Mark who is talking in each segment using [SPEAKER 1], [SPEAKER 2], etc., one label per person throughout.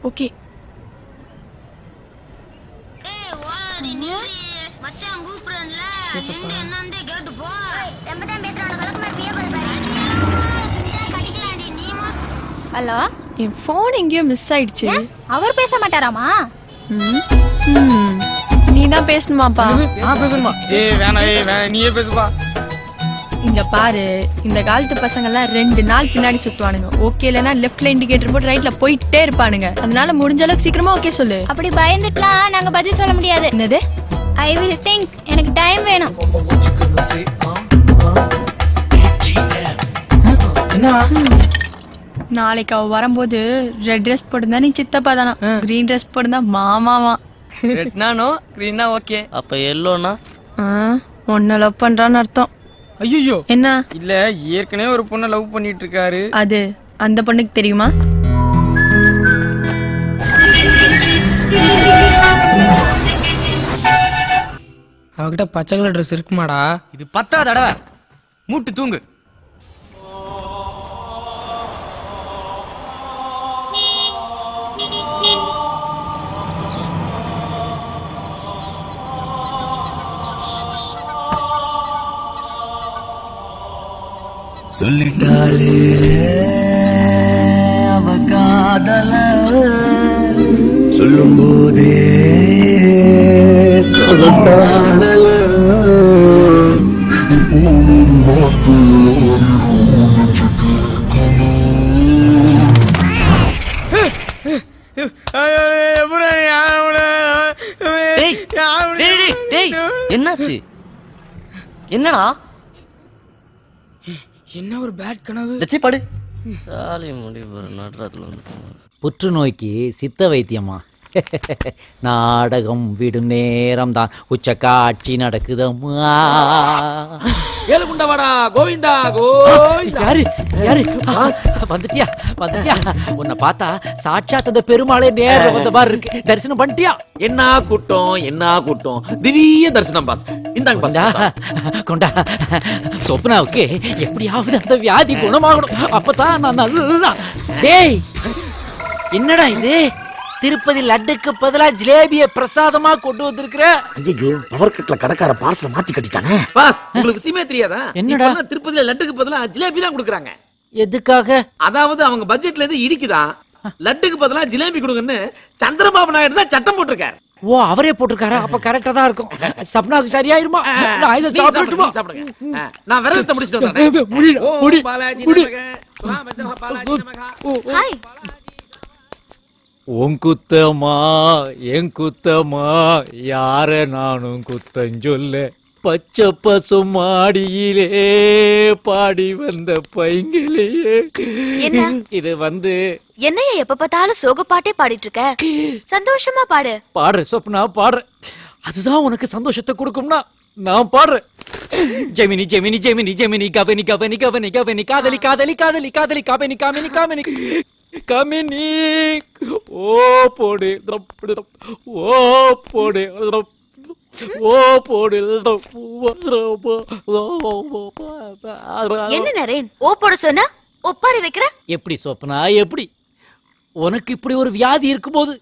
[SPEAKER 1] Okay.
[SPEAKER 2] ஏய் ஓலாரி நீ மச்சான் கூப்றன்ல நின்னு என்னந்தே கேட்டு போ. ரொம்ப தான் பேசுறானே கலக்குமார் பியே போய் பாரு. குஞ்சா கடிச்சலாண்டி நீ
[SPEAKER 3] ஹலோ,
[SPEAKER 1] என் ஃபோன் எங்கேயோ மிஸ் ஆயிடுச்சு.
[SPEAKER 3] அவர் பேச மாட்டாராமா?
[SPEAKER 1] நீ தான் பேசணுமாப்பா?
[SPEAKER 4] பேசணுமா? வேணாம் நீயே பேசுப்பா.
[SPEAKER 1] இங்க பாரு, இந்த காலத்து பசங்க எல்லாம் 2 நாள் பின்னாடி சுத்துவானுங்க. ஓகே இல்லனா லெஃப்ட்ல இண்டிகேட்டர் போட்டு ரைட்ல போயிட்டே இருப்பானுங்க. அதனால முடிஞ்ச அளவுக்கு சீக்கிரமா ஓகே சொல்லு.
[SPEAKER 3] அப்படி பயந்துட்டலாம் நாங்க பதில் சொல்ல முடியாது.
[SPEAKER 1] என்னது?
[SPEAKER 3] I will think. எனக்கு டைம் வேணும்.
[SPEAKER 1] நாளைக்கு அவ வரும்போது ரெட் ட்ரெஸ் போட்டுருந்தா நீ சித்தப்பா தானா, கிரீன் ட்ரெஸ் போட்டுருந்தா மாமாவா.
[SPEAKER 5] ரெட்னானோ கிரீனா ஓகே. அப்ப எல்லோனா
[SPEAKER 1] ஒன்ன லவ் பண்றான்னு அர்த்தம்.
[SPEAKER 4] ஐயோ
[SPEAKER 1] என்ன?
[SPEAKER 4] இல்ல ஏற்கனவே ஒரு பொண்ணை லவ் பண்ணிட்டு இருக்காரு.
[SPEAKER 1] அது அந்த பொண்ணுக்கு தெரியுமா?
[SPEAKER 4] அவகிட்ட பச்சை கலர் ட்ரெஸ் இருக்குமாடா?
[SPEAKER 5] இது 10வது தடவை. மூட்டு தூங்கு.
[SPEAKER 6] சொல்லிட்டாளே அவ காதல சொல்லும் போதே சொல்லிட்டாளல
[SPEAKER 5] என்னாச்சு? என்னடா?
[SPEAKER 4] என்ன ஒரு பேட் கனவு.
[SPEAKER 5] படு. சாலி முடி ஒரு நடுறதுல
[SPEAKER 7] புற்றுநோய்க்கு சித்த வைத்தியமா? நாடகம் விடும் நேரம் தான் உச்ச காட்சி நடக்குதம்மா.
[SPEAKER 6] ஏழுகுண்டவாடா கோவிந்தா கோவிந்தா.
[SPEAKER 7] யாரு யாரு? வந்துட்டியா வந்துட்டியா? உன்னை பார்த்தா சாட்சாத் அந்த பெருமாளே நேர்ல வந்த மாதிரி இருக்கு. தரிசனம் பண்ணிட்டியா?
[SPEAKER 6] என்ன கூட்டம் திவ்ய தரிசனம் பாஸ். இந்தாங்க பாஸ்.
[SPEAKER 7] கொண்டா. சொப்னாவுக்கு எப்படியாவது அந்த வியாதி குணமாகணும். அப்பதான் நான் நல்லா. டேய் என்னடா இது? திருப்பதி லட்டுக்கு பதிலா ஜிலேபியை பிரசாதமா கொண்டு வந்திருக்கிற.
[SPEAKER 6] ஐயோ பவர் கட்ல கடைக்கார பார்சல மாத்தி கட்டிட்டானே. பாஸ் உங்களுக்கு விஷயமே தெரியாதா?
[SPEAKER 7] என்னடா?
[SPEAKER 6] திருப்பதில லட்டுக்கு பதிலா ஜிலேபி தான் கொடுக்குறாங்க.
[SPEAKER 7] எதுக்காக?
[SPEAKER 6] அதாவது அவங்க பட்ஜெட்ல இருந்து இடிக்குதா. லட்டுக்கு பதிலா ஜிலேபி கொடுங்கன்னு சந்திரபாபு நாயுடு தான் சட்டம் போட்டிருக்காரு.
[SPEAKER 7] ஓ அவரே போட்டிருக்காரா? அப்ப கரெக்டா தான் இருக்கும். சப்னாக்கு சரியாயிருமா? நான் இத சாப்பிட்டுமா?
[SPEAKER 6] நான் விரதத்தை முடிச்சிட்டு வந்தேன்.
[SPEAKER 7] முடி
[SPEAKER 6] பாலாஜி நமக சுவாமி பாலாஜி நமக.
[SPEAKER 2] ஹாய்.
[SPEAKER 7] உன் குத்தமா என் குத்தமா யார நானும் குத்தஞ்சொல்ல. பச்சை பசு மாடியிலே பாடி வந்த பைங்கிலேயே. இது
[SPEAKER 2] என்னைய எப்ப பார்த்தாலும் சோக பாட்டே பாடிட்டு இருக்க? சந்தோஷமா பாடு.
[SPEAKER 7] பாடுற சொப்னா பாடுற. அதுதான் உனக்கு சந்தோஷத்தை கொடுக்கும்னா நான் பாடுறேன். ஜெமினி ஜெமினி ஜெமினி ஜெமினி கவனி கவனி கவனி கவனி காதலி காதலி காதலி காதலி கவனி காமினி காமினி கமினி. ஓ போடு ஓ போடு ஓ போடு.
[SPEAKER 2] என்ன நரேன் ஓ போட சொன்னா ஒப்பாரி வைக்கிற?
[SPEAKER 7] எப்படி சொப்னா எப்படி? உனக்கு இப்படி ஒரு வியாதி இருக்கும்போது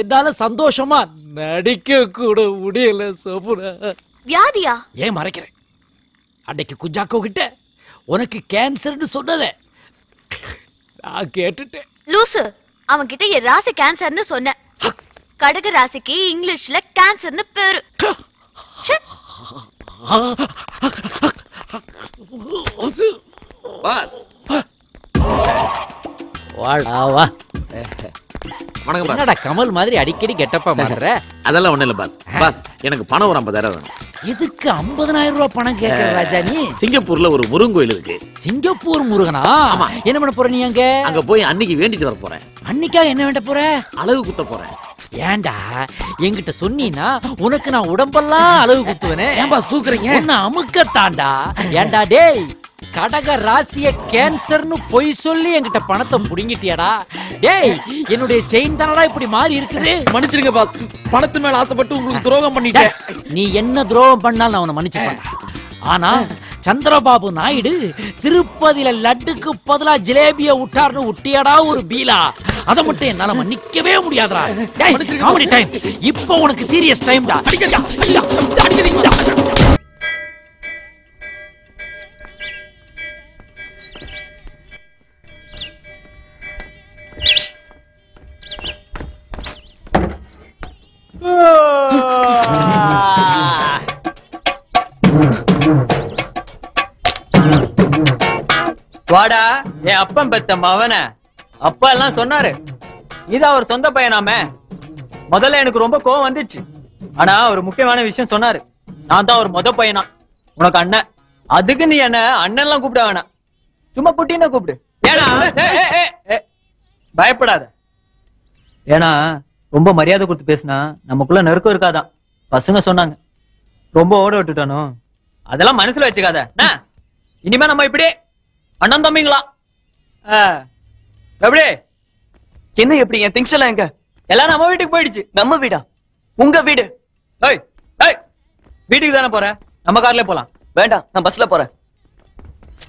[SPEAKER 7] என்னால சந்தோஷமா நடிக்க கூட முடியல சொப்னா.
[SPEAKER 2] வியாதியா?
[SPEAKER 7] ஏன் மறைக்கிறேன்? அன்னைக்கு குஜாக்கோ கிட்ட உனக்கு கேன்சர்னு சொன்னதே நான் கேட்டுட்டேன்.
[SPEAKER 2] லூசு, அவன் கிட்ட என் ராசி கேன்சர்னு சொன்ன. கடக ராசிக்கு இங்கிலீஷ்ல கேன்சர்னு பேரு.
[SPEAKER 6] பாஸ்
[SPEAKER 7] வாடா வா.
[SPEAKER 6] வணக்கம் பாஸ்.
[SPEAKER 7] என்னடா கமல் மாதிரி அடிக்கடி கெட்டப்பா மாறுற?
[SPEAKER 6] அதெல்லாம் ஒண்ணு இல்ல பாஸ். பாஸ் எனக்கு பணம் ஒரு 50,000 வேணும்.
[SPEAKER 7] எதுக்கு 50,000 ரூபாய் பணம் கேட்கற ராஜா நீ?
[SPEAKER 6] சிங்கப்பூர்ல ஒரு முருகன் கோயில் இருக்கு.
[SPEAKER 7] சிங்கப்பூர் முருகனா? என்ன பண்ண போற நீ அங்க?
[SPEAKER 6] அங்க போய் அன்னைக்கு வேண்டிட்டு வர போறேன்.
[SPEAKER 7] அன்னைக்கா என்ன வேண்ட போற?
[SPEAKER 6] அழகு குத்த போறேன்.
[SPEAKER 7] ஏண்டா என்கிட்ட சொன்னீனா உனக்கு நான் உடம்பெல்லாம் அழகு குத்துவனே.
[SPEAKER 6] ஏன் பாஸ் தூக்குறீங்க?
[SPEAKER 7] உன்னை அமுக்கத்தாண்டா. ஏண்டா டேய் கடக ராசிய கேன்சர்னு பொய் சொல்லி என்கிட்ட பணத்தை புடுங்கிட்டியாடா. டேய் என்னுடைய செயின் தானடா இப்படி மாறி இருக்குது.
[SPEAKER 6] மன்னிச்சிருங்க பாஸ். பணத்து மேல ஆசைப்பட்டு உங்களுக்கு துரோகம் பண்ணிட்டேன்.
[SPEAKER 7] நீ என்ன துரோகம் பண்ணாலும் நான் உன்னை மன்னிச்சுப்பேன். ஆனா சந்திரபாபு நாயுடு திருப்பதியில லட்டுக்கு பதிலா ஜிலேபிய விட்டார்னு விட்டியடா ஒரு பீலா. அதை மட்டும் என்னால மன்னிக்கவே முடியாதுடா. Comedy time. இப்போ உனக்கு சீரியஸ் டைம்டா.
[SPEAKER 8] வாடா என் அப்பன் பெத்த மவன. அப்பா எல்லாம் சொன்னாரு இது அவர் சொந்த பையனாமே. முதல்ல எனக்கு ரொம்ப கோவம் வந்துச்சு. ஆனா ஒரு முக்கியமான விஷயம் சொன்னாரு. நான் தான் ஒரு முத பையனா, உனக்கு அண்ணன். அதுக்கு நீ என்ன அண்ணன் எல்லாம் கூப்பிட வேணாம், சும்மா குட்டின்னு கூப்பிடு. ஏன்னா பயப்படாத. ஏன்னா ரொம்ப மரியாதை கொடுத்து பேசினா நமக்குள்ள நெருக்கம் இருக்காதான் பசங்க சொன்னாங்க. ரொம்ப ஓட விட்டுட்டானோ, அதெல்லாம் மனசுல வச்சுக்காத. இனிமே நம்ம இப்படி அண்ணன் தம்பிங்களா? எப்படி
[SPEAKER 9] என்ன எப்படி? என் திங்ஸ் எல்லாம் எங்க?
[SPEAKER 8] எல்லாம் நம்ம வீட்டுக்கு போயிடுச்சு.
[SPEAKER 9] நம்ம வீடா? உங்க வீடு?
[SPEAKER 8] வீட்டுக்கு தானே போற, நம்ம கார்ல போலாம்.
[SPEAKER 9] வேண்டாம், நான் பஸ்ல போறேன்.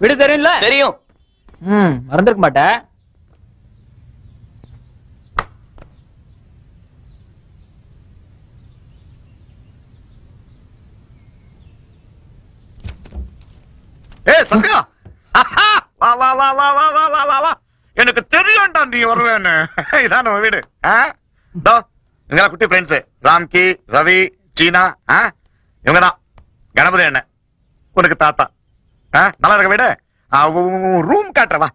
[SPEAKER 8] வீடு தெரியும்ல?
[SPEAKER 9] தெரியும்.
[SPEAKER 8] மறந்துருக்க மாட்டேன்.
[SPEAKER 10] சத்யா, வா வா வா வா வா வா வா வா. எனக்கு தெரியும்டா நீ வருவேன்னு. இதான் நம்ம வீடு. இவங்க குட்டி ஃப்ரெண்ட்ஸ், ராம்கி, ரவி, சீனா. இவங்கதான் கணபதி அண்ணன், உனக்கு தாத்தா. நல்லா இருக்க வீடு. ரூம் காட்டுறவா.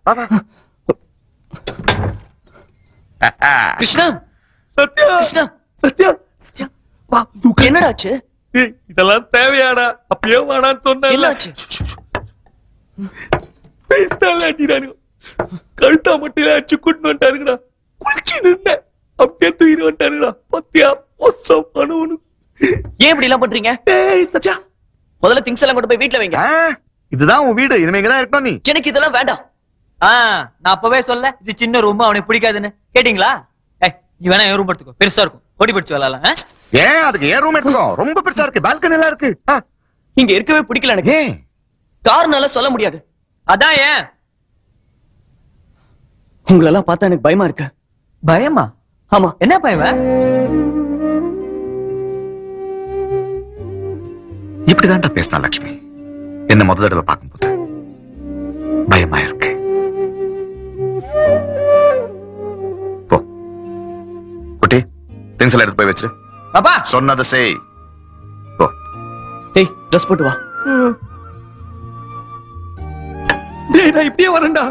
[SPEAKER 9] கிருஷ்ணா,
[SPEAKER 8] சத்யா,
[SPEAKER 9] கிருஷ்ணா, சத்யா, சத்யா, வா. என்னடாச்சு?
[SPEAKER 8] இதெல்லாம் தேவையாடா? அப்பயே வாடான்னு சொன்ன.
[SPEAKER 9] என்னாச்சு?
[SPEAKER 8] கழுத்தா மட்டும் அடிச்சு கூட்டு வந்துட்டாருங்கடா. குளிச்சு நின்ன அப்படியே தூக்கிட்டு வந்துட்டாருங்கடா. பத்தியா மோசமானவனு.
[SPEAKER 9] ஏன் இப்படி எல்லாம் பண்றீங்க?
[SPEAKER 10] சத்யா,
[SPEAKER 9] முதல்ல திங்ஸ் எல்லாம் கொண்டு போய் வீட்டுல வைங்க.
[SPEAKER 10] இதுதான் உன் வீடு, இனிமே இங்கதான் இருக்கணும். நீ
[SPEAKER 9] எனக்கு இதெல்லாம் வேண்டாம்.
[SPEAKER 8] நான் அப்பவே சொல்ல இது சின்ன ரூம், அவனுக்கு பிடிக்காதுன்னு. கேட்டீங்களா? நீ வேணா என் ரூம் எடுத்துக்கோ, பெருசா இருக்கும். ஓடி பிடிச்சு விளையாடலாம்.
[SPEAKER 10] ஏன் அதுக்கு ஏன் ரூம் எடுத்துக்கோ, ரொம்ப பெருசா இருக்கு, பால்கனி எல்லாம் இருக்கு.
[SPEAKER 9] இங்க இருக்கவே பிடிக்கல எனக்கு. காரணம் சொல்ல முடியாது.
[SPEAKER 8] அதான் ஏன்?
[SPEAKER 9] உங்களெல்லாம் பார்த்தா எனக்கு பயமா இருக்கு.
[SPEAKER 8] பயமா?
[SPEAKER 9] ஆமா.
[SPEAKER 8] என்ன பயமா?
[SPEAKER 10] இப்படிதான்டா பேசினா லட்சுமி என்ன முதல் தடவை பார்க்கும்போது. பயமா இருக்கு. போ குட்டி, திங்ஸ் எல்லாம் எடுத்து போய் வச்சிரு.
[SPEAKER 8] அப்பா
[SPEAKER 10] சொன்னதை செய். போ.
[SPEAKER 9] டேய், ட்ரெஸ் போட்டு வா.
[SPEAKER 8] டேய், நான் இப்படியே வரேன்டா.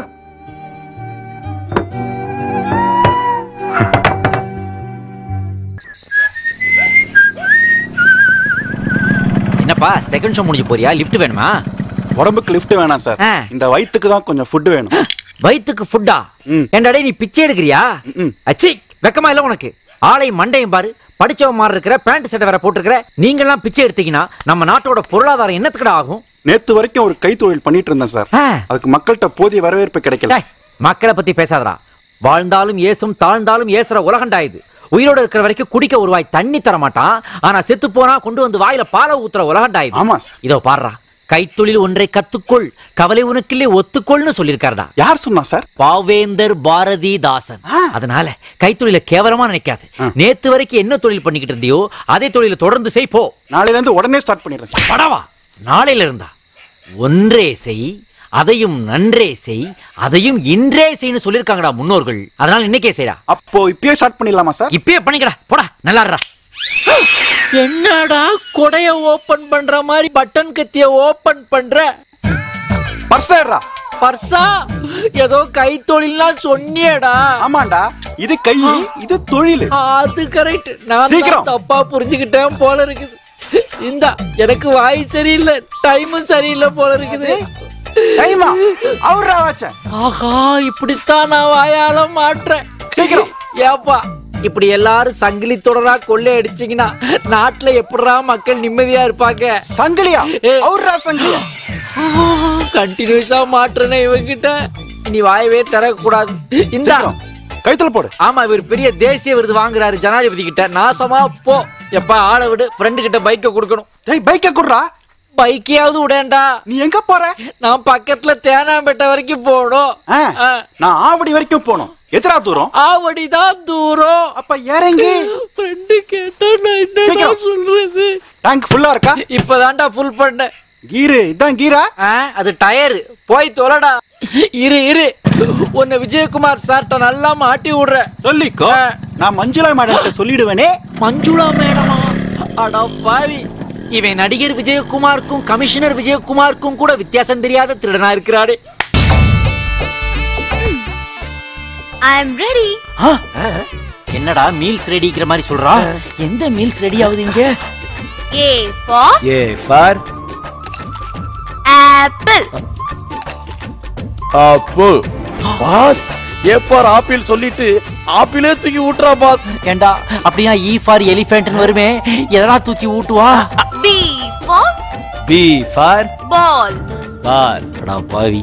[SPEAKER 7] என்னப்பா செகண்ட் ஷோ முடிஞ்சு போறியா? லிஃப்ட் வேணுமா?
[SPEAKER 11] உடம்புக்கு லிஃப்ட் வேணாம் சார், இந்த வயித்துக்கு தான் கொஞ்சம் ஃபுட் வேணும்.
[SPEAKER 7] வயித்துக்கு ஃபுட்டா? ஏன்டா நீ பிச்சை எடுக்கிறியா? அச்சி, வெக்கமா இல்ல உனக்கு? ஆளை மண்டையும் பாரு, படிச்சவ மாதிரி இருக்கிற, பேண்ட் சட்டை வேற போட்டுருக்கிற. நீங்க எல்லாம் பிச்சை எடுத்தீங்கன்னா நம்ம நாட்டோட பொருளாதாரம் என்னத்துக்குடா ஆகும்?
[SPEAKER 11] நேத்து வரைக்கும் ஒரு கைத்தொழில் பண்ணிட்டு இருந்தேன் சார். அதுக்கு மக்கள்கிட்ட போதிய வரவேற்பு கிடைக்கல.
[SPEAKER 7] மக்களை பத்தி பேசாதடா. வாழ்ந்தாலும் ஏசும், தாழ்ந்தாலும் ஏசுற உலகண்டா இது. உயிரோட இருக்கிற வரைக்கும் குடிக்க ஒரு வாய் தண்ணி தர மாட்டான், ஆனா செத்து போனா கொண்டு வந்து வாயில பாலை ஊத்துற உலகண்டா இது.
[SPEAKER 11] ஆமா,
[SPEAKER 7] இதோ பாடுறா, கைத்தொழில் ஒன்றை கத்துக்கொள், கவலை உனக்கில்லே ஒத்துக்கொள்னு சொல்லியிருக்காருடா.
[SPEAKER 11] யார் சொன்னா சார்?
[SPEAKER 7] பாவேந்தர் பாரதிதாசன். அதனால கைத்தொழில கேவலமா நினைக்காது. நேத்து வரைக்கும் என்ன தொழில் பண்ணிக்கிட்டு இருந்தியோ அதே தொழில தொடர்ந்து செய். போ.
[SPEAKER 11] நாளையில இருந்து உடனே ஸ்டார்ட் பண்ணிடுறேன்.
[SPEAKER 7] படவா, நாளையில இருந்தா? ஒன்றே செய், அதையும் நன்றே செய், அதையும் இன்றே செய்யு சொல்லிருக்காங்கடா முன்னோர்கள். அதனால இன்னைக்கே செய்டா.
[SPEAKER 11] அப்போ இப்பயே ஸ்டார்ட் பண்ணிடலாமா சார்?
[SPEAKER 7] இப்பயே பண்ணிக்கடா, போடா. நல்லா இருடா. என்னடா கொடைய ஓபன் பண்ற மாதிரி பட்டன் கத்திய ஓபன் பண்ற?
[SPEAKER 11] பர்ஸா?
[SPEAKER 7] பர்ஸா? ஏதோ கை தொழில்லாம் சொன்னியடா.
[SPEAKER 11] ஆமாண்டா, இது கை, இது தொழில்.
[SPEAKER 7] அது கரெக்ட். நான் தப்பா புரிஞ்சுக்கிட்டேன் போல இருக்குது. இந்தா, எனக்கு வாய் சரியில்லை, டைமும் சரியில்லை போல இருக்குது.
[SPEAKER 11] டைமா? அவரா வாச்ச?
[SPEAKER 7] ஆஹா, இப்படித்தான் நான் வாயால மாட்றேன்.
[SPEAKER 11] சீக்கிரம்.
[SPEAKER 7] ஏப்பா, இப்படி எல்லாரும் சங்கிலி தொடரா கொள்ளை அடிச்சீங்கன்னா நாட்டுல எப்படா மக்கள் நிம்மதியா இருப்பாங்க?
[SPEAKER 11] சங்கிலியா? அவரா சங்கிலியா?
[SPEAKER 7] கண்டினியூஸா மாற்றனே இவங்கிட்ட. இனி வாயவே தரக்கூடாது. இந்த
[SPEAKER 11] கைத்துல போடு.
[SPEAKER 7] ஆமா, இவர் பெரிய தேசிய விருது வாங்குறாரு ஜனாதிபதி கிட்ட. நாசமா போ. எப்பா ஆளை விடு, ஃப்ரெண்டு கிட்ட பைக்கை கொடுக்கணும்.
[SPEAKER 11] டேய், பைக்கை குடுறா.
[SPEAKER 7] பைக்கையாவது விடேன்டா.
[SPEAKER 11] நீ எங்க போற?
[SPEAKER 7] நான் பக்கத்துல தேனாம்பேட்டை வரைக்கும் போகணும்.
[SPEAKER 11] நான் ஆவடி வரைக்கும் போகணும். எத்தனை தூரம்?
[SPEAKER 7] ஆவடிதான் தூரம்.
[SPEAKER 11] அப்ப இறங்கி
[SPEAKER 7] ஃப்ரெண்டு கேட்டா நான் என்ன சொல்றது?
[SPEAKER 11] டேங்க் ஃபுல்லா இருக்கா?
[SPEAKER 7] இப்பதான்டா ஃபுல் பண்ணேன்.
[SPEAKER 11] கீரு இதான் கீரா?
[SPEAKER 7] அது டயர். போய் தொலைடா. இரு உன்னை விஜயகுமார் சார்ட்ட நல்லா மாட்டி விடுற.
[SPEAKER 11] சொல்லிக்கோ. நான் மஞ்சுளா மேடம் சொல்லிடுவேனே.
[SPEAKER 7] மஞ்சுளா மேடமா? அட பாவி. இவன் நடிகர் விஜயகுமாருக்கும் கமிஷனர் விஜயகுமாருக்கும் கூட வித்தியாசம் தெரியாத திருடனா இருக்கிறாரு.
[SPEAKER 1] ஐ அம் ரெடி.
[SPEAKER 7] என்னடா மீல்ஸ் ரெடிங்கிற மாதிரி சொல்றா? எந்த மீல்ஸ் ரெடி ஆகுது இங்க?
[SPEAKER 1] A
[SPEAKER 6] for
[SPEAKER 1] apple.
[SPEAKER 6] Apple. Boss A for apple சொல்லிட்டு ஆப்பிளே தூக்கி ஊட்றா பாஸ்.
[SPEAKER 7] ஏண்டா அப்படினா E for elephant ன்னு வருமே, எதனா தூக்கி ஊட்டுவா?
[SPEAKER 6] B for
[SPEAKER 1] ball.
[SPEAKER 7] அடா பாவி.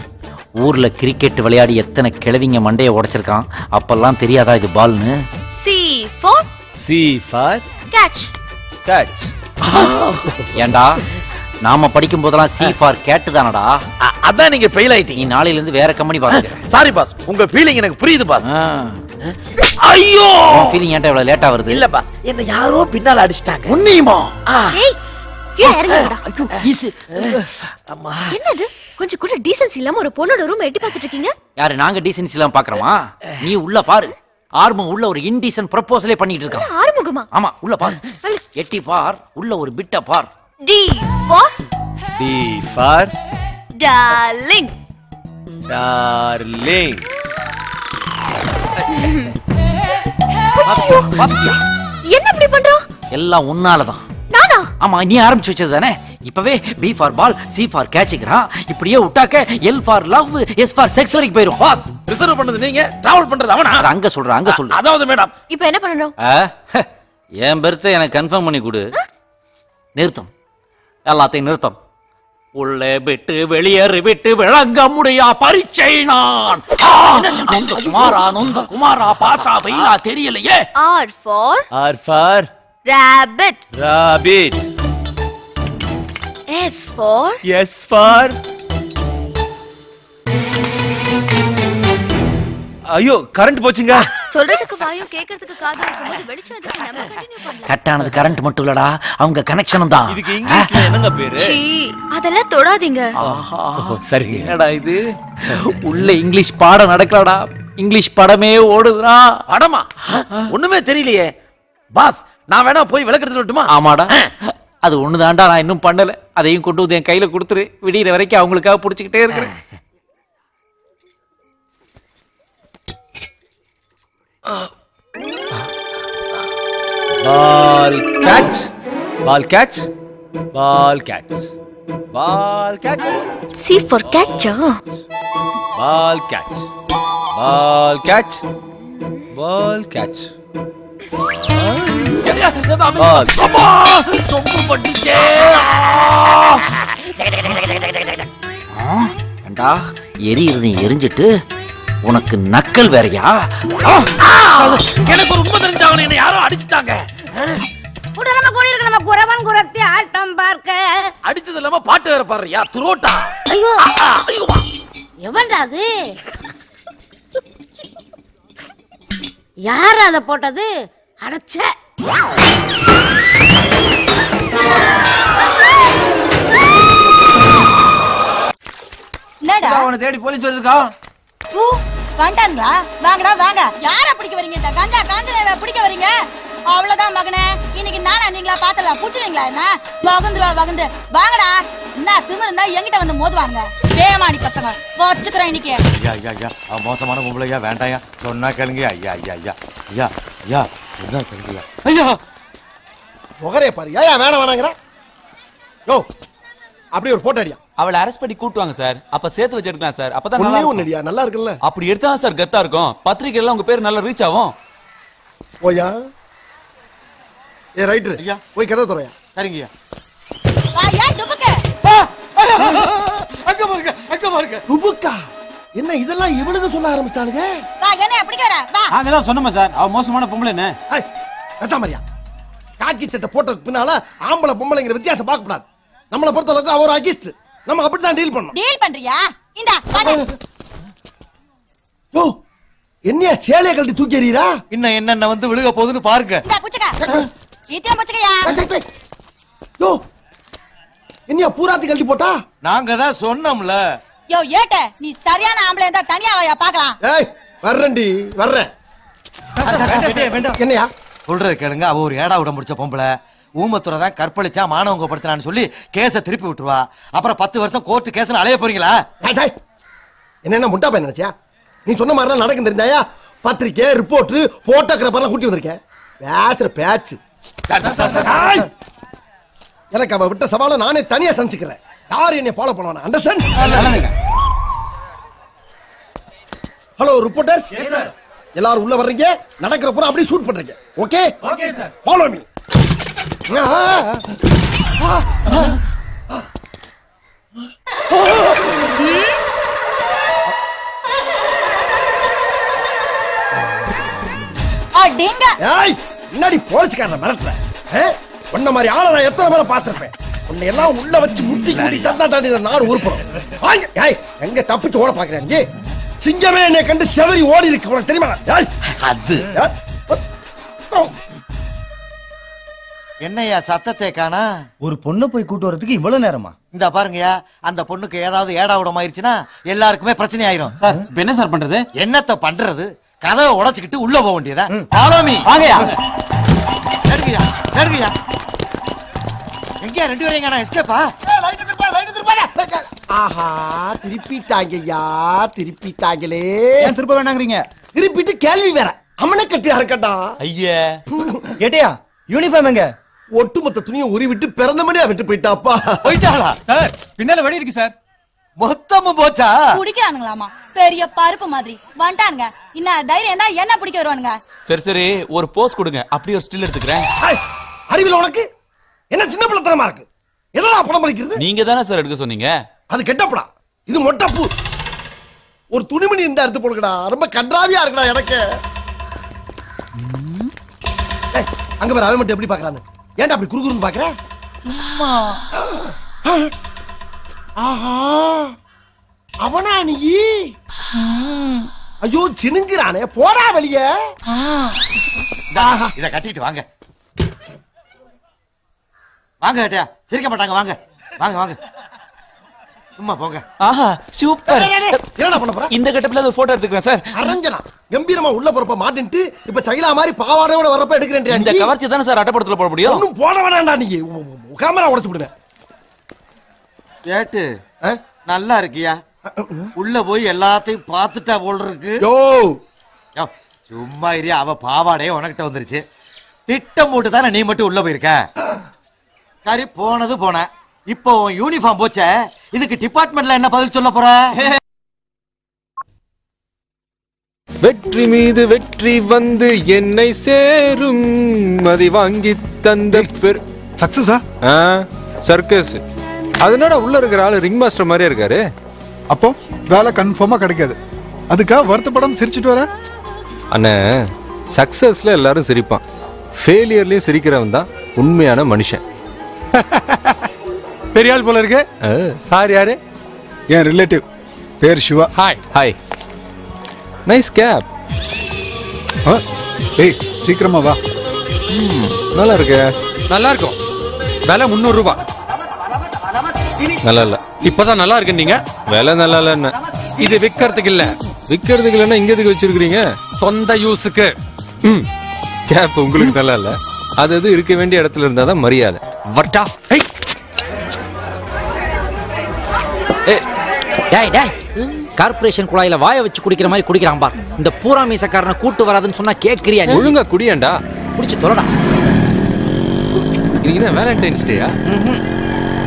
[SPEAKER 7] ஊர்ல கிரிக்கெட் விளையாடி எத்தனை கிழவிங்க மண்டைய உடைச்சிருக்கான். அப்பெல்லாம் தெரியாதா இது பால்னு?
[SPEAKER 6] C for
[SPEAKER 1] catch.
[SPEAKER 7] ஏண்டா நாம படிக்கும் போதெல்லாம் C for cat தானடா.
[SPEAKER 6] அதான் நீங்க ஃபெயில் ஆயிட்டீங்க.
[SPEAKER 7] நீ நாளையில இருந்து வேற கம்பெனி பாத்துக்க.
[SPEAKER 6] சாரி பாஸ், உங்க ஃபீலிங் எனக்கு புரியுது பாஸ். ஐயோ,
[SPEAKER 7] ஃபீலிங் ஏன்டா இவ்வளவு லேட்டா வருது?
[SPEAKER 6] இல்ல பாஸ், என்ன யாரோ பின்னால அடிச்சிட்டாங்க. உன்னியுமா?
[SPEAKER 1] ஏய் கீழ இறங்குடா.
[SPEAKER 7] ஐயோ ஈஸ்.
[SPEAKER 6] அம்மா
[SPEAKER 1] என்னது? கொஞ்சம் கூட டீசன்சி இல்லாம ஒரு பொண்ணோட ரூம் எட்டி பார்த்துட்டு இருக்கீங்க.
[SPEAKER 7] யாரு நாங்க டீசன்சி இல்லாம பாக்குறோமா? நீ உள்ள பாரு. ஆர்மம் உள்ள ஒரு இன்டீசன்ட் ப்ரொபோசலே பண்ணிட்டு இருக்கான்.
[SPEAKER 1] ஆறுமுகமா?
[SPEAKER 7] ஆமா உள்ள பாரு. எட்டி பார். உள்ள ஒரு பிட்ட பார்.
[SPEAKER 1] D for darling. என்ன இப்படி பண்றோம்?
[SPEAKER 7] எல்லாம் உன்னாலதான்.
[SPEAKER 1] நானா?
[SPEAKER 7] ஆமா நீ ஆரம்பிச்சு வச்சது தானே. இப்பவே B for ball, C for catchங்கறான். இப்படியே விட்டாக்க L for love, S for sex வரைக்கும் போயிரும்.
[SPEAKER 6] பாஸ், ரிசர்வ் பண்ணது நீங்க, டிராவல் பண்றது அவனா?
[SPEAKER 7] அங்க சொல்றேன், அங்க சொல்லு.
[SPEAKER 6] அதாவது மேடம்,
[SPEAKER 1] இப்போ என்ன பண்ணணும்?
[SPEAKER 7] என் பெர்த்தை எனக்கு கன்ஃபார்ம் பண்ணி கொடு. நிறுத்தம், எல்லாத்தையும் நிறுத்தம். உள்ளே விட்டு வெளியேறி விட்டு விளங்க முடியா பரீட்சை நான். நொந்த குமாரா பாசா வெயிலா தெரியலையே.
[SPEAKER 1] R for rabbit. S for
[SPEAKER 6] ஐயோ கரண்ட் போச்சுங்க.
[SPEAKER 1] சொல்றதுக்கு வாயும் கேக்குறதுக்கு காதும் இருக்கும்போது வெளிச்சம் எதுக்கு? நம்ம கண்டினியூ பண்ணலாம்.
[SPEAKER 7] கட்டானது கரண்ட் மட்டும் இல்லடா, அவங்க கனெக்ஷனும் தான்.
[SPEAKER 6] இதுக்கு இங்கிலீஷ்ல என்னங்க பேரு?
[SPEAKER 1] சீ, அதெல்லாம் தொடாதீங்க.
[SPEAKER 7] சரி என்னடா இது? உள்ள இங்கிலீஷ் பாடம் நடக்கலடா. இங்கிலீஷ் படமே ஓடுதுடா.
[SPEAKER 6] படமா? ஒண்ணுமே தெரியலையே. பாஸ், நான் வேணா போய் விளக்கெடுத்து வரட்டுமா?
[SPEAKER 7] ஆமாடா, அது ஒண்ணுதான்டா நான் இன்னும் பண்ணல. அதையும் கொண்டு வந்து என் கையில கொடுத்துரு. விடியற வரைக்கும் அவங்களுக்காக புடிச்சுக்கிட்டே இருக்கிறேன்.
[SPEAKER 6] Ball catch.
[SPEAKER 1] C for catch.
[SPEAKER 6] Ball catch.
[SPEAKER 7] அம்மா சொம்பு பட்டுச்சே. ஏண்டா எரியிறது எரிஞ்சிட்டு உனக்கு நக்கல் வேறயா?
[SPEAKER 6] எனக்கு ஒரு உண்மை தெரிஞ்சாங்க, என்ன யாரோ அடிச்சிட்டாங்க.
[SPEAKER 2] உடனே கூடி இருக்க நம்ம குறவன் குறத்தி ஆட்டம் பார்க்க.
[SPEAKER 6] அடிச்சது இல்லாம பாட்டு வேற பாடுறியா? துரோட்டா.
[SPEAKER 2] ஐயோ
[SPEAKER 6] ஐயோ,
[SPEAKER 2] எவன்டா அது? யார் அத போட்டது? அடச்ச
[SPEAKER 12] என்னடா
[SPEAKER 13] அவனை தேடி போலீஸ் வருதுக்கா?
[SPEAKER 12] வந்துட்டாங்களா? வாங்கடா வாங்க. யார பிடிக்க வரீங்க? காஞ்சனா பிடிக்க வரீங்க? அவ்வளவுதான் மகனே. இன்னைக்கு நானா நீங்களா பாத்தலாம் புடிச்சுவீங்களா? என்ன வகுந்து வாங்கடா. என்ன திமிரு இருந்தா என்கிட்ட வந்து மோதுவாங்க. பேமாடி பசங்க வச்சுக்கிறேன் இன்னைக்கு.
[SPEAKER 10] மோசமான பொம்பளையா வேண்டாயா, சொன்னா கேளுங்க. ஐயா முகரே பாரு. ஏன் வேணாம் வேணாங்கிற? யோ அப்படி ஒரு போட்டோ அடியா.
[SPEAKER 13] அவளை அரெஸ்ட் பண்ணி கூட்டுவாங்க சார். அப்ப சேர்த்து வச்சிருக்கலாம் சார். அப்பதான்
[SPEAKER 10] ஒண்ணே ஒண்ணடியா நல்லா இருக்குல்ல.
[SPEAKER 13] அப்படி எடுத்தா சார் கெத்தா இருக்கும். பத்திரிக்கையில உங்க பேர் நல்லா ரீச் ஆகும்.
[SPEAKER 10] ஓயா ஏ ரைட்டர் ஐயா போய் கதை தரயா. சரிங்கய்யா.
[SPEAKER 12] வாயா டுபுக்கு.
[SPEAKER 10] அங்க பாருங்க டுபுக்கா. என்ன இதெல்லாம் இவளுக்கு சொல்ல ஆரம்பிச்சானுங்க?
[SPEAKER 12] வா என்ன பிடிக்க வர வா.
[SPEAKER 13] நாங்க தான் சொன்னோமே சார், அவ மோசமான பொம்பளைன்னு.
[SPEAKER 10] ஏய் கசாமரியா, காக்கி சட்டை போட்டதுக்கு பின்னால ஆம்பளை பொம்பளைங்கிற வித்தியாசம் பார்க்க கூடாது.
[SPEAKER 14] நம்மளை பொறுத்தளவுக்கு அவர் அகிஸ்ட். நம்ம அப்படித்தான் டீல் பண்ணோம்.
[SPEAKER 12] டீல் பண்றியா? இந்தா பாரு.
[SPEAKER 14] யோ என்னையா சேலைய கழட்டி தூக்கி எறியறா?
[SPEAKER 15] இன்னும் என்னென்ன வந்து விழுக போகுதுன்னு பாருங்க.
[SPEAKER 12] இந்தா புச்சக்கா. இத்தியா புச்சக்கையா?
[SPEAKER 14] யோ என்னையா பூராத்தி கழட்டி போட்டா?
[SPEAKER 15] நாங்க தான் சொன்னோம்ல.
[SPEAKER 12] யோ ஏட்ட நீ சரியான ஆம்பளை இருந்தா தனியா வாயா பார்க்கலாம்.
[SPEAKER 14] ஏய் வர்றேன்டி வர்றேன். என்னையா
[SPEAKER 15] சொல்றது கேளுங்க. அவ ஒரு ஏடா விட முடிச்ச பொம்பளை. ஊமத்துறை தான் கற்பழிச்சா மானவங்க படுத்தினான்னு சொல்லி கேஸ திருப்பி விட்டுருவா. அப்புறம் 10 வருஷம் கோர்ட்டு கேஸ்னு அலைய போறீங்களா?
[SPEAKER 14] என்ன முட்டா பையன் நினைச்சியா? நீ சொன்ன மாதிரி நடக்கும் தெரிஞ்சாயா? பத்திரிக்கை ரிப்போர்ட் போட்டோகிராஃபர்லாம் கூட்டி வந்திருக்கேன். பேசுற பேச்சு. எனக்கு அவ விட்ட சவாலை நானே தனியா சமைச்சுக்கிறேன். யார் என்னை ஃபாலோ பண்ணுவானா? அண்டர்ஸ்டாண்ட்? ஹலோ ரிப்போர்ட்டர்ஸ், எல்லாரும் உள்ள வர்றீங்க. நடக்கிற பூரா அப்படியே ஷூட் பண்றீங்க. Okay
[SPEAKER 7] okay sir.
[SPEAKER 14] Follow me.
[SPEAKER 12] அடேங்க.
[SPEAKER 14] ஏய் முன்னாடி போலீஸ்காரனை மிரட்டுற. உன்ன மாதிரி ஆளை நான் எத்தனை பேரை பார்த்திருப்பேன். உன்னை எல்லாம் உள்ள வச்சு முட்டி முட்டி தட்டாட்டாடி நாடு உருப்படும். ஏய் எங்க தப்பிச்சு ஓட பாக்குறேன்? சிங்கமே என்னை கண்டு செவரி ஓடி இருக்கு. உனக்கு தெரியுமா?
[SPEAKER 15] அது என்னையா சத்தத்தை காணா?
[SPEAKER 16] ஒரு பொண்ணை போய் கூட்டு வரதுக்கு இவ்வளவு நேரமா?
[SPEAKER 15] இந்த பாருங்கயா, அந்த பொண்ணுக்கு ஏதாவது ஏடா விடம் ஆயிருச்சுன்னா எல்லாருக்குமே பிரச்சனை ஆயிரும்.
[SPEAKER 13] சார் இப்ப என்ன சார் பண்றது?
[SPEAKER 15] என்னத்த பண்றது? கதவை உடைச்சுக்கிட்டு உள்ள போக வேண்டியதா? பாலோமி வாங்கயா. நடுங்கயா நடுங்கயா. எங்கயா ரெண்டு பேரும் எங்க எஸ்கேப்பா?
[SPEAKER 14] ஆஹா திருப்பிட்டாங்கய்யா திருப்பிட்டாங்களே.
[SPEAKER 16] ஏன் திருப்ப வேண்டாங்கறீங்க?
[SPEAKER 14] திருப்பிட்டு கேள்வி வேற. அம்மனை கட்டியா இருக்கட்டா?
[SPEAKER 15] ஐயா
[SPEAKER 16] ஏட்டையா யூனிஃபார்ம் எங்க?
[SPEAKER 14] ஒட்டுமொத்த துணியை உருவிட்டு பிறந்த மணியா விட்டு போயிட்டாப்பா.
[SPEAKER 15] போயிட்டாளா?
[SPEAKER 13] சார் பின்னால வடி இருக்கு சார்.
[SPEAKER 15] மொத்தமும் போச்சா?
[SPEAKER 12] குடிக்கிறானுங்களாமா பெரிய பருப்பு மாதிரி வந்துட்டானுங்க. இன்னும் தைரியம் தான் என்ன பிடிக்க வருவானுங்க.
[SPEAKER 13] சரி சரி ஒரு போஸ் கொடுங்க, அப்படியே ஒரு ஸ்டில் எடுத்துக்கிறேன்.
[SPEAKER 14] அறிவில உனக்கு என்ன சின்ன பிள்ளைத்தனமா இருக்கு? எதனா படம் படிக்கிறது?
[SPEAKER 13] நீங்க தானே சார் எடுக்க சொன்னீங்க.
[SPEAKER 14] அது கெட்டப்படா, இது மொட்டப்பூ. ஒரு துணிமணி இந்த எடுத்து போடுங்கடா. ரொம்ப கன்றாவியா இருக்குடா எனக்கு. அங்க பாரு அவன் மட்டும் எப்படி பாக்குறான்னு. ஏன்டா அப்படி குறுகுறுன்னு பாக்குற? ஆஹா அவனா நீ? ஐயோ சினுங்கிறானே, போடா வெளிய.
[SPEAKER 15] இத கட்டிட்டு வாங்க வாங்க. ஏட்டையா சிரிக்க மாட்டாங்க. வாங்க வாங்க வாங்க. சும்மா போங்க.
[SPEAKER 13] ஆஹா சூப்பர்.
[SPEAKER 14] என்னடா பண்ண போற?
[SPEAKER 13] இந்த கட்டப்ல ஒரு போட்டோ எடுத்துக்கிறேன் சார்.
[SPEAKER 14] அரஞ்சனா கம்பீரமா உள்ள போறப்ப மாட்டிட்டு இப்ப சைலா மாதிரி பாவாடையோட வரப்ப எடுக்கிறேன்.
[SPEAKER 13] இந்த கவர்ச்சி தானே சார் அட்டப்படத்துல போட முடியும்.
[SPEAKER 14] ஒண்ணும் போட வேணாம்டா. நீ கேமரா உடைச்சு விடுவேன்.
[SPEAKER 15] ஏட்டு நல்லா இருக்கியா? உள்ள போய் எல்லாத்தையும் பார்த்துட்டா போல இருக்கு.
[SPEAKER 14] யோ
[SPEAKER 15] சும்மா இரியா. அவ பாவாடையே உனக்கிட்ட வந்துருச்சு. திட்டம் போட்டு தானே நீ மட்டும் உள்ள போயிருக்க. சரி போனது போன. இப்போ யூனிஃபார்ம் போச்ச, இதுக்கு டிபார்ட்மெண்ட்ல என்ன பதில் சொல்ல போற?
[SPEAKER 17] வெற்றி மீது வெற்றி வந்து என்னை சேரும், அதை வாங்கி தந்த பெரு
[SPEAKER 18] சக்சஸா?
[SPEAKER 17] சர்க்கஸ். அதனால உள்ள இருக்கிற ஆளு ரிங் மாஸ்டர் மாதிரியே இருக்காரு.
[SPEAKER 18] அப்போ வேலை கன்ஃபார்மா கிடைக்காது. அதுக்காக வருத்தப்படம் சிரிச்சிட்டு வர?
[SPEAKER 17] அண்ணே சக்சஸ்ல எல்லாரும் சிரிப்பான், ஃபெயிலியர்லயும் சிரிக்கிறவன் தான் உண்மையான மனுஷன். பெரிய ஆள் போல இருக்கு. சார் யாரு?
[SPEAKER 18] என் ரிலேட்டிவ், பேர் Siva.
[SPEAKER 17] Hi hi. Nice cap.
[SPEAKER 18] ஏய் சீக்கிரமா வா.
[SPEAKER 17] நல்லா இருக்கு.
[SPEAKER 19] நல்லா இருக்கும். விலை 300 ரூபாய்.
[SPEAKER 17] நல்லா இல்ல.
[SPEAKER 19] இப்பதான் நல்லா இருக்கு. நீங்க
[SPEAKER 17] விலை நல்லா இல்ல.
[SPEAKER 19] இது விக்கிறதுக்கு இல்ல.
[SPEAKER 17] விக்கிறதுக்கு இல்லன்னா இங்க எதுக்கு வச்சிருக்கீங்க?
[SPEAKER 19] சொந்த யூஸுக்கு.
[SPEAKER 17] கேப் உங்களுக்கு நல்லா இல்ல. அது இருக்க வேண்டிய இடத்துல இருந்தாதான் மரியாதை.
[SPEAKER 19] வட்டா.
[SPEAKER 7] கார்பரேஷன் குழாயில வாய வச்சு குடிக்கிற மாதிரி குடிக்கிறான் பார். இந்த பூரா மீசக்காரனை கூட்டு வராதுன்னு சொன்னா கேக்குறியா?
[SPEAKER 17] ஒழுங்கா குடியாண்டா.
[SPEAKER 7] குடிச்சு தொலைடா.
[SPEAKER 17] இன்னைக்கு தான் வேலண்டைன்ஸ் டேயா?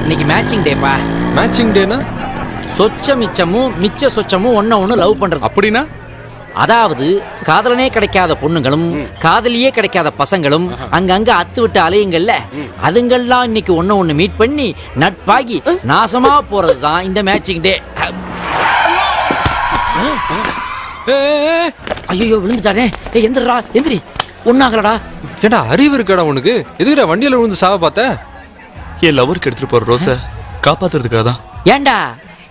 [SPEAKER 7] இன்னைக்கு மேட்சிங் டேப்பா.
[SPEAKER 17] மேட்சிங் டேனா
[SPEAKER 7] சொச்ச மிச்சமும் மிச்ச சொச்சமும் ஒண்ணு லவ் பண்றது.
[SPEAKER 19] அப்படின்னா
[SPEAKER 7] அதாவது காதலனே கிடைக்காத பொண்ணுங்களும் காதலியே கிடைக்காத பசங்களும் அங்கங்க அத்து விட்டு அலையுங்கள்ல, அதுங்கெல்லாம் இன்னைக்கு ஒண்ணு மீட் பண்ணி நட்பாகி நாசமா போறதுதான் இந்த மேட்சிங் டே. ஐயோ விழுந்துட்டானே. எந்திரா எந்திரி. ஒன்னாகலடா.
[SPEAKER 17] ஏண்டா அறிவு இருக்காடா உனக்கு? எதுக்குடா வண்டியில விழுந்து சாவ பார்த்த?
[SPEAKER 13] என் லவருக்கு எடுத்துட்டு போற ரோஸ காப்பாத்துறதுக்காக தான்.
[SPEAKER 7] ஏண்டா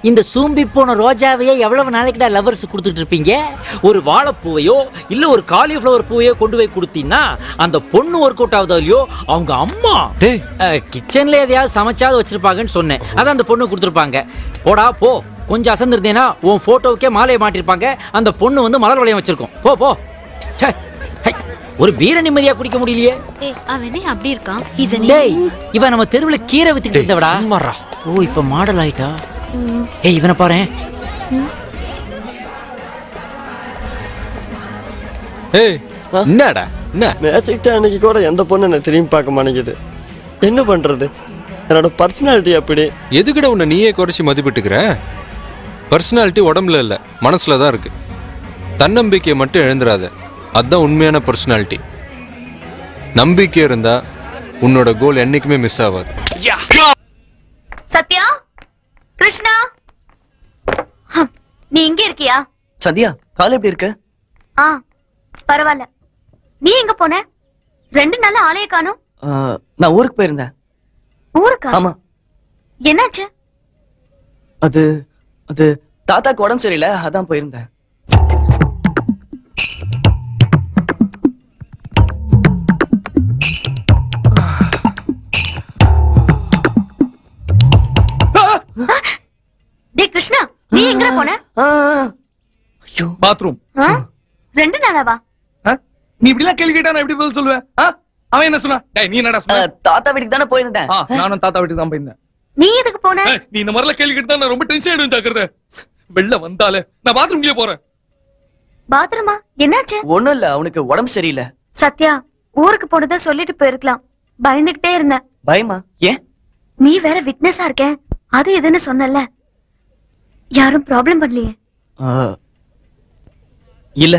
[SPEAKER 7] இந்த சூம்பி போன ரோஜாவையே எவ்வளவு நாளைக்குடா லவர்ஸ் கொடுத்துட்டு இருப்பீங்க? ஒரு வாழைப்பூவையோ இல்ல ஒரு காலிஃப்ளவர் பூவையோ கொண்டு போய் கொடுத்தீங்கன்னா அந்த பொண்ணு ஒர்க் அவுட் ஆகுதோ இல்லையோ அவங்க அம்மா கிச்சன்ல எதையாவது சமைச்சாவது வச்சிருப்பாங்கன்னு சொன்னேன். அதான் அந்த பொண்ணு கொடுத்துருப்பாங்க. போடா போ, கொஞ்சம் அசந்திருந்தேன்னா உன் போட்டோவுக்கே மாலையை மாட்டிருப்பாங்க. அந்த பொண்ணு வந்து மலர் வளையம் வச்சிருக்கோம். போ போ. ஒரு பீர நிம்மதியா குடிக்க முடியலையே.
[SPEAKER 20] அவனே அப்படி இருக்கான்.
[SPEAKER 7] இவன் நம்ம தெருவுல கீரை வித்துட்டு இருந்தவடா. ஓ இப்ப மாடல் ஆயிட்டா. ஏய் இவனை பாரு.
[SPEAKER 21] ஏய் என்னடா என்ன மேசிக்டா அன்னைக்கு கூட எந்த பொண்ணு என்ன திரும்பி பார்க்க மாட்டேங்குது. என்ன பண்றது? என்னோட பர்சனாலிட்டி அப்படி.
[SPEAKER 17] எதுக்குடா உன்னை நீயே குறைச்சி மதிப்பிட்டுக்கிற? பர்சனாலிட்டி உடம்புல இல்ல மனசுல தான் இருக்கு. தன்னம்பிக்கையை மட்டும் எழுந்துராத. அதுதான் உண்மையான பர்சனாலிட்டி. நம்பிக்கை இருந்தா உன்னோட கோல் என்னைக்குமே மிஸ் ஆகாது.
[SPEAKER 20] சத்யா, கிருஷ்ணா, நீ இங்க இருக்கியா?
[SPEAKER 9] சந்தியா, கால் எப்படி இருக்க?
[SPEAKER 20] பரவாயில்ல. நீ எங்க போன? 2 நாளா ஆளைய காணோம்.
[SPEAKER 9] நான் ஊருக்கு போயிருந்தேன்.
[SPEAKER 20] ஊருக்கா?
[SPEAKER 9] ஆமா.
[SPEAKER 20] என்னாச்சு?
[SPEAKER 9] அது தாத்தாக்கு உடம்பு சரியில்லை, அதான் போயிருந்தேன்.
[SPEAKER 20] டேய் கிருஷ்ணா, நீ எங்க போன?
[SPEAKER 22] பாத்ரூம்.
[SPEAKER 20] 2 நாளாவா?
[SPEAKER 22] நீ இப்படி எல்லாம் கேள்வி கேட்டா நான் எப்படி பதில் சொல்லுவேன்? அவன் என்ன சொன்னா? டேய் நீ என்னடா சொன்ன?
[SPEAKER 9] தாத்தா வீட்டுக்கு தானே போயிருந்தேன்.
[SPEAKER 22] நானும் தாத்தா வீட்டுக்கு தான் போயிருந்தேன்.
[SPEAKER 20] நீ எதுக்கு போன?
[SPEAKER 22] நீ இந்த மாதிரிலாம் கேள்வி கேட்டா நான் ரொம்ப டென்ஷன் ஆயிடுவேன் ஜாக்கிரதை. வெளில வந்தாலே நான் பாத்ரூம்லயே போறேன்.
[SPEAKER 20] பாத்ரூமா? என்னாச்சு?
[SPEAKER 9] ஒண்ணும் இல்ல, அவனுக்கு உடம்பு சரியில்லை.
[SPEAKER 20] சத்யா, ஊருக்கு போனதை சொல்லிட்டு போயிருக்கலாம். பயந்துகிட்டே இருந்தேன்.
[SPEAKER 9] பயமா? ஏன்?
[SPEAKER 20] நீ வேற விட்னஸா இருக்க, அது இதுன்னு சொன்னல. யாரும் ப்ராப்ளம் பண்ணலையே?
[SPEAKER 9] இல்ல.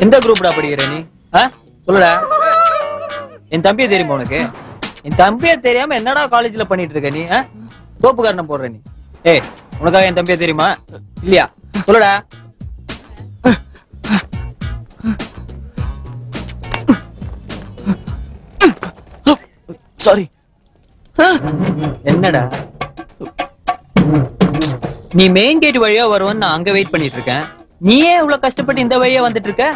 [SPEAKER 8] எந்த குரூப்டா படிக்கிற நீ? சொல்லுடா. என் தம்பியை தெரியுமா உனக்கு? என் தம்பியை தெரியாம என்னடா காலேஜ்ல பண்ணிட்டு இருக்க நீ? சோப்புக்காரனை போடுற நீ. ஏய் உனக்காக என் தம்பியை தெரியுமா இல்லையா? சொல்லுடா.
[SPEAKER 9] சாரி.
[SPEAKER 8] என்னடா நீ மெயின் கேட் வழியா வருவன்னு நான் அங்க வெயிட் பண்ணிட்டு இருக்கேன். நீயே இவ்வளவு கஷ்டப்பட்டு இந்த வழியா வந்துட்டு இருக்க.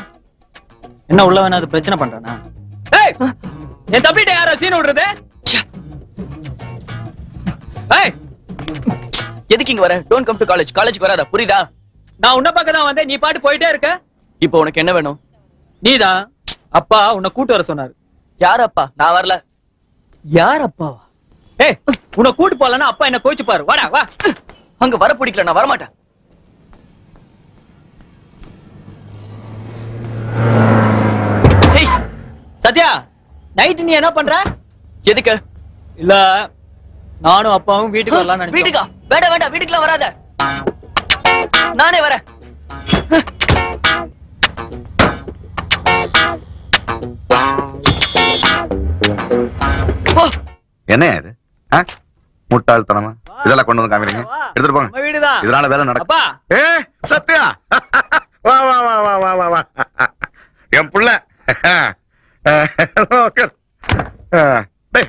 [SPEAKER 8] என்ன உள்ள வேணா அது பிரச்சனை பண்றானா? என் தம்பிட்ட யாரா சீன் விடுறது?
[SPEAKER 9] எதுக்கு இங்க வர? Don't come to college. காலேஜ்க்கு வராத, புரியுதா?
[SPEAKER 8] நான் உன்ன பக்கம் தான் வந்தேன், நீ பாட்டு போயிட்டே இருக்க.
[SPEAKER 9] இப்போ உனக்கு என்ன வேணும்?
[SPEAKER 8] நீதான் அப்பா உன்னை கூட்டு வர சொன்னாரு.
[SPEAKER 9] யார் அப்பா? நான் வரல.
[SPEAKER 8] யார் அப்பாவா? ஏய் உன்னை கூட்டு போலன்னா அப்பா என்ன கோச்சு பாரு. வாடா வா.
[SPEAKER 9] அங்க வர பிடிக்கல, நான் வரமாட்டேன்.
[SPEAKER 8] சத்யா, நைட் நீ என்ன பண்ற?
[SPEAKER 9] எதுக்கு?
[SPEAKER 8] இல்ல நானும் அப்பாவும் வீட்டுக்கு வரலாம் நினைச்சேன்.
[SPEAKER 9] வீட்டுக்கா? வேண்டாம் வேண்டாம், வீட்டுக்குலாம் வராத. நானே வரேன்.
[SPEAKER 10] என்ன இது? முட்டாள்தனமா இதெல்லாம் கொண்டு வந்து காமிக்கிறீங்க? எடுத்துட்டு போங்க.
[SPEAKER 8] வீடுதான்.
[SPEAKER 10] இதனால வேலை நடக்கும். ஏ சத்யா, வா வா வா வா வா வா வா. என் புள்ள.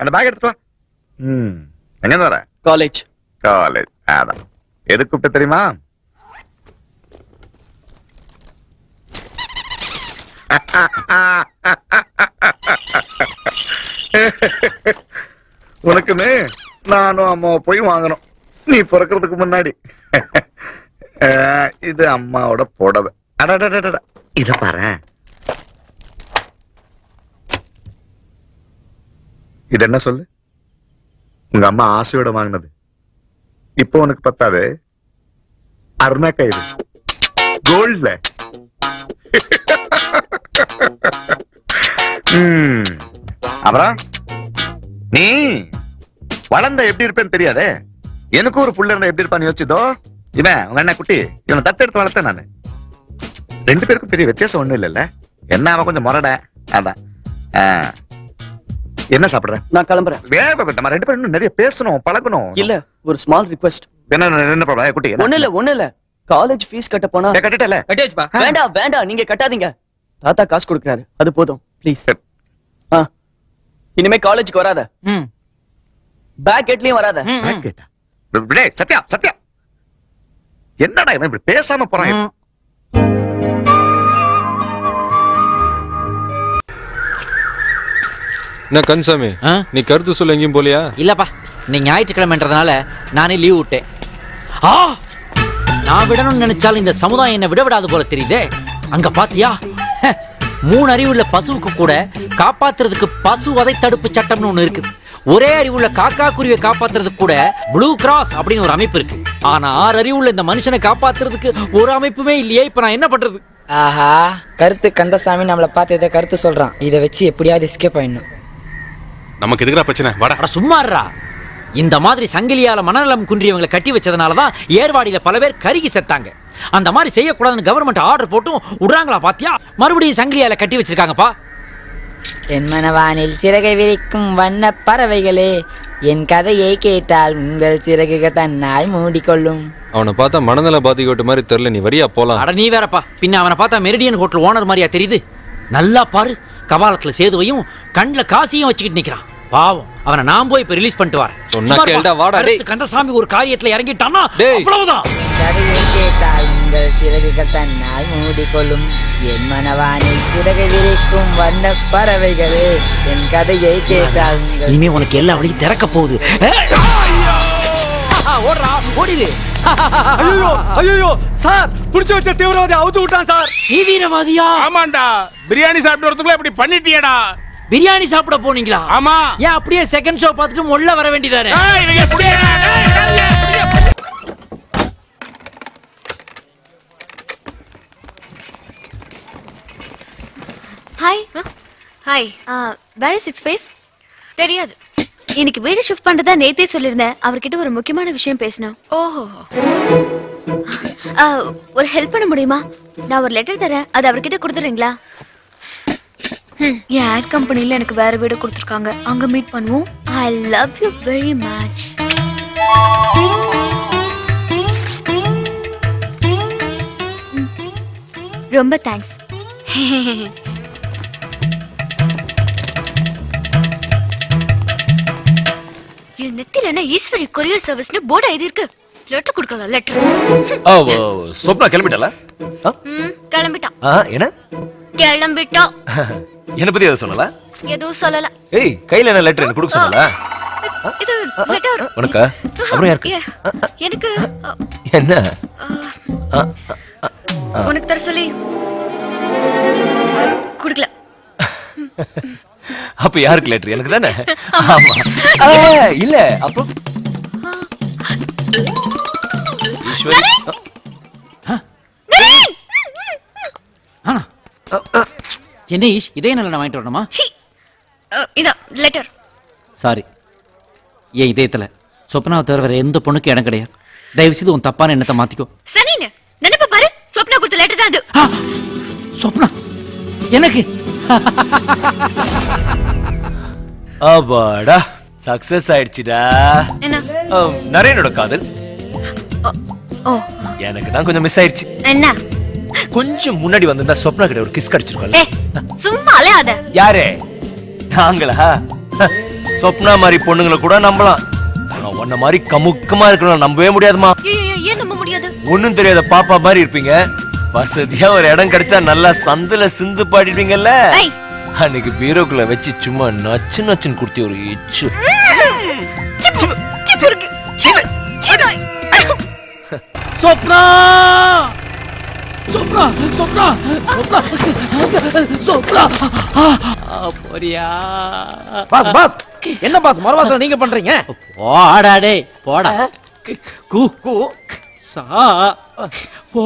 [SPEAKER 10] அந்த பேக் எடுத்துட்டு வா. எங்க இருந்து வர?
[SPEAKER 9] காலேஜ்.
[SPEAKER 10] காலேஜ். அதான் எதுக்கு கூப்பிட்டு தெரியுமா? உனக்குமே நானும் அம்மாவை போய் வாங்கணும் நீ பிறக்கிறதுக்கு முன்னாடி. இது அம்மாவோட புடவை. அடடடடட, இத பாரு. இது என்ன சொல்லு? உங்க அம்மா ஆசையோட வாங்கினது. இப்போ உனக்கு பத்தாது. அருணா கயிறு கோல்ட்ல. அப்புறம் நீ வளர்ந்த எப்படி இருப்பேன்னு தெரியாதே. எனக்கு ஒரு புள்ள இருந்தா எப்படி இருப்பான்னு யோசிச்சதோ. இவன் உங்க அண்ணன் குட்டி, இவனை தத்தெடுத்து வளர்த்தேன் நானு. 2 பேருக்கும் பெரிய வித்தியாசம் ஒண்ணும் இல்லல்ல. என்ன அவன் கொஞ்சம் முரட. அதான். என்ன சாப்பிடுற?
[SPEAKER 9] நான் கிளம்புறேன்.
[SPEAKER 10] நம்ம 2 பேரும் நிறைய பேசணும், பழகணும்.
[SPEAKER 9] இல்ல, ஒரு ஸ்மால் ரிக்வெஸ்ட்.
[SPEAKER 10] என்ன ப்ராப்ளம் குட்டி?
[SPEAKER 9] ஒண்ணு இல்ல. காலேஜ் ஃபீஸ் கட்ட போனா
[SPEAKER 10] கட்டிட்டல
[SPEAKER 8] கட்டியாச்சுப்பா.
[SPEAKER 9] வேண்டாம் வேண்டாம் நீங்க கட்டாதீங்க. தாத்தா காசு கொடுக்குறாரு, அது போதும் ப்ளீஸ். இனிமே காலேஜுக்கு வராத. பேக் கேட்லயும் வராத.
[SPEAKER 10] டேய் சத்யா சத்யா, என்னடா இவன் இப்படி பேசாம போறான்?
[SPEAKER 17] என்ன கன்சாமி, நீ கருத்து சொல்ல எங்கேயும் போலியா?
[SPEAKER 7] இல்லப்பா, நீ ஞாயிற்றுக்கிழமைன்றதுனால நானே லீவ் விட்டேன். நான் விடணும்னு நினைச்சாலும் இந்த சமுதாயம் என்ன விட விடாது போல தெரியுதே. அங்க பாத்தியா, 3 அறிவுள்ள பசுவுக்கு கூட காப்பாத்துறதுக்கு பசு வதை தடுப்பு சட்டம்னு ஒண்ணு இருக்குது. ஒரே அறிவுள்ள காக்கா குருவியை காப்பாத்துறதுக்கு கூட ப்ளூ கிராஸ் அப்படின்னு ஒரு அமைப்பு இருக்கு. ஆனா 6 அறிவுள்ள இந்த மனுஷனை காப்பாத்துறதுக்கு ஒரு அமைப்புமே இல்லையே. இப்ப நான் என்ன பண்றது?
[SPEAKER 3] ஆஹா, கருத்து கந்தசாமி நம்மளை பார்த்து இதை கருத்து சொல்றான். இதை வச்சு எப்படியாவது எஸ்கேப் ஆயிடணும்.
[SPEAKER 11] நமக்கு எதுக்குடா பிரச்சனை? வாடா.
[SPEAKER 7] சும்மாறா. இந்த மாதிரி சங்கிலியால மனநலம் குன்றியவங்களை கட்டி வச்சதுனாலதான் ஏர்வாடியில பல பேர் கருகி செத்தாங்க. அந்த மாதிரி செய்யக்கூடாதுன்னு கவர்மெண்ட் ஆர்டர் போட்டும் விடுறாங்களா பாத்தியா? மறுபடியும் சங்கிலியால கட்டி வச்சிருக்காங்கப்பா.
[SPEAKER 3] என் மனவானில் சிறகை விரிக்கும் வண்ண பறவைகளே, என் கதையை கேட்டால் உங்கள் சிறகுகள் தன்னால் மூடிக்கொள்ளும்.
[SPEAKER 17] அவனை பார்த்தா மனநல பாதிக்கப்பட்ட மாதிரி தெரியல. நீ வரியா போலாம்?
[SPEAKER 7] அட நீ வேறப்பா. பின்ன அவனை பார்த்தா மெரிடியன் ஹோட்டல் ஓனர் மாதிரியா தெரியுது? நல்லா பாரு, கபாலத்துல சேதுவையும் கண்ணுல காசியும் வச்சுக்கிட்டு நிக்கிறான். பாவம், அவனை நான் போய் இப்ப ரிலீஸ் பண்ணிட்டு வரேன்.
[SPEAKER 17] சொன்னா கேளுடா, வாடா டேய்.
[SPEAKER 7] கந்தசாமி ஒரு காரியத்துல இறங்கிட்டான்னா அவ்வளவுதான்.
[SPEAKER 3] கதையை கேட்டால் உங்கள் சிறகுகள் தன்னால் மூடிக்கொள்ளும். என் மனவானில் சிறகை விரிக்கும் வண்ண பறவைகளே, என் கதையை கேட்டால்
[SPEAKER 7] இனிமே உனக்கு எல்லா வழியும் திறக்க போகுது. ஓடுறா, ஓடிடு.
[SPEAKER 4] ஐயோ ஐயோ சார், புடிச்சு வச்ச தீவிரவாதி அவுத்து விட்டான் சார்.
[SPEAKER 7] தீவிரவாதியா?
[SPEAKER 4] ஆமாண்டா, பிரியாணி சாப்பிட்டு வரதுக்குள்ள இப்படி பண்ணிட்டியடா.
[SPEAKER 7] பிரியாணி சாப்பிட போனீங்களா?
[SPEAKER 4] ஆமா.
[SPEAKER 7] ஏன் அப்படியே செகண்ட் ஷோ பார்த்துட்டு உள்ள வர வேண்டியதானே?
[SPEAKER 23] Hi hi, where is 6 face? தெரியாது. எனக்கு வீடு ஷிஃப்ட் பண்றதா நேத்தே சொல்லிருந்தேன். அவர்கிட்ட ஒரு முக்கியமான விஷயம் பேசணும். ஓஹோ, ஒரு ஹெல்ப் பண்ண முடியுமா? நான் ஒரு லெட்டர் தரேன், அது அவர்கிட்ட கொடுத்துறீங்களா? என் ஆட் கம்பெனில எனக்கு வேற வீடு கொடுத்துருக்காங்க, அங்க மீட் பண்ணுவோம். I love you very much. ரொம்ப தேங்க்ஸ். என் நெத்தில ஈஸ்வரி கொரியர் சர்வீஸ்னு போர்டு எழுதி இருக்கு. லெட்டர் கொடுக்கலாம். லெட்டர்.
[SPEAKER 24] சொப்னா கிளம்பிட்டல?
[SPEAKER 23] கிளம்பிட்டான்.
[SPEAKER 24] என்ன
[SPEAKER 23] கிளம்பிட்டா?
[SPEAKER 24] என்ன பத்தி எதை சொல்லல?
[SPEAKER 23] எதுவும் சொல்லல.
[SPEAKER 24] ஏய், கையில என்ன லெட்டர் எனக்கு கொடுக்க சொல்லல?
[SPEAKER 23] இது லெட்டர்
[SPEAKER 24] உனக்கு? அப்புறம் யாருக்கு?
[SPEAKER 23] எனக்கு.
[SPEAKER 24] என்ன?
[SPEAKER 23] உனக்கு தர சொல்லி குடுக்கல.
[SPEAKER 24] அப்ப யாருக்கு லெட்டர்? எனக்கு தானே. ஆமா. இல்ல அப்போ ஈஸ்வரி.
[SPEAKER 7] என்ன ஈஷ், இதே நல்ல நான் வாங்கிட்டு வரணுமா?
[SPEAKER 23] இதா லெட்டர்.
[SPEAKER 7] சாரி, ஏன் இதயத்துல சொப்னாவை தவிர வேற எந்த பொண்ணுக்கு இடம் கிடையாது. தயவு செய்து உன் தப்பான எண்ணத்தை மாத்திக்கோ.
[SPEAKER 23] சரின்னு நினைப்ப பாரு. சொப்னா கொடுத்த லெட்டர் தான் அது.
[SPEAKER 7] சொப்னா எனக்கு?
[SPEAKER 24] அப்பாடா, சக்சஸ் ஆயிடுச்சுடா.
[SPEAKER 23] என்ன?
[SPEAKER 24] நரேனோட காதல் எனக்கு தான் கொஞ்சம் மிஸ் ஆயிடுச்சு.
[SPEAKER 23] என்ன?
[SPEAKER 24] கொஞ்சம் முன்னாடி வந்திருந்தா சொப்னா கிட்ட ஒரு கிஸ் கிடைச்சிருக்கோம்ல.
[SPEAKER 23] சும்மா அலையாத.
[SPEAKER 24] யாரே? நாங்களா? சொப்னா மாதிரி பொண்ணுங்களை கூட நம்பலாம், உன்ன மாதிரி கமுக்கமா இருக்கணும் நம்பவே முடியாதுமா.
[SPEAKER 23] ஏன் நம்ப முடியாது?
[SPEAKER 24] ஒண்ணும் தெரியாத பாப்பா மாதிரி இருப்பீங்க. வசதியா ஒரு இடம் கிடைச்சா நல்லா சந்துல சிந்து பாடிடுவீங்கல்ல. அன்னைக்கு பீரோக்குள்ள வச்சு சும்மா நச்சு நச்சுன்னு குடுத்தி ஒரு இச்சு.
[SPEAKER 7] சொப்னா சொப்னா சொப்னா சொப்னா சொப்னா போறியா?
[SPEAKER 6] பாஸ் பாஸ், என்ன பாஸ் மறுவாசல நீங்க பண்றீங்க?
[SPEAKER 7] போடா டேய் போடா. கு கு சா போ.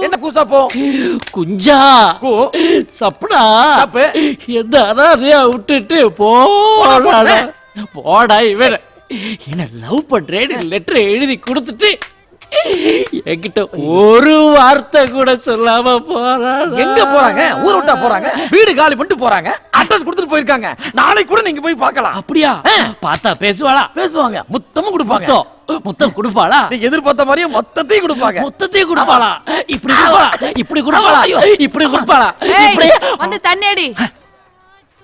[SPEAKER 6] என்ன கூசா போ?
[SPEAKER 7] குஞ்சா கு சப்னா சப்பு. என்ன அனாதையா விட்டுட்டு போடா போடா. இவன் என்ன லவ் பண்றேன்னு லெட்டர் எழுதி கொடுத்துட்டு என்கிட்ட ஒரு வார்த்தை கூட சொல்லாம போறாங்க.
[SPEAKER 6] எங்க போறாங்க? ஊர் விட்டா போறாங்க, வீடு காலி பண்ணிட்டு போறாங்க, அட்ரஸ் கொடுத்துட்டு போயிருக்காங்க. நாளைக்கு கூட நீங்க போய் பார்க்கலாம்.
[SPEAKER 7] அப்படியா? பார்த்தா பேசுவாளா?
[SPEAKER 6] பேசுவாங்க, முத்தமும் கொடுப்பாங்க.
[SPEAKER 7] முத்தம் கொடுப்பாளா?
[SPEAKER 6] நீங்க எதிர்பார்த்த மாதிரியே மொத்தத்தையும் கொடுப்பாங்க.
[SPEAKER 7] மொத்தத்தையும் கொடுப்பாளா? இப்படி கொடுப்பாளா? இப்படி கொடுப்பாளா? இப்படி கொடுப்பாளா?
[SPEAKER 12] வந்து தண்ணி அடி.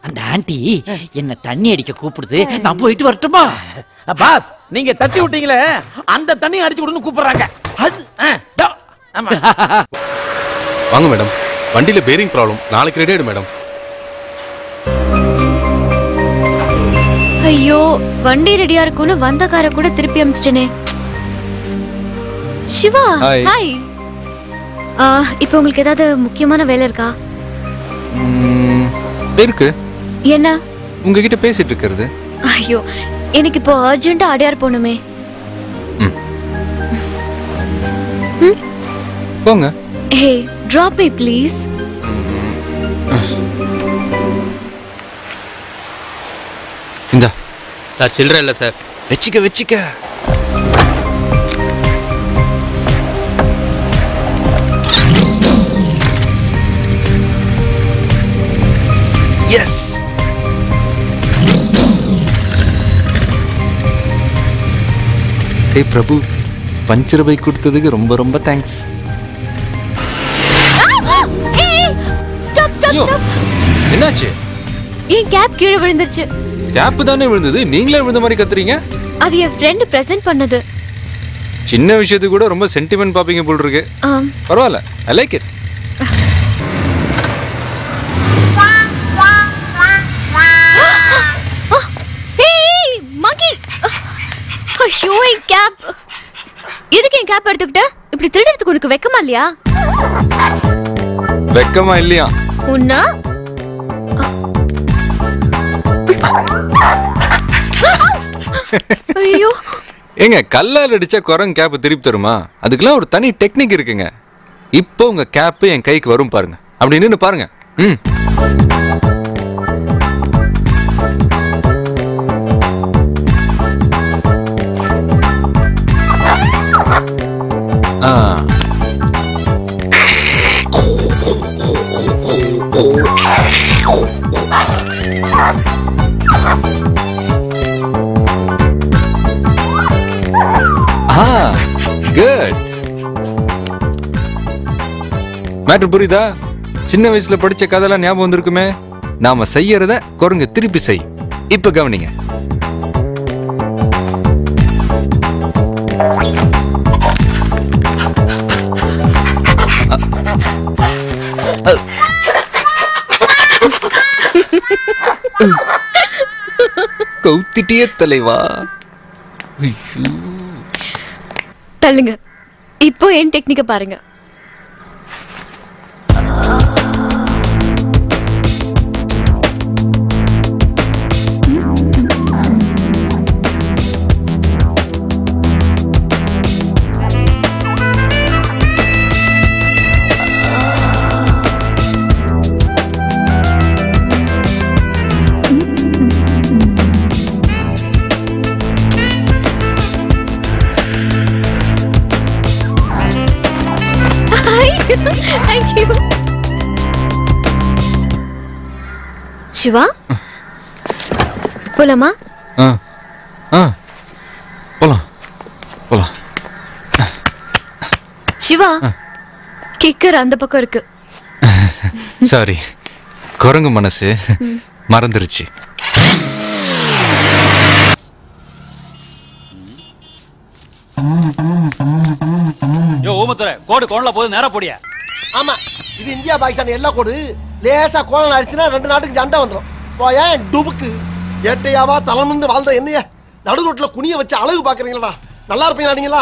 [SPEAKER 7] அந்த ஆண்டி என்ன தண்ணி அடிக்க கூப்பிடுது, நான் போயிட்டு வரட்டுமா?
[SPEAKER 6] பாஸ், நீங்க தட்டி விட்டீங்களே, அந்த தண்ணி அடிச்சு விடுன்னு கூப்பிடுறாங்க.
[SPEAKER 17] வாங்க மேடம், வண்டியில பேரிங் ப்ராப்ளம், நாளைக்கு ரெடி ஆயிடும் மேடம்.
[SPEAKER 23] ஐயோ, வண்டி ரெடியா இருக்கும்னு வந்த காரை கூட திருப்பி அனுப்பிச்சிட்டேனே. சிவா, ஹாய். இப்போ உங்களுக்கு ஏதாவது முக்கியமான வேலை இருக்கா?
[SPEAKER 17] இருக்கு.
[SPEAKER 23] என்ன?
[SPEAKER 17] உங்ககிட்ட பேசிட்டு இருக்கிறது.
[SPEAKER 23] ஐயோ, எனக்கு இப்போ அர்ஜென்ட்டா அடையார் போகணுமே.
[SPEAKER 17] போங்க.
[SPEAKER 23] ஹே, drop me please.
[SPEAKER 17] இந்தா
[SPEAKER 1] சார், சில்லற இல்ல சார்.
[SPEAKER 17] வெச்சிக்க. எஸ். ஏய் பிரபு, பஞ்சர் பைக் கொடுத்ததுக்கு ரொம்ப ரொம்ப தேங்க்ஸ்.
[SPEAKER 23] ஸ்டாப்.
[SPEAKER 17] என்னாச்சு?
[SPEAKER 23] என் கேப் கீழே விழுந்துருச்சு.
[SPEAKER 17] கேப் தானே விழுந்தது, நீங்களே விழுந்த மாதிரி கத்துறீங்க.
[SPEAKER 23] அது என் ஃப்ரெண்ட் பிரசன்ட் பண்ணது.
[SPEAKER 17] சின்ன விஷயத்துக்கு கூட ரொம்ப சென்டிமெண்ட் பாப்பீங்க போல் இருக்கு. பரவாயில்ல, ஐ லைக் இட்.
[SPEAKER 23] ஐயோ, என் கேப். எதுக்கு என் கேப் எடுத்துக்கிட்ட? இப்படி திருடுறதுக்கு உனக்கு வெக்கமா இல்லையா?
[SPEAKER 17] வெக்கமா இல்லையா?
[SPEAKER 23] உன்னா ஐயோ,
[SPEAKER 17] ஏங்க, கல்லால் அடிச்சா குரங்கு கேப் திருப்பி தருமா? அதுக்கெல்லாம் ஒரு தனி டெக்னிக் இருக்குங்க. இப்போ உங்க கேப் என் கைக்கு வரும் பாருங்க. அப்படி நின்னு பாருங்க. குட். மேட்டர் புரியுதா? சின்ன வயசுல படிச்ச கதைலாம் ஞாபகம் வந்திருக்குமே. நாம செய்யறத குரங்கு திருப்பி செய். இப்ப கவனிங்க. கௌத்திட்டிய தலைவா.
[SPEAKER 23] தள்ளுங்க. இப்போ என் டெக்னிக்க பாருங்க. Thank you. சிவா, போலாமா?
[SPEAKER 17] போலாம்.
[SPEAKER 23] சிவா, கிக்கர் அந்த பக்கம் இருக்கு.
[SPEAKER 17] சாரி, குரங்கு மனசு மறந்துருச்சு.
[SPEAKER 4] யோ ஓமத்துரை, கோடு கோணல போது நேரா போடியா.
[SPEAKER 14] ஆமா, இது இந்தியா பாகிஸ்தான் எல்லா கோடு. லேசா கோணல் அடிச்சுனா ரெண்டு நாட்டுக்கு சண்டை வந்துடும். போயா டுபுக்கு. ஏட்டையாவா தலைமுந்து வாழ்ந்த என்னைய நடு ரோட்ல குனிய வச்சு அழகு பாக்குறீங்களா? நல்லா இருப்பீங்களா நீங்களா?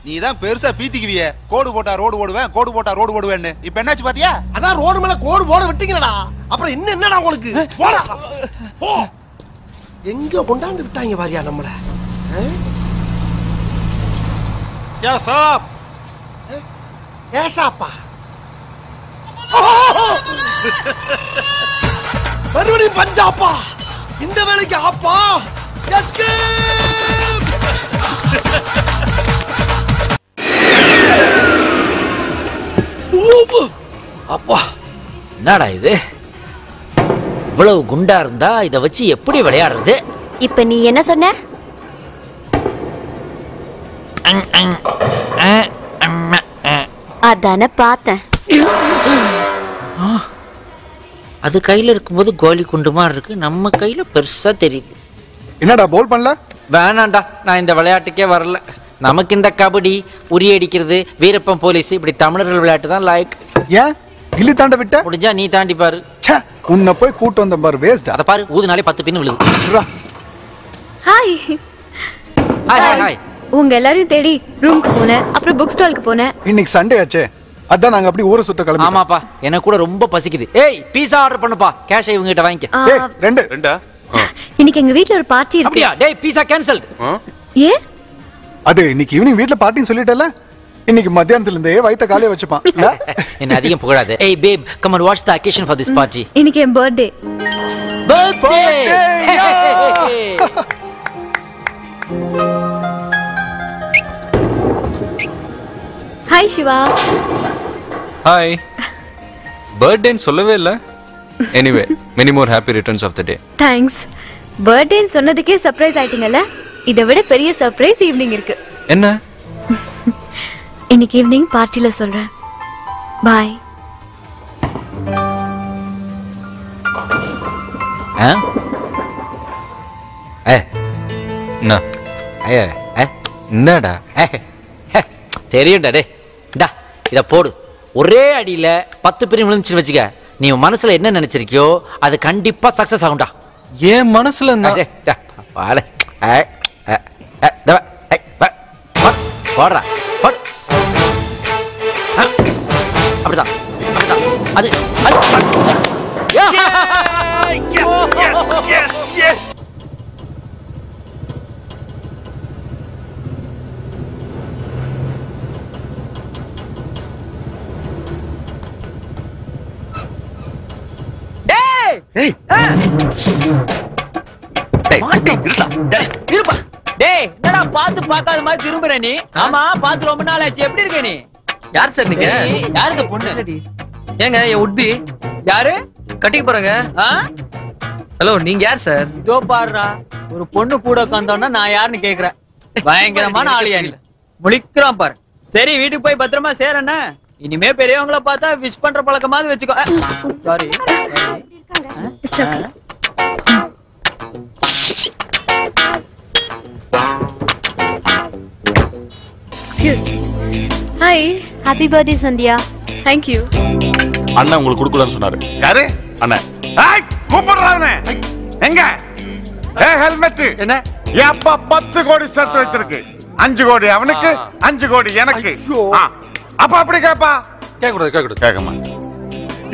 [SPEAKER 10] நீ தான் பெருசா பீத்திக்குவிய. கோடு போட்டா ரோடு ஓடுவேன், கோடு போட்டா ரோடு ஓடுவேன்னு. இப்ப என்னாச்சு பாத்தியா?
[SPEAKER 14] அதான் ரோடு மேல கோடு போட விட்டீங்களா? அப்புறம் இன்னும் என்னடா உங்களுக்கு? போடா போ. எங்க கொண்டாந்து விட்டாங்க பாரியா நம்மள?
[SPEAKER 10] யா சாப்.
[SPEAKER 14] ஏசாப்பா. மறுபடியும் பஞ்சாப்பா. இந்த வேலைக்கு ஆப்பா. எஸ்கேப்.
[SPEAKER 7] அப்பா என்னடா இது இவ்வளவு குண்டா இருந்தா இத வச்சு எப்படி விளையாடுறது?
[SPEAKER 23] இப்ப நீ என்ன சொன்ன? அதான பார்த்தேன்.
[SPEAKER 7] அது கையில இருக்கும்போது கோலி குண்டு மாதிரி இருக்கு, நம்ம கையில பெருசா தெரியுது.
[SPEAKER 18] என்னடா போல் பண்ணல?
[SPEAKER 7] வேணாண்டா, நான் இந்த விளையாட்டுக்கே வரல. நமக்கு இந்த கபடி, உரி அடிக்கிறது, வீரப்பன் போலீஸ் இப்படி தமிழர்கள் விளையாட்டு தான் லாய்க்.
[SPEAKER 18] ஏன் கில்லி தாண்ட விட்ட?
[SPEAKER 7] முடிஞ்சா நீ தாண்டி பாரு.
[SPEAKER 18] உன்னை போய் கூட்டு வந்த பாரு, வேஸ்ட்.
[SPEAKER 7] அத பாரு, ஊதுனாலே 10 பின் விழுது.
[SPEAKER 23] Hi
[SPEAKER 7] hi hi hi.
[SPEAKER 23] உங்க எல்லாரையும் தேடி ரூமுக்கு போனேன், அப்புறம் புக் ஸ்டாலுக்கு போனேன்.
[SPEAKER 18] இன்னைக்கு சண்டே ஆச்சே, அதான் நாங்க அப்படி ஊரை சுத்த கிளம்பி.
[SPEAKER 7] ஆமாப்பா, எனக்கு கூட ரொம்ப பசிக்குது. ஏய் பீஸா ஆர்டர் பண்ணுப்பா, கேஷ் இவங்க கிட்ட வாங்கிக்க.
[SPEAKER 18] ஏய் ரெண்டா?
[SPEAKER 23] இன்னைக்கு எங்க வீட்ல ஒரு பார்ட்டி இருக்கு.
[SPEAKER 7] அப்படியா? டேய் பீஸா கேன்சல்.
[SPEAKER 23] ஏ?
[SPEAKER 18] அது இன்னைக்கு ஈவினிங் வீட்ல பார்ட்டின்னு சொல்லிட்டல, இன்னைக்கு மத்தியானத்துல இருந்தே வயித்த காலைய வச்சுப்பான்.
[SPEAKER 7] என்ன அதிகம் புகழாத. Hey babe, come and watch the occasion for this party.
[SPEAKER 23] இன்னைக்கு என் birthday.
[SPEAKER 7] Birthday.
[SPEAKER 23] Hi Shiva.
[SPEAKER 17] Hi. பர்த்டேன்னு சொல்லவே இல்ல. Anyway many more happy returns of the day.
[SPEAKER 23] Thanks. பர்த்டேன்னு சொன்னதுக்கே சர்ப்ரைஸ் ஆயிட்டீங்கல்ல? இதை விட பெரிய சர்ப்ரைஸ் ஈவினிங் இருக்கு.
[SPEAKER 17] என்ன?
[SPEAKER 23] இன்னைக்கு ஈவினிங் பார்ட்டில சொல்றேன். பாய்.
[SPEAKER 17] என்னடா
[SPEAKER 7] தெரியும்டா. டே டா இத போடு. ஒரே அடியில 10 பேர் விழுந்துச்சு வச்சுக்க, நீ மனசுல என்ன நினைச்சிருக்கியோ அது கண்டிப்பா சக்சஸ் ஆகும்டா.
[SPEAKER 17] ஏன் மனசுல
[SPEAKER 7] போடுறா அப்படிதான் அது
[SPEAKER 8] என்னடா பாத்து பாக்காத மாதிரி திரும்புற நீ? ஆமா பாத்து ரொம்ப நாள் ஆச்சு. எப்படி இருக்க நீ?
[SPEAKER 22] யார் சார் நீங்க?
[SPEAKER 8] யாரு இந்த பொண்ணு?
[SPEAKER 22] ஏங்க என் உட்பி
[SPEAKER 8] யாரு
[SPEAKER 22] கட்டிக்க போறேங்க. ஹலோ நீங்க யார் சார்?
[SPEAKER 8] இதோ பாருடா, ஒரு பொண்ணு கூட உட்காந்தோன்னா நான் யாருன்னு கேக்குறேன். பயங்கரமான ஆளியா நீ, முழிக்கிறான் பாரு. சரி வீட்டுக்கு போய் பத்திரமா சேரண்ணா. இனிமே பெரியவங்கள பார்த்தா விஷ் பண்ற பழக்கமாவது வச்சுக்கோ. Sorry.
[SPEAKER 23] Excuse me. Hi, happy birthday Sandhya. Thank you.
[SPEAKER 10] அண்ணா உங்களுக்கு கொடுக்கலன்னு சொன்னாரு. யாரு? அண்ணா. ஏய் கூப்பிடுறானே. எங்க? ஏய் ஹெல்மெட்.
[SPEAKER 19] என்ன?
[SPEAKER 10] ஏப்பா 10 கோடி சேர்த்து வச்சிருக்கு. 5 கோடி அவனுக்கு, 5 கோடி எனக்கு. அப்ப அப்படி கேப்பா.
[SPEAKER 19] கேக்கூடாது.
[SPEAKER 10] கேக்கமா.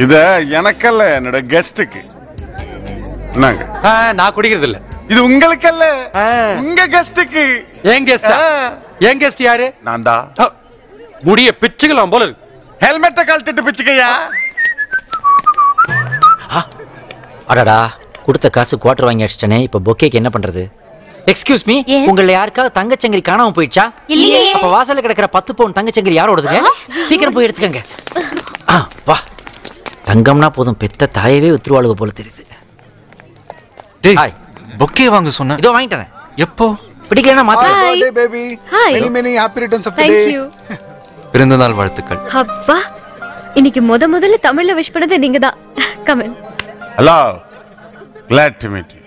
[SPEAKER 10] இது எனக்கல்ல, என்னோட கெஸ்டுக்கு. என்னங்க?
[SPEAKER 19] நான் குடிக்கிறது இல்ல.
[SPEAKER 10] இது உங்களுக்கு அல்ல, உங்க கெஸ்டுக்கு.
[SPEAKER 19] ஏன் கெஸ்டா? ஏன் கெஸ்ட் யாரு?
[SPEAKER 10] நான்தா.
[SPEAKER 19] முடிய பிச்சுக்கலாம் போல இருக்கு.
[SPEAKER 10] ஹெல்மெட்ட கழட்டிட்டு பிச்சுக்கையா.
[SPEAKER 7] அடடா, கொடுத்த காசு குவார்டர் வாங்கி அடிச்சிட்டனே. இப்ப பொக்கேக்கு என்ன பண்றது? எக்ஸ்கியூஸ் மீ, உங்கள யாருக்காவது தங்கச்சங்கிலி காணாம போயிடுச்சா?
[SPEAKER 23] இல்லையே.
[SPEAKER 7] அப்ப வாசல்ல கிடக்குற 10 பவுன் தங்கச்சங்கிலி யாரோடதுங்க? சீக்கிரம் போய் எடுத்துக்கங்க. வா. தங்கம்னா போதும், பெத்த தாயவே வித்துருவாளுக போல தெரியுது.
[SPEAKER 17] டேய் பொக்கே வாங்க சொன்னா.
[SPEAKER 7] இதோ வாங்கிட்டேன்.
[SPEAKER 17] எப்போ?
[SPEAKER 7] பிடிக்கலனா மாத்து.
[SPEAKER 18] Happy birthday baby.
[SPEAKER 23] Hi.
[SPEAKER 18] Many happy returns of the
[SPEAKER 23] Thank
[SPEAKER 18] day.
[SPEAKER 23] you.
[SPEAKER 17] பிறந்த நாள் வாழ்த்துக்கள்.
[SPEAKER 23] அப்பா, இன்னைக்கு முதல்ல தமிழ்ல விஷ் பண்ணது நீங்க தான். Come in.
[SPEAKER 10] Hello. Glad to meet you.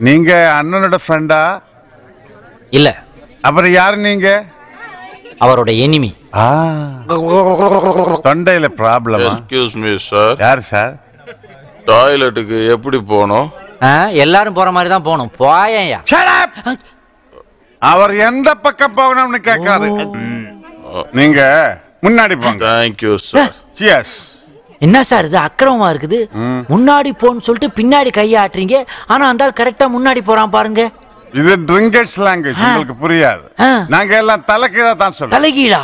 [SPEAKER 10] நீங்க அண்ணனோட ஃப்ரெண்டா?
[SPEAKER 7] இல்ல.
[SPEAKER 10] அப்புறம் யாரு நீங்க?
[SPEAKER 7] அவரோட எனிமி.
[SPEAKER 10] தொண்டையில ப்ராப்ளமா?
[SPEAKER 2] Excuse me sir.
[SPEAKER 10] யார் சார்?
[SPEAKER 2] டாய்லெட்டுக்கு எப்படி போகணும்?
[SPEAKER 7] எல்லாரும் போற மாதிரி தான் போகணும். போயேயா.
[SPEAKER 10] அவர் எந்த பக்கம் போகணும்னு கேட்காரு. நீங்க முன்னாடி போங்க.
[SPEAKER 2] Thank you sir.
[SPEAKER 10] எஸ்.
[SPEAKER 7] என்ன சார் இது அக்கிரமமா இருக்குது? முன்னாடி போன்னு சொல்லிட்டு பின்னாடி கையாட்டுறீங்க, ஆனா அந்த ஆள் கரெக்டா முன்னாடி போறான் பாருங்க.
[SPEAKER 10] இது ட்ரிங்கர்ஸ் லாங்குவேஜ், உங்களுக்கு புரியாது. நாங்க எல்லாம் தலைகீழா தான் சொல்றோம்.
[SPEAKER 7] தலைகீழா?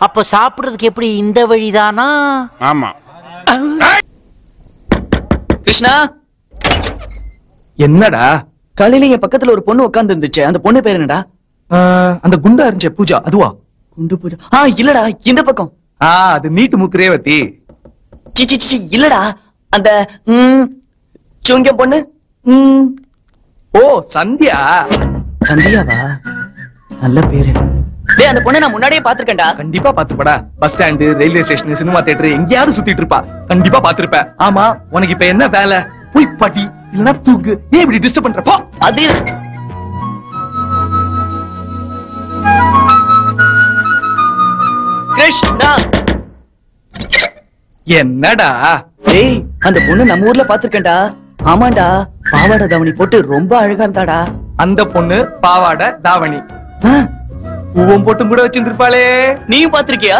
[SPEAKER 7] அப்ப சாப்பிடுறதுக்கு எப்படி இந்த வழிதானா?
[SPEAKER 10] ஆமா.
[SPEAKER 8] கிருஷ்ணா,
[SPEAKER 5] என்னடா?
[SPEAKER 8] காலையில என் பக்கத்துல ஒரு பொண்ணு உட்கார்ந்து இருந்துச்சு. அந்த பொண்ணு பேர் என்னடா?
[SPEAKER 5] அந்த குண்டா இருந்துச்சு பூஜா, அதுவா?
[SPEAKER 9] குண்டு பூஜை இல்லடா இந்த பக்கம்
[SPEAKER 5] அது நீட்டு முக்கு ரேவதி.
[SPEAKER 9] சி இல்லடா அந்த சுங்க பொண்ணு.
[SPEAKER 5] ஓ சந்தியா.
[SPEAKER 9] சந்தியாவா? நல்ல பேரு. டேய் அந்த பொண்ணை நான் முன்னாடியே பாத்துர்க்கேன்டா.
[SPEAKER 5] கண்டிப்பா பாத்துப்படா. Bus stand, railway station, cinema theatre எங்கயாவது சுத்திட்டு இருப்பா. கண்டிப்பா பாத்துருப்ப. ஆமா உனக்கு இப்ப என்ன வேலை? போய் படி இல்லனா தூக்கு. ஏன் இப்படி டிஸ்டர்ப் பண்ற? போ.
[SPEAKER 9] அது கிருஷ்ணா.
[SPEAKER 5] என்னடா?
[SPEAKER 9] டேய் அந்த பொண்ணு நம்ம ஊர்ல பாத்துர்க்கேன்டா. ஆமாண்டா பாவாடை தாவணி போட்டு ரொம்ப அழகா இருந்தாடா.
[SPEAKER 5] அந்த பொண்ணு பாவாடை தாவணி பூவம் போட்டும் கூட வச்சிருப்பாளே.
[SPEAKER 9] நீயும் பாத்திருக்கியா?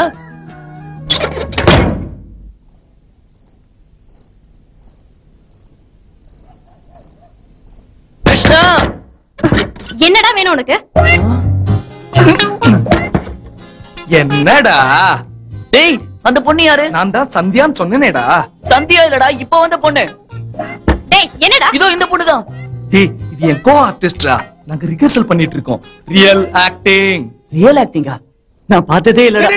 [SPEAKER 9] கிருஷ்ணா
[SPEAKER 23] என்னடா வேணும் உனக்கு?
[SPEAKER 5] என்னடா?
[SPEAKER 9] டேய் அந்த பொண்ணு யாரு?
[SPEAKER 5] நான் தான் சந்தியான்னு சொன்னேனேடா.
[SPEAKER 9] சந்தியா இல்லடா இப்ப வந்த பொண்ணு.
[SPEAKER 23] டேய் என்னடா?
[SPEAKER 9] இதோ இந்த பொண்ணுதான்.
[SPEAKER 5] டேய் இது என் கோ ஆர்டிஸ்டா. நாங்க ரிஹர்சல் பண்ணிட்டு இருக்கோம். Real acting.
[SPEAKER 9] ரியல் ஆக்டிங்கா? நான் பார்த்ததே இல்லடா.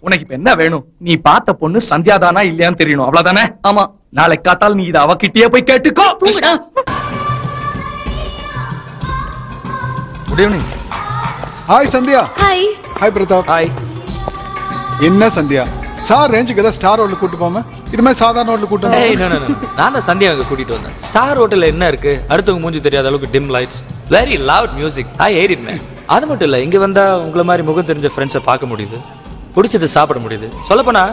[SPEAKER 5] உனக்கு இப்ப என்ன வேணும்? நீ பார்த்த பொண்ணு சந்தியா தானா இல்லையான்னு தெரியணும். அவ்வளவுதானே?
[SPEAKER 9] ஆமா.
[SPEAKER 5] நாளைக்கு காத்தால் நீ இத அவகிட்டயே போய் கேட்டுக்கோ.
[SPEAKER 18] Good evening sir. Hi Sandhya.
[SPEAKER 23] Hi.
[SPEAKER 18] Hi Pratap.
[SPEAKER 5] Hi.
[SPEAKER 18] என்ன சந்தியா சார் ரேஞ்சுக்கு ஏதாவது ஸ்டார் ஹோட்டல் கூட்டு போமா? இது மாதிரி சாதாரண ஹோட்டல் கூட்டு
[SPEAKER 7] நான் தான் சந்தியா அங்க கூட்டிட்டு வந்தேன். ஸ்டார் ஹோட்டல்ல என்ன இருக்கு? அடுத்தவங்க மூஞ்சி தெரியாத அளவுக்கு dim lights, very loud music. I hate it man. அது மட்டும் இல்ல, இங்க வந்தா உங்களை மாதிரி முகம் தெரிஞ்ச ஃப்ரெண்ட்ஸை பார்க்க முடியுது, பிடிச்சது சாப்பிட முடியுது. சொல்லப்போனா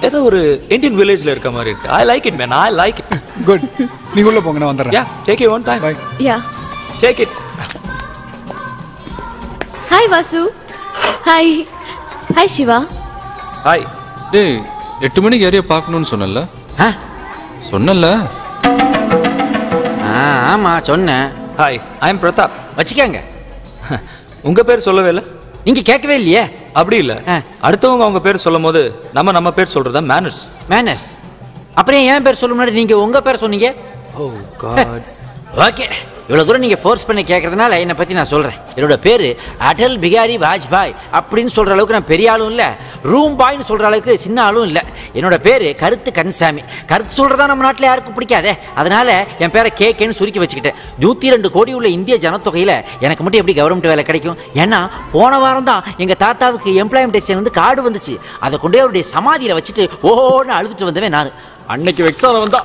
[SPEAKER 7] ஏதோ ஒரு இந்தியன் வில்லேஜ்ல இருக்க மாதிரி இருக்கு. I like it man. I like it.
[SPEAKER 18] Good. நீங்க உள்ள போங்க, நான் வந்துறேன்.
[SPEAKER 7] Yeah take you one time.
[SPEAKER 18] Bye.
[SPEAKER 23] Yeah
[SPEAKER 7] take it.
[SPEAKER 23] Hi Vasu. Hi. Hi Shiva.
[SPEAKER 7] Hi.
[SPEAKER 17] டேய் 8 மணிக்கு ஏரியா பார்க்கணும்னு சொன்னல? சொன்னல?
[SPEAKER 7] ஆமா சொன்னேன். Hi I am Pratap. வச்சுக்கங்க. உங்க பேர் சொல்லவே இல்லை. நீங்க கேட்கவே இல்லையே. அப்படி இல்ல, அடுத்தவங்க அவங்க பேர் சொல்லும் போது நம்ம பேர் சொல்றதா மேனர்ஸ். மேனர்ஸ். அப்புறம் ஏன் பேர் சொல்ல முன்னாடி நீங்க உங்க பேர் சொன்னீங்க? ஓ காட். ஓகே, இவ்வளவு தூரம் நீங்க ஃபோர்ஸ் பண்ணி கேட்கறதுனால என்னை பத்தி நான் சொல்றேன். என்னோட பேரு அடல் பிகாரி வாஜ்பாய் அப்படின்னு சொல்ற அளவுக்கு நான் பெரிய ஆளும் இல்ல, ரூம் பாய்னு சொல்ற அளவுக்கு சின்ன ஆளும் இல்ல. என்னோட பேரு கருத்து கன்சாமி. கருத்து சொல்றதா நம்ம நாட்டில் யாருக்கும் பிடிக்காதே, அதனால என் பேரை கேன்னு சுருக்கி வச்சுக்கிட்டேன். 102 கோடி உள்ள இந்திய ஜனத்தொகையில எனக்கு மட்டும் எப்படி கவர்மெண்ட் வேலை கிடைக்கும்? ஏன்னா போன வாரம் தான் எங்க தாத்தாவுக்கு எம்ப்ளாய்மெண்ட் எக்ஸ்சேஞ்ச் வந்து கார்டு வந்துச்சு. அதை கொண்டே அவருடைய சமாதியில வச்சுட்டு ஓன்னு அழுதுட்டு வந்தவன் நான். அன்னைக்கு வெக்ஸான வந்தா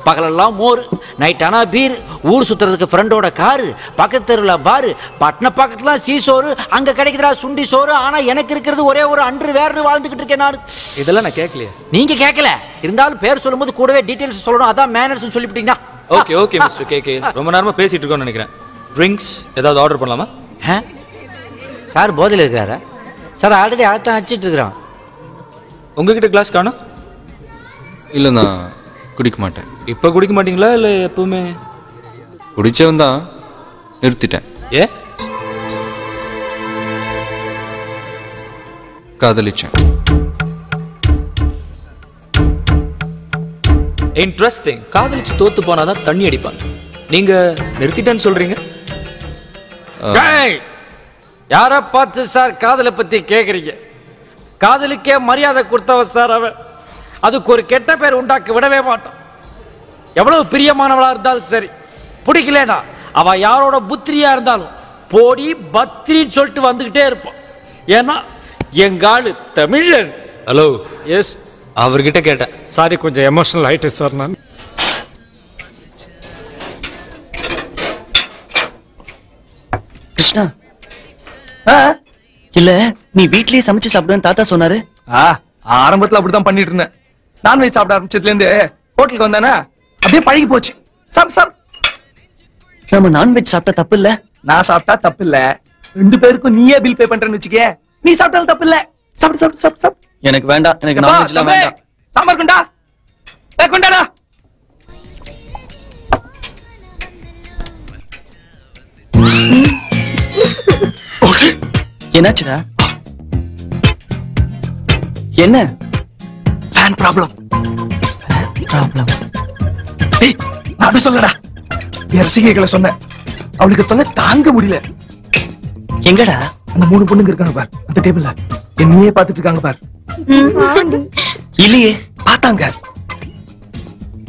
[SPEAKER 7] பகலெல்லாம் மோர், நைட் ஆனா பீர், ஊர் சுத்துறதுக்கு ஃப்ரெண்டோட காரு, பக்கத்து தெருவில் பாரு, பட்டண பக்கத்துல சீசோறு, அங்க கிடைக்குதுடா சுண்டி சோறு. ஆனா எனக்கு இருக்கிறது ஒரே ஒரு அன்று வேறு வாழ்ந்துகிட்டு இருக்கேன் நான். இதெல்லாம் நான் கேட்கலையே. நீங்க கேட்கல, இருந்தாலும் பேர் சொல்லும்போது கூடவே டீடைல்ஸ் சொல்லணும். அதான் மேனர்ஸ் சொல்லிவிட்டீங்கன்னா. ஓகே ஓகே மிஸ்டர் கேகே, ரொம்ப நேரமா பேசிட்டு இருக்கோம்னு நினைக்கிறேன். ட்ரிங்க்ஸ் ஏதாவது ஆர்டர் பண்ணலாமா? சார் போதையில் இருக்கிறாரா? சார் ஆல்ரெடி அழைத்தான் வச்சுட்டு இருக்கிறோம். உங்ககிட்ட கிளாஸ் காணும்?
[SPEAKER 17] இல்லை நான் குடிக்க மாட்டேன்.
[SPEAKER 7] இப்போ குடிக்க மாட்டீங்களா இல்லை எப்பவுமே?
[SPEAKER 17] குடிச்சவன் தான், நிறுத்திட்டேன்.
[SPEAKER 7] ஏ?
[SPEAKER 17] காதலிச்சேன்.
[SPEAKER 7] இன்ட்ரெஸ்டிங். காதலிச்சு தோத்து போனாதான் தண்ணி அடிப்பாங்க. நீங்க நிறுத்திட்டேன்னு சொல்றீங்க? யார பார்த்து சார் காதலை பத்தி கேக்குறீங்க? காதலுக்கே மரியாதை கொடுத்தவ சார் அவன். அதுக்கு ஒரு கெட்ட பேர் உண்டாக்க விடவே மாட்டான். எவ்வளவு பிரியமானவளா இருந்தாலும் சரி, பிடிக்கலனா அவ யாரோட புத்திரியா இருந்தாலும் போடி பத்ரின்னு சொல்லிட்டு வந்துகிட்டே இருப்பான். ஏன்னா எங்காளு தமிழன். ஹலோ. எஸ், அவர்கிட்ட கேட்டேன். சாரி, கொஞ்சம் எமோஷனல் ஆயிட்டு சார் நான்.
[SPEAKER 9] கிருஷ்ணா, இல்ல நீ வீட்லயே சமைச்சு சாப்பிடுன்னு தாத்தா சொன்னாரு.
[SPEAKER 5] ஆரம்பத்துல அப்படிதான் பண்ணிட்டு இருந்தேன். நான்வெஜ் சாப்பிட ஆரம்பிச்சதுல இருந்து ஹோட்டலுக்கு வந்தானே அப்படியே பழகி போச்சு.
[SPEAKER 9] நம்ம நான்வெஜ் சாப்பிட்டா தப்பு இல்ல?
[SPEAKER 5] நான் சாப்பிட்டா தப்பு இல்ல, 2 பேருக்கும் நீயே பில் பே பண்றேன்னு வச்சுக்கே. நீ சாப்பிட்டாலும் தப்பு இல்ல. சாப்பிடு சாப்பிடு சாப்பிடு சாப்பிடு.
[SPEAKER 9] எனக்கு வேண்டாம், எனக்கு நான்வெஜ்லாம் வேண்டாம்.
[SPEAKER 5] சாம்பார் கொண்டா, கொண்டாடா.
[SPEAKER 9] என்னாச்சுடா? என்ன?
[SPEAKER 5] Fan problem.
[SPEAKER 9] ப்ராப்ளம்?
[SPEAKER 5] டேய், நான் அப்படி சொல்லடா. என் ரசிகைகளை சொன்னேன், அவளுக்கு தொல்லை தாங்க முடியல.
[SPEAKER 9] எங்கடா?
[SPEAKER 5] அங்க 3 பொண்ணுங்க இருக்காங்க பார் அந்த டேபிள்ல என்னையே பாத்துட்டு இருக்காங்க பார். இல்லையே பார்த்தாங்க.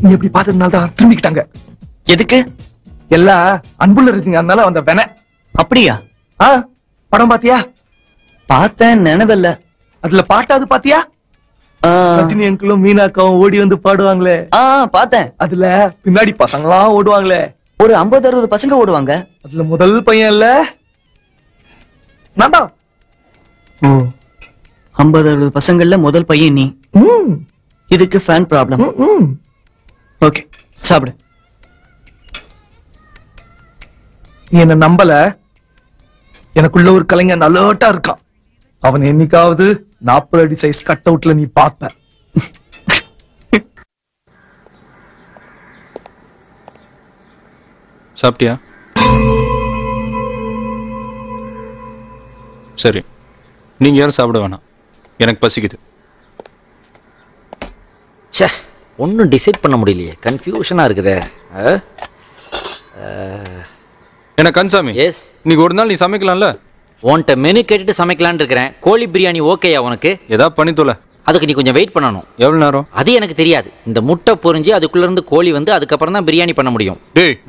[SPEAKER 5] நீ எப்படி பார்த்ததுனால தான் திரும்பிக்கிட்டாங்க.
[SPEAKER 9] எதுக்கு?
[SPEAKER 5] எல்லாம் அன்புள்ள இருக்குங்க, அதனால வந்த வென.
[SPEAKER 9] அப்படியா?
[SPEAKER 5] படம் பாத்தியா?
[SPEAKER 9] பார்த்தேன், நினைவில்ல.
[SPEAKER 5] அதுல பாட்டாது பாத்தியா? ரஜினி அங்கிளும் மீனாக்காவும் ஓடி வந்து பாடுவாங்களே.
[SPEAKER 9] பார்த்தேன்.
[SPEAKER 5] அதுல பின்னாடி பசங்களாம் ஓடுவாங்களே.
[SPEAKER 9] ஒரு 50-60 பசங்க ஓடுவாங்க.
[SPEAKER 5] அதுல முதல் பையன் இல்ல நான்தான்.
[SPEAKER 9] 50-60 பசங்கள்ல முதல் பையன் நீ. இதுக்கு ஃபேன் ப்ராப்ளம். ஓகே, சாப்பிடு.
[SPEAKER 5] நீ என்ன நம்பல? எனக்குள்ள ஒரு கலைஞன் அலர்ட்டா இருக்கான். அவன் என்னைக்காவது 40 அடி சைஸ் கட் அவுட்ல நீ பார்ப்ப.
[SPEAKER 17] சாப்பிட்டியா? சரி, நீங்க யாரும் சாப்பிட வேணாம், எனக்கு பசிக்குது.
[SPEAKER 7] ச்சே, ஒன்றும் டிசைட் பண்ண முடியலையே, கன்ஃபியூஷனா இருக்குதே.
[SPEAKER 17] என்ன கன்சாமி?
[SPEAKER 7] எஸ்.
[SPEAKER 17] இன்னைக்கு ஒரு நாள் நீ சமைக்கலாம்ல?
[SPEAKER 7] உன்கிட்ட மெனு கேட்டுட்டு சமைக்கலான்னு இருக்கிறேன். கோழி பிரியாணி ஓகேயா உனக்கு?
[SPEAKER 17] ஏதாவது பண்ணி தொலை.
[SPEAKER 7] அதுக்கு நீ கொஞ்சம் வெயிட் பண்ணணும்.
[SPEAKER 17] எவ்வளவு நேரம்?
[SPEAKER 7] அது எனக்கு தெரியாது. இந்த முட்டை பொரிஞ்சு அதுக்குள்ள இருந்து கோழி வந்து அதுக்கப்புறம் தான் பிரியாணி பண்ண முடியும்.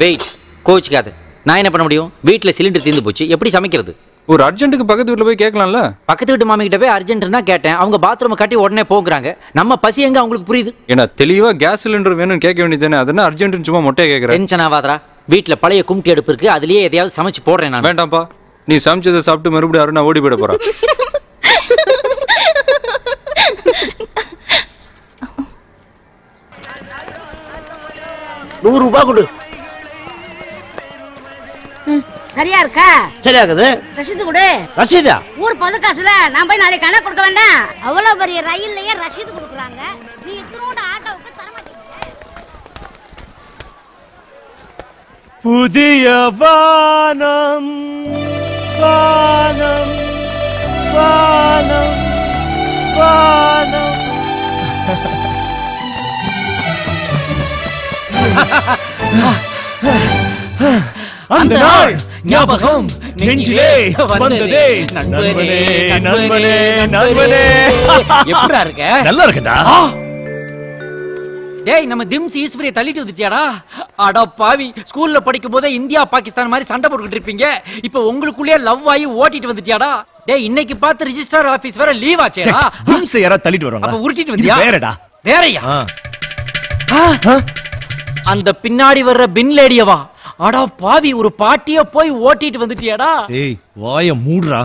[SPEAKER 7] வெயிட், கோவிச்சுக்காது. நான் என்ன பண்ண முடியும்? வீட்டில் சிலிண்டர் தீர்ந்து போச்சு, எப்படி சமைக்கிறது?
[SPEAKER 17] ஒரு அர்ஜென்ட்டுக்கு பக்கத்து வீட்டில் போய் கேட்கலாம்ல.
[SPEAKER 7] பக்கத்து வீட்டு மாமி கிட்ட போய் அர்ஜென்ட்னா கேட்டேன், அவங்க பாத்ரூமை கட்டி உடனே போகிறாங்க. நம்ம பசி எங்க அவங்களுக்கு புரியுது?
[SPEAKER 17] ஏன்னா தெளிவா கேஸ் சிலிண்டர் வேணும்னு கேட்க வேண்டியதானே, அதென்ன அர்ஜென்ட்னு சும்மா மொட்டையை கேட்குறேன்.
[SPEAKER 7] டென்ஷன் ஆகாதரா? வீட்டில் பழைய கும்கி அடுப்பு இருக்கு, அதுலயே எதையாவது சமைச்சு போடுறேன் நான்.
[SPEAKER 17] வேண்டாம்ப்பா, நீ சமைச்சதை சாப்பிட்டு மறுபடியும் அருணா ஓடி போயிட போறா.
[SPEAKER 6] ₹100 கொடு.
[SPEAKER 13] சரியா இருக்கா?
[SPEAKER 6] சரியாகுது.
[SPEAKER 13] ரசீது கொடு.
[SPEAKER 6] ரசீதா?
[SPEAKER 13] ஊர் பொது காசுல நான் போய் நாளைக்கு கணக்கு கொடுக்க வேண்டாம். அவ்வளவு பெரிய ரயில்லயே ரசீது கொடுக்குறாங்க, நீ இத்தனோட ஆட்டோவுக்கு தர மாட்டேங்கிற.
[SPEAKER 15] புதிய வானம் வானம் வானம் வானம். அந்த நாள் ஞாபகம் நெஞ்சிலே வந்ததே. நண்பனே நண்பனே நண்பனே.
[SPEAKER 7] எப்படிடா இருக்க?
[SPEAKER 15] நல்லா இருக்கடா.
[SPEAKER 7] டேய், நம்ம திம்ஸ் ஈஸ்வரியை தள்ளிட்டு வந்துட்டியாடா? அட பாவி, ஸ்கூல்ல படிக்கும் போதே இந்தியா பாகிஸ்தான் மாதிரி சண்டை போட்டுக்கிட்டு இருப்பீங்க, இப்ப உங்களுக்குள்ளேயே லவ் ஆகி ஓட்டிட்டு வந்துட்டியாடா? டேய், இன்னைக்கு பார்த்து ரிஜிஸ்டர் ஆபீஸ் வேற லீவ் ஆச்சேடா.
[SPEAKER 15] திம்ஸ் யாரா தள்ளிட்டு வராங்க,
[SPEAKER 7] அப்ப உருட்டிட்டு வந்தியா?
[SPEAKER 15] வேறடா.
[SPEAKER 7] வேறயா? அந்த பின்னாடி வர்ற பின் லேடியவா? அடா பாவி, ஒரு பாட்டிய போய் ஓட்டிட்டு வந்துட்டியாடா?
[SPEAKER 15] ஏய், வாய மூடுறா.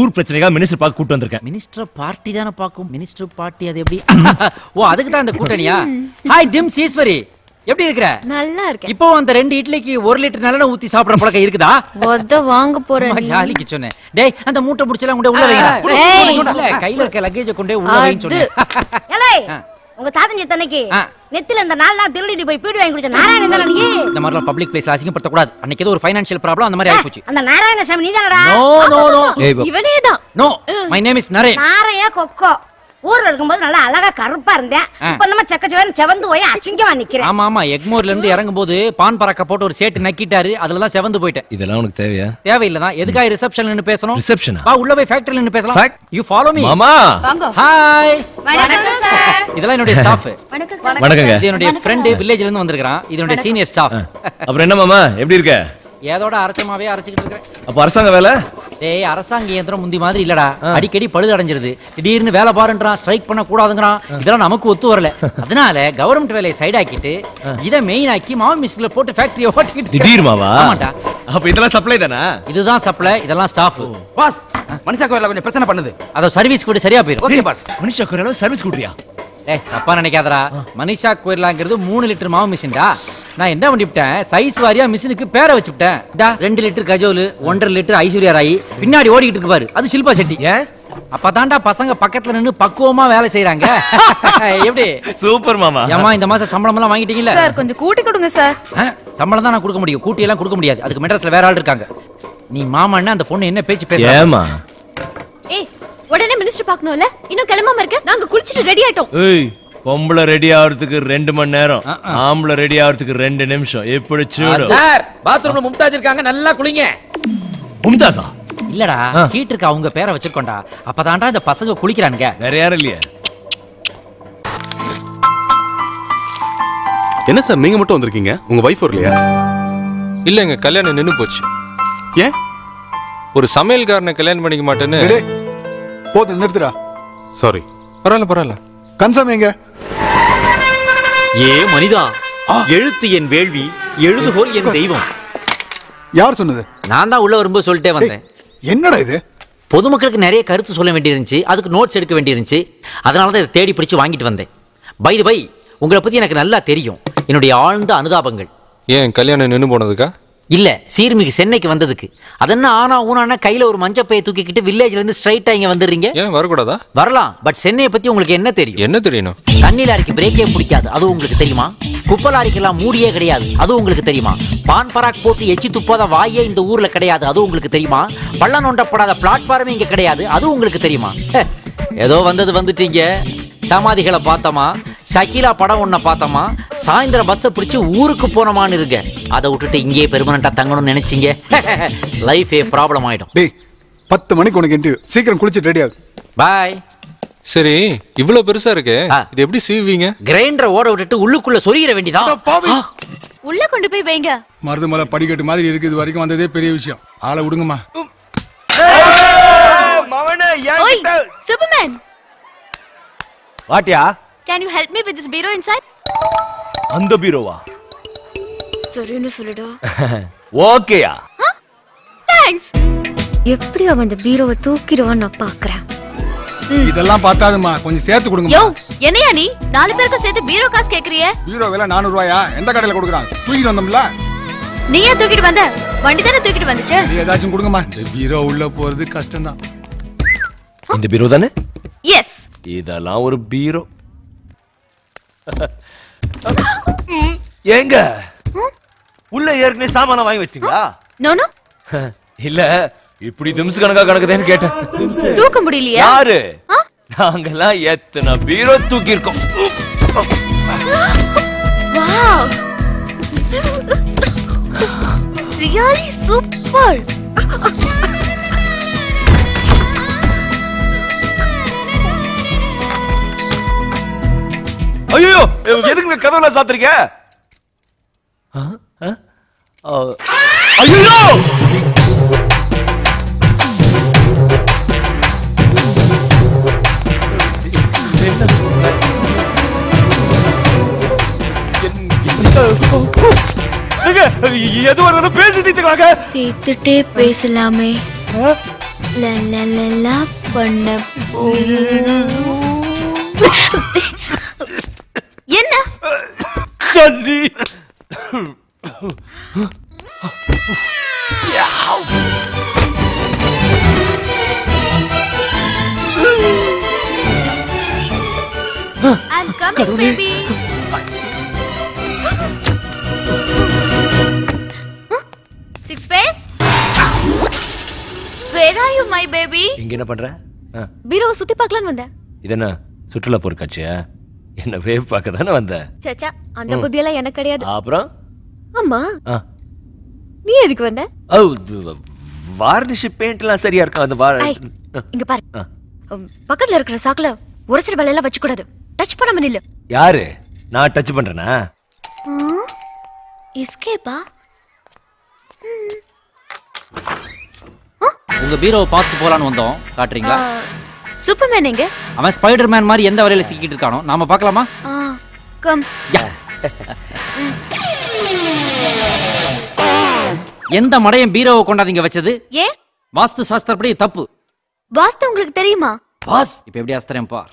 [SPEAKER 15] ஊர் பிரச்சனைக்காக மினிஸ்டர் பார்க்க கூட்டி வந்திருக்கேன்.
[SPEAKER 7] மினிஸ்டர் பார்ட்டி தான பாக்கும். மினிஸ்டர் பார்ட்டி அது எப்படி? ஓ, அதுக்கு தான் அந்த கூட்டணியா? ஹாய் திம்ஸ் ஈஸ்வரி, எப்படி இருக்கற?
[SPEAKER 23] நல்லா இருக்கேன்.
[SPEAKER 7] இப்போ அந்த 2 இட்லிக்கு 1 லிட்டர் நல்லெண்ணெய் ஊத்தி சாப்பிடுற பழக்கம் இருக்குதா?
[SPEAKER 23] ஒத்த வாங்க போறேன்.
[SPEAKER 7] ஜாலிக்கு சொன்னேன். டேய், அந்த மூட்டை புடிச்சலாம் கொண்டு உள்ள வைங்கடா. கையில இருக்க லக்கேஜ் கொண்டு உள்ள வைன்னு சொன்னேன்.
[SPEAKER 13] ஏலே, உங்க தாத்தன் செத்தன்னைக்கு நெத்தில இந்த 4 நாள் திருடிட்டு போய் பீடி வாங்கி குடிச்ச நாராயணன் தானே நீ?
[SPEAKER 7] இந்த மாதிரி பப்ளிக் பிளேஸ்ல அசிங்கப்படுத்த கூடாது. அன்னைக்கு ஏதோ ஒரு ஃபைனான்ஷியல் ப்ராப்ளம் அந்த மாதிரி ஆயி போச்சு.
[SPEAKER 13] அந்த நாராயண சாமி நீதானடா?
[SPEAKER 7] நோ நோ நோ,
[SPEAKER 23] இவனேதான்.
[SPEAKER 7] No, my name is Naren.
[SPEAKER 13] நாரையா கொக்கோ. ஊர்ல இருக்கும்போது நல்லா அழகா கருப்பா இருந்தேன், இப்ப நம்ம செக்கச்சவன் செவந்து போய் அசிங்கமா நிக்கிறேன்.
[SPEAKER 7] ஆமா ஆமா, எக்மோர்ல இருந்து இறங்கும் போது பான் பராக்க போட்டு ஒரு சேட்டு நக்கிட்டாரு, அதுல தான் செவந்து போயிட்டேன்.
[SPEAKER 15] இதெல்லாம் உனக்கு தேவையா?
[SPEAKER 7] தேவையில்லதான். எதுக்காக ரிசப்ஷன்ல நின்னு பேசணும்?
[SPEAKER 15] ரிசப்ஷனா?
[SPEAKER 7] வா உள்ள போய் ஃபேக்டரில நின்னு பேசலாம். You follow me.
[SPEAKER 15] மாமா
[SPEAKER 7] ஹாய்.
[SPEAKER 13] வணக்கம் சார்.
[SPEAKER 7] இதெல்லாம் என்னோட ஸ்டாஃப்.
[SPEAKER 13] வணக்கம் சார்.
[SPEAKER 15] வணக்கங்க.
[SPEAKER 7] இது என்னோட ஃப்ரெண்ட் வில்லேஜ்ல இருந்து வந்திருக்கான். இது என்னோட சீனியர் ஸ்டாஃப்.
[SPEAKER 15] அப்புறம் என்ன மாமா, எப்படி இருக்க?
[SPEAKER 7] ஏதோட அரைச்சமாவே அரைச்சிட்டு இருக்கேன்.
[SPEAKER 15] அப்ப அரசாங்க வேலை?
[SPEAKER 7] டேய், அரசாங்க இயந்திரம் முந்தி மாதிரி இல்லடா. அடிக்கடி பழுது அடைஞ்சிருது. திடீர்னு வேலை பாருன்றான், ஸ்ட்ரைக் பண்ண கூடாதுங்கறான். இதெல்லாம் நமக்கு ஒத்து வரல. அதனால கவர்மெண்ட் வேலையை சைடு ஆக்கிட்டு இத மெயின் ஆக்கி மாவு மிஷின்ல போட்டு ஃபேக்டரியை ஓட்டிட்டு.
[SPEAKER 15] திடீர் மாவா?
[SPEAKER 7] ஆமாடா.
[SPEAKER 15] அப்ப இதெல்லாம் சப்ளை தானா?
[SPEAKER 7] இதுதான் சப்ளை, இதெல்லாம் ஸ்டாஃப்.
[SPEAKER 4] பாஸ், மனிஷா கோயில்ல கொஞ்சம் பிரச்சனை பண்ணுது.
[SPEAKER 7] அத சர்வீஸ் கூட சரியா போயிடும்.
[SPEAKER 4] Okay pass.
[SPEAKER 15] மனிஷா கோயில்ல சர்வீஸ் கூட்றியா?
[SPEAKER 7] டேய், தப்பா நினைக்காதடா. மனிஷா கோயிலாங்கிறது 3 லிட்டர் மாவு மிஷின்டா. நான் என்ன பண்ணிவிட்டேன், சைஸ் வாரியா மிஷினுக்கு பேரை வச்சுட்டேன். 2 லிட்டர் கஜோல், 1.5 லிட்டர் ஐஸ்வர்யா ராய், பின்னாடி ஓடிக்கிட்டு இருக்கு பாரு, அது ஷில்பா செட்டி. அப்பதான்டா பசங்க பக்கத்துல நின்னு பக்குவமா வேலை செய்யறாங்க. எப்படி?
[SPEAKER 15] சூப்பர் மாமா.
[SPEAKER 7] ஏமா இந்த மாசம் சம்பளம் எல்லாம் வாங்கிட்டீங்கல்ல?
[SPEAKER 23] சார் கொஞ்சம் கூட்டி கொடுங்க சார்.
[SPEAKER 7] சம்பளம் தான் நான் கொடுக்க முடியும், கூட்டி எல்லாம் கொடுக்க முடியாது. அதுக்கு மெட்ராஸ்ல வேற ஆள் இருக்காங்க. நீ மாமான்னா அந்த பொண்ணு என்ன பேச்சு பேசுறா?
[SPEAKER 15] ஏமா?
[SPEAKER 23] ஏய், உடனே மினிஸ்டர் பார்க்கணும்ல, இன்னும் கிளம்பாம இருக்க? நாங்க குளிச்சிட்டு ரெடி ஆயிட்டோம்.
[SPEAKER 15] ஏய், பொம்பளை ரெடி ஆகிறதுக்கு 2 மணி நேரம், ஆம்பளை ரெடி ஆகிறதுக்கு 2 நிமிஷம். எப்படி சூடு?
[SPEAKER 6] சார், பாத்ரூம்ல மும்தாஜ் இருக்காங்க, நல்லா குளிங்க.
[SPEAKER 15] மும்தாஸா?
[SPEAKER 7] இல்லடா ஹீட்டருக்கு அவங்க பேரை வச்சிருக்கோண்டா. அப்பதான்டா இந்த பசங்க குளிக்கிறானுங்க.
[SPEAKER 15] வேற யாரும் இல்லையா?
[SPEAKER 11] என்ன சார் நீங்க மட்டும் வந்திருக்கீங்க? உங்க வைஃப் வரலையா?
[SPEAKER 17] இல்லைங்க, கல்யாணம் நின்னு போச்சு.
[SPEAKER 11] ஏன்?
[SPEAKER 17] ஒரு சமையல்காரனை கல்யாணம் பண்ணிக்க மாட்டேன்னு.
[SPEAKER 18] போதும், நிறுத்துடா.
[SPEAKER 11] சாரி.
[SPEAKER 17] பரவாயில்ல.
[SPEAKER 18] கன்சம் எங்க?
[SPEAKER 7] ஏ மனிதா, எழுத்து என் வேள்வி, எழுதுகோல் என் தெய்வம்.
[SPEAKER 18] யார் சொன்னது?
[SPEAKER 7] நான் தான் உள்ள வரும்போது சொல்லிட்டே வந்தேன்.
[SPEAKER 18] என்னடா இது?
[SPEAKER 7] பொதுமக்களுக்கு நிறைய கருத்து சொல்ல வேண்டியிருந்துச்சு, அதுக்கு நோட்ஸ் எடுக்க வேண்டியிருந்துச்சு. அதனால தான் இதை தேடி பிடிச்சு வாங்கிட்டு வந்தேன். பை தி பை, உங்களை பத்தி எனக்கு நல்லா தெரியும். என்னுடைய ஆழ்ந்த அனுதாபங்கள்.
[SPEAKER 17] ஏன் கல்யாணம் நின்னு போனதுக்கா?
[SPEAKER 7] இல்ல, சீர்மிகு சென்னைக்கு வந்ததுக்கு. அதென்ன ஆனா ஊனா கையில ஒரு மஞ்சப்பையை தூக்கிக்கிட்டு வில்லேஜ்ல இருந்து ஸ்ட்ரைட்டா இங்க வந்துடுறீங்க.
[SPEAKER 17] ஏன் வரக்கூடாதா?
[SPEAKER 7] வரலாம், பட் சென்னையை பத்தி உங்களுக்கு என்ன தெரியும்?
[SPEAKER 17] என்ன தெரியணும்?
[SPEAKER 7] தண்ணி லாரிக்கு பிரேக்கே பிடிக்காது, அது உங்களுக்கு தெரியுமா? குப்பை லாரிக்கெல்லாம் மூடியே கிடையாது, அது உங்களுக்கு தெரியுமா? பான் பராக் போட்டு எச்சி துப்பாத வாயே இந்த ஊர்ல கிடையாது, அது உங்களுக்கு தெரியுமா? பள்ளம் நோண்டப்படாத பிளாட்ஃபார்மே இங்க கிடையாது, அது உங்களுக்கு தெரியுமா? ஏதோ வந்தது வந்துட்டீங்க. சமாதிகளை பார்த்தோமா, ஷக்கீலா படம் ஒன்ன பார்த்தோமா, சாயந்தரம் பஸ்ஸை பிடிச்சி ஊருக்கு போனோமான்னு இருங்க. அதை விட்டுட்டு இங்கேயே பெர்மனண்டா தங்கணும்னு நினைச்சீங்க, லைஃபே ப்ராப்ளம் ஆயிடும்.
[SPEAKER 18] டேய், 10 மணிக்கு உனக்கு இன்டர்வியூ. சீக்கிரம் குளிச்சிட்டு ரெடி ஆகு.
[SPEAKER 7] பாய்.
[SPEAKER 17] சரி, இவ்வளவு பெருசா இருக்கு, இது எப்படி சீவீங்க?
[SPEAKER 7] கிரைண்டரை ஓட விட்டுட்டு உள்ளுக்குள்ள சொருகிற வேண்டியதான்.
[SPEAKER 23] உள்ள கொண்டு போய் வைங்க.
[SPEAKER 18] மருதுமலை படிக்கட்டு மாதிரி இருக்கு. இது வரைக்கும் வந்ததே பெரிய விஷயம். ஆளை விடுங்கம்மா.
[SPEAKER 23] ஓய் Superman,
[SPEAKER 15] வாட்டியா?
[SPEAKER 23] can you help me with this bureau inside?
[SPEAKER 15] அந்த பீரோவா?
[SPEAKER 23] சரின்னு சொல்லுடா.
[SPEAKER 15] ஓகேயா?
[SPEAKER 23] தேங்க்ஸ். எப்படி அவன் அந்த பீரோவை தூக்கிடுவான்னு நான் பாக்குறேன்.
[SPEAKER 18] இதெல்லாம் பார்த்தாதுமா, கொஞ்சம் சேர்த்து கொடுங்க.
[SPEAKER 23] யோ, என்னையா நீ 4 பேருக்கு சேர்த்து பீரோ காசு கேக்குறியே?
[SPEAKER 18] பீரோ விலை 400 ரூபாயா? எந்த கடையில கொடுக்குறாங்க? தூக்கிட்டு வந்தோம்ல.
[SPEAKER 23] நீ ஏன் தூக்கிட்டு வந்த? வண்டி தானே தூக்கிட்டு வந்துச்சு.
[SPEAKER 18] நீ ஏதாச்சும் கொடுங்கம்மா. இந்த பீரோ உள்ள போறது கஷ்டம்தான்.
[SPEAKER 15] இந்த பீரோ தானே?
[SPEAKER 23] எஸ்.
[SPEAKER 15] இதெல்லாம் ஒரு பீரோ. ஏங்க உள்ள ஏற்கனவே சாமான வாங்கி வச்சிட்டீங்களா?
[SPEAKER 23] No no.
[SPEAKER 15] இல்ல, இப்படி நிமிஷ கணக்கா கணக்குதேன்னு கேட்டேன்.
[SPEAKER 23] தூக்க முடியலையா?
[SPEAKER 15] யாரு? நாங்கெல்லாம் எத்தனை பீரோ தூக்கி இருக்கோம்.
[SPEAKER 23] Wow, really super.
[SPEAKER 15] ஐயோ, எதுக்கு கதவுல சாத்துறீங்க? ஐயோ, எது வருது பேசி தீர்த்துக்கலாங்க.
[SPEAKER 23] தீர்த்துட்டே பேசலாமே. லலலலா பண்ண என்ன
[SPEAKER 15] சல்லி?
[SPEAKER 23] I'm coming, baby. Six face? Where are you, my baby?
[SPEAKER 15] இங்க என்ன பண்ற?
[SPEAKER 23] பீரோவை சுத்தி பார்க்கலான்னு வந்தேன்.
[SPEAKER 15] இது என்ன சுற்றுலா பொருட்காட்சியா? என்ன வேவ் பார்க்க தானே வந்த?
[SPEAKER 23] சச்சா, அந்த புத்தியெல்லாம் எனக்கு கிடையாது.
[SPEAKER 15] அப்புறம்?
[SPEAKER 23] அம்மா, நீ எதுக்கு வந்த?
[SPEAKER 15] வார்னிஷ் பெயிண்ட்லாம் சரியா இருக்கா? அந்த
[SPEAKER 23] இங்க பாரு, பக்கத்துல இருக்கிற சாக்குல உரசர வேலையெல்லாம் வச்சு கூடாது. டச் பண்ணாம நில்லு.
[SPEAKER 15] யாரு? நான் டச் பண்றேனா?
[SPEAKER 23] எஸ்கேப்பா?
[SPEAKER 7] உங்க பீரோவை பார்த்துட்டு போலான்னு வந்தோம், காட்டுறீங்களா?
[SPEAKER 23] சூப்பர்மேன் எங்க?
[SPEAKER 7] அவன் ஸ்பைடர்மேன் மாதிரி எந்த வரையில சிக்கிட்டு இருக்கானோ, நாம பார்க்கலாமா?
[SPEAKER 23] கம்.
[SPEAKER 7] எந்த மடையன் பீரோவை கொண்டாதீங்க வச்சது?
[SPEAKER 23] ஏ,
[SPEAKER 7] வாஸ்து சாஸ்திரப்படி தப்பு.
[SPEAKER 23] வாஸ்து உங்களுக்கு தெரியுமா?
[SPEAKER 7] பாஸ், இப்ப எப்படி அஸ்தரம் பார்.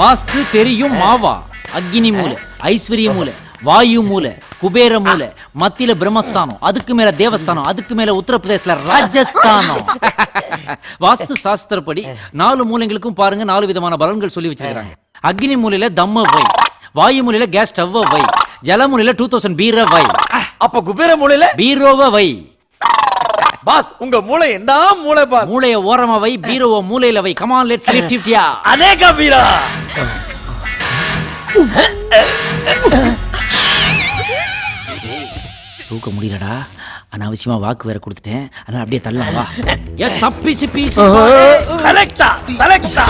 [SPEAKER 7] வாஸ்து தெரியும் மாவா. அக்னி மூலை, ஐஸ்வர்ய மூலை, வாயு மூலை, குபேர மூலை, மத்தியில பிரம்மஸ்தானம், அதுக்கு மேல தேவஸ்தானம், அதுக்கு மேல உத்தரப்பிரதேசல ராஜஸ்தானம். வாஸ்து சாஸ்திரப்படி 4 மூலைகளுக்கும் பாருங்க 4 விதமான பலன்கள் சொல்லி வச்சிருக்காங்க. அக்னி மூலையில தம்ம வை, வாயு மூலையில கேஸ் ஸ்டவ் வை, ஜல மூலையில 2000 பீர வை.
[SPEAKER 6] அப்ப குபேர மூலையில
[SPEAKER 7] பீரோவ வை.
[SPEAKER 6] பாஸ், உங்க மூளை என்ன மூளை பாஸ்?
[SPEAKER 7] மூளைய ஓரமா வை, பீரோவ மூலையில வை. Come on, let's lift it yeah.
[SPEAKER 6] அனேக பீரா.
[SPEAKER 7] தூக்க முடியலடா. அனாவசியமா வாக்கு வேற கொடுத்துட்டேன். அதான் அப்படியே தள்ளலாம் வா. எஸ் சப்பி சிப்பி
[SPEAKER 6] தலக்டா தலக்டா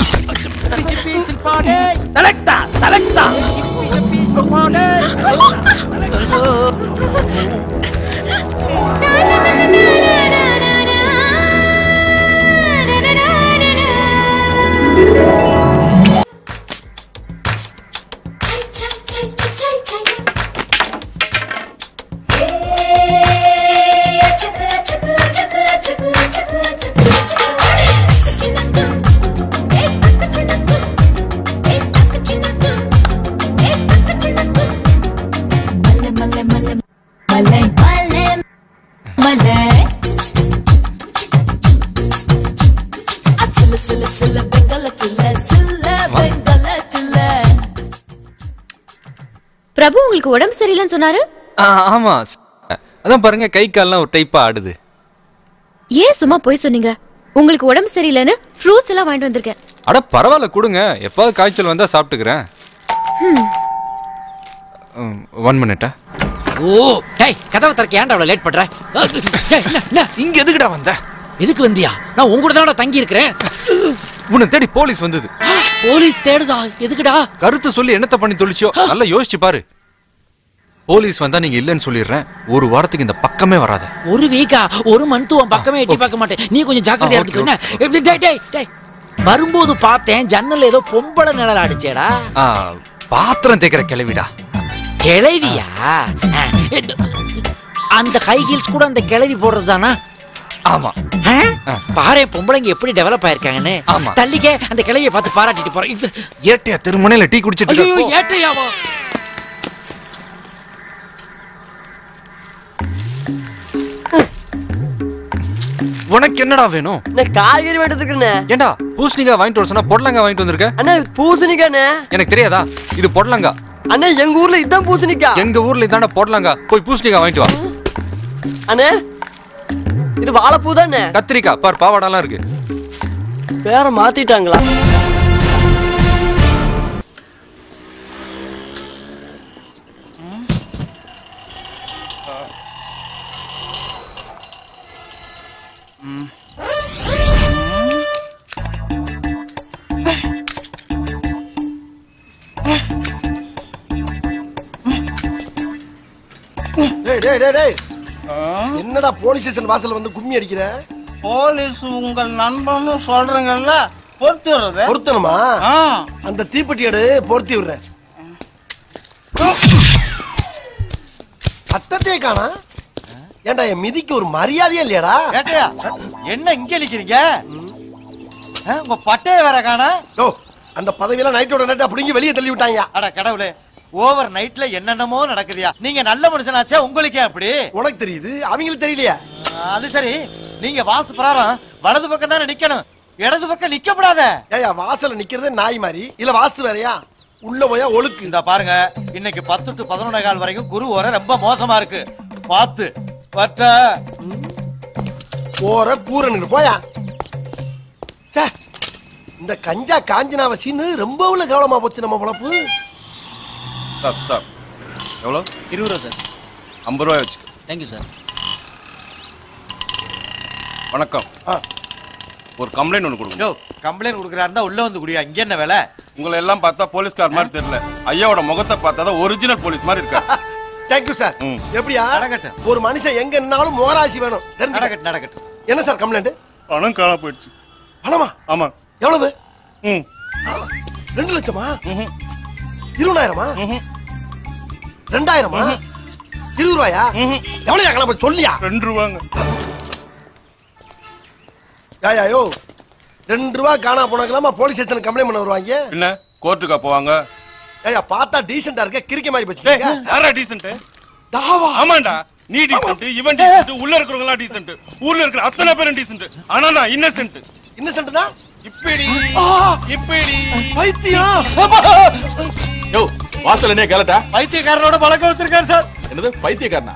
[SPEAKER 7] சிப்பி பாடே
[SPEAKER 6] தலக்டா தலக்டா
[SPEAKER 7] சிப்பி பாடே
[SPEAKER 23] பிரபு உங்களுக்கு உடம்பு சரியில்லைன்னு சொன்னாரு.
[SPEAKER 17] ஆமா அதான் பாருங்க கை கால்லாம் ஒரு டைப்பா ஆடுது.
[SPEAKER 23] ஏன் சும்மா போய் சொன்னீங்க? உங்களுக்கு உடம்பு சரியில்லைன்னு ஃப்ரூட்ஸ் எல்லாம் வாங்கிட்டு வந்திருக்கேன்.
[SPEAKER 17] அட பரவாயில்ல கொடுங்க, எப்பாவது காய்ச்சல் வந்தா சாப்பிட்டுக்கிறேன். 1 மினிட்டா?
[SPEAKER 7] ஓ டேய் கதவை திறக்க ஏன்டா அவ்வளவு லேட் பண்ற?
[SPEAKER 17] இங்க எதுக்குடா வந்த?
[SPEAKER 7] எதுக்கு வந்தியா? நான் உங்க கூட தான் தங்கி இருக்கிறேன்.
[SPEAKER 17] உன்னை தேடி போலீஸ் வந்தது.
[SPEAKER 7] போலீஸ் தேடுதா? எதுக்குடா?
[SPEAKER 17] கருத்து சொல்லி என்னத்த பண்ணி தொலைச்சோ நல்லா யோசிச்சு பாரு. போலீஸ் வந்தா நீங்க இல்லன்னு சொல்லிடுறேன். ஒரு வாரத்துக்கு இந்த பக்கமே வராத.
[SPEAKER 7] ஒரு வீக்கா ஒரு மந்த் உன் பக்கமே எட்டி பார்க்க மாட்டேன். நீ கொஞ்சம் ஜாக்கிரதையா இருந்துக்கோ. என்ன டேய் டேய் டேய் வரும்போது பார்த்தேன் ஜன்னல்ல ஏதோ பொம்பளை நிழல் அடிச்சேடா.
[SPEAKER 17] பாத்திரம் தேய்க்கிற கிளவிடா.
[SPEAKER 7] கிளவியா? அந்த ஹை ஹீல்ஸ் கூட அந்த கிளவி போடுறது தானா?
[SPEAKER 17] ஆமா.
[SPEAKER 7] பாரு பொம்பளைங்க எப்படி டெவலப் ஆயிருக்காங்கன்னு.
[SPEAKER 17] ஆமா.
[SPEAKER 7] தள்ளிக்க அந்த கிளவியை பார்த்து பாராட்டிட்டு போறேன். இது
[SPEAKER 17] ஏட்டையா திருமணையில டீ குடிச்சிட்டு
[SPEAKER 7] ஐயோ ஏட்டையாவா?
[SPEAKER 17] உனக்கு என்னடா வேணும்?
[SPEAKER 3] நான் காய்கறி வெட்டதுக்குண்ணே.
[SPEAKER 17] ஏண்டா பூசணிக்காய் வாங்கிட்டு வர சொன்னா பொடலங்காய் வாங்கிட்டு வந்திருக்க?
[SPEAKER 3] அண்ணா பூசணிக்காண்ணே.
[SPEAKER 17] எனக்கு தெரியாதா? இது பொடலங்காய்.
[SPEAKER 3] அண்ணா எங்க ஊர்ல இதான் பூசணிக்காய்.
[SPEAKER 17] எங்க ஊர்ல இதான பொடலங்காய். போய் பூசணிக்காய் வாங்கிட்டு வா.
[SPEAKER 3] அண்ணே இது வாழைப்பூ தானே?
[SPEAKER 17] கத்திரிக்காய் பார் பாவாடெல்லாம் இருக்கு.
[SPEAKER 3] பேர மாத்திட்டாங்களா?
[SPEAKER 14] டேய் டேய் டேய் டேய் என்னடா போலீஸ் ஸ்டேஷன் வாசல்ல வந்து கும்மி அடிக்கிற?
[SPEAKER 16] போலீஸ் உங்கள் நண்பன்னு சொல்றீங்கல்ல, பொறுத்து விடுறது.
[SPEAKER 14] பொருத்தணுமா? அந்த தீப்பெட்டி எடு, பொருத்தி விடுறேன். அத்தத்தையே காணா? ஏண்டா என் மிதிக்கு ஒரு மரியாதையே இல்லையாடா?
[SPEAKER 20] ஏட்டையா என்ன இங்க நிக்கிறீங்க? உங்க பட்டைய வேற காணா?
[SPEAKER 14] ஓ அந்த பதவியெல்லாம் நைட்டோட நைட்டா பிடிங்கி வெளியே தள்ளி விட்டாங்க.
[SPEAKER 20] அட கடவுளே, ஓவர் நைட்ல என்னென்னமோ நடக்குதியா? நீங்க நல்ல மனுஷனாச்சே, உங்களுக்கே அப்படி?
[SPEAKER 14] உனக்கு தெரியுது, அவங்களுக்கு தெரியலையா?
[SPEAKER 20] அது சரி, நீங்க வாசு பிரகாரம் வலது பக்கம் தானே நிக்கணும், இடது பக்கம் நிக்கப்படாத.
[SPEAKER 14] ஏயா வாசல்ல நிக்கிறதே நாய் மாதிரி இல்ல வாஸ்து வேறயா? உள்ள போயா ஒழுக்கு.
[SPEAKER 20] இந்த பாருங்க, இன்னைக்கு 10 to 11 வரைக்கும் குரு ஓர ரொம்ப மோசமா இருக்கு, பார்த்து பட்ட
[SPEAKER 14] ஓர கூறன்னு போயா. இந்த கஞ்சா காஞ்சனாவ சீனு ரொம்ப உள்ள கவனமா போச்சு நம்ம பொழப்பு.
[SPEAKER 11] Stop stop. எவ்வளோ?
[SPEAKER 16] 20 ரூபா சார்.
[SPEAKER 11] 50 ரூபாய் வச்சுக்க.
[SPEAKER 16] Thank you sir.
[SPEAKER 11] வணக்கம். ஒரு கம்ப்ளைண்ட் ஒன்று கொடுங்க.
[SPEAKER 20] யோ கம்ப்ளைண்ட் கொடுக்குறாருந்தா உள்ள வந்து குடியா, இங்க என்ன வேலை?
[SPEAKER 11] உங்களை எல்லாம் பார்த்தா போலீஸ்கார் மாதிரி தெரியல, ஐயாவோட முகத்தை பார்த்தா தான் ஒரிஜினல் போலீஸ் மாதிரி இருக்கா.
[SPEAKER 14] Thank you sir. எப்படியா ஒரு மனுஷன் எங்க நின்னாலும் மோராசி வேணும்.
[SPEAKER 20] நடக்கட்டும்.
[SPEAKER 14] என்ன சார் கம்ப்ளைண்ட்?
[SPEAKER 11] பணம் காண போயிடுச்சு.
[SPEAKER 14] பணமா?
[SPEAKER 11] ஆமா.
[SPEAKER 14] எவ்வளவு? 2 லட்சமா? 20,000மா? 2,000மா? 20 ரூபாயா? எவ்வளவு காண போய் சொல்லியா?
[SPEAKER 11] 2 ரூபாங்க.
[SPEAKER 14] யோ 2 ரூபா காணா போனாங்களாமா போலீஸ் ஸ்டேஷன் கம்ப்ளைண்ட் பண்ண வருவாங்க.
[SPEAKER 11] என்ன கோர்ட்டுக்கா போவாங்க?
[SPEAKER 14] ஏயா பார்த்தா டீசென்ட்டா இருக்க, கிறுக்க மாதிரி பச்சிங்க.
[SPEAKER 11] யாரா டீசென்ட்?
[SPEAKER 14] தாவா.
[SPEAKER 11] ஆமாண்டா, நீ டீசென்ட், இவன் டீசென்ட், உள்ள இருக்கிறவங்க எல்லாம் டீசென்ட், ஊர்ல இருக்கிற அத்தனை பேரும் டீசென்ட். ஆனா நான் இன்னசென்ட்.
[SPEAKER 14] இன்னசென்ட்னா
[SPEAKER 11] இப்படி இப்படி
[SPEAKER 14] பைத்தியம்.
[SPEAKER 11] யோ வாசல்ல என்ன கேளடா?
[SPEAKER 20] பைத்தியக்காரனோட பழக்கம் வச்சிருக்காரு சார்.
[SPEAKER 11] என்னது பைத்தியக்காரனா?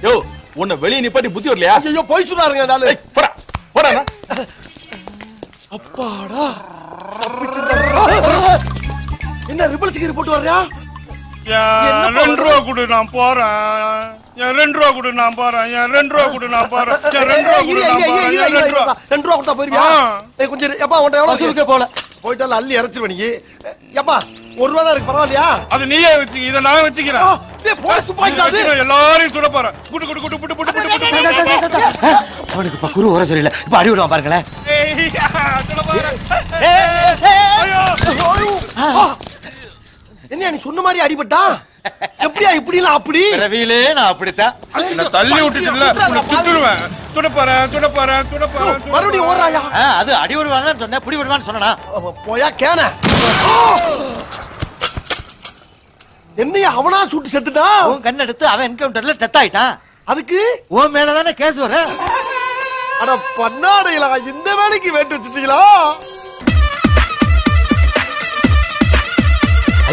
[SPEAKER 11] யோ உன்னை வெளிய நிப்பாட்டி புத்தி வரலையா?
[SPEAKER 14] ஐயோ போய் சொன்னாருங்க நாளு.
[SPEAKER 11] போடா போடா.
[SPEAKER 14] அப்பாடா. என்ன ரிபல் சிகரெட் போட்டு வர்றியா?
[SPEAKER 11] 2 ரூபா கொடு, நான் போறேன். என் 2 ரூபா கொடு நான் போறேன். என் 2 ரூபா கொடு நான் போறேன். என் 2 ரூபா கொடு நான் போறேன். 2 ரூபா
[SPEAKER 14] 2 ரூபா கொடுத்தா போயிருவியா? கொஞ்சம் எப்பா உன்ட்ட எவ்வளவு வசூலுக்கே போல போயிட்டால அள்ளி இறச்சிருவ நீ. எப்பா 1 ரூபா தான் இருக்கு பரவாயில்லையா?
[SPEAKER 11] அது நீயே வச்சுக்க, இத நான் வச்சுக்கிறேன்.
[SPEAKER 14] டேய் போய் துப்பாக்கிடாது.
[SPEAKER 11] எல்லாரையும் சுட போறேன். குடு குடு குடு குடு குடு குடு.
[SPEAKER 20] அவனுக்கு இப்ப குரு வர சரியில்லை. இப்ப அடி விடுவான் பாருங்களேன்.
[SPEAKER 14] என்ன நீ சொன்ன மாதிரி அடிபட்டா? எப்படியா இப்படி இல்ல அப்படி?
[SPEAKER 20] ரவியிலே நான் அப்படித்தான்.
[SPEAKER 11] நான் தள்ளி விட்டுட்டல. சுட்டுருவேன். சுட போறேன். சுட போறேன். சுட போறேன்.
[SPEAKER 14] மறுபடியும் ஓடுறாயா?
[SPEAKER 20] அது அடி விடுவான்னு சொன்னேன், புடி விடுவான்னு சொன்னனா?
[SPEAKER 14] போயா கேன. என்னையா அவனா சுட்டு செத்துட்டா?
[SPEAKER 20] உன் கண்ண எடுத்து அவன் என்கவுண்டர்ல டெத் ஆயிட்டான்.
[SPEAKER 14] அதுக்கு
[SPEAKER 20] உன் மேல தானே கேஸ் வர.
[SPEAKER 14] அட பண்ணாடைகளா, இந்த வேலைக்கு வேட்டு வச்சிட்டீங்களா?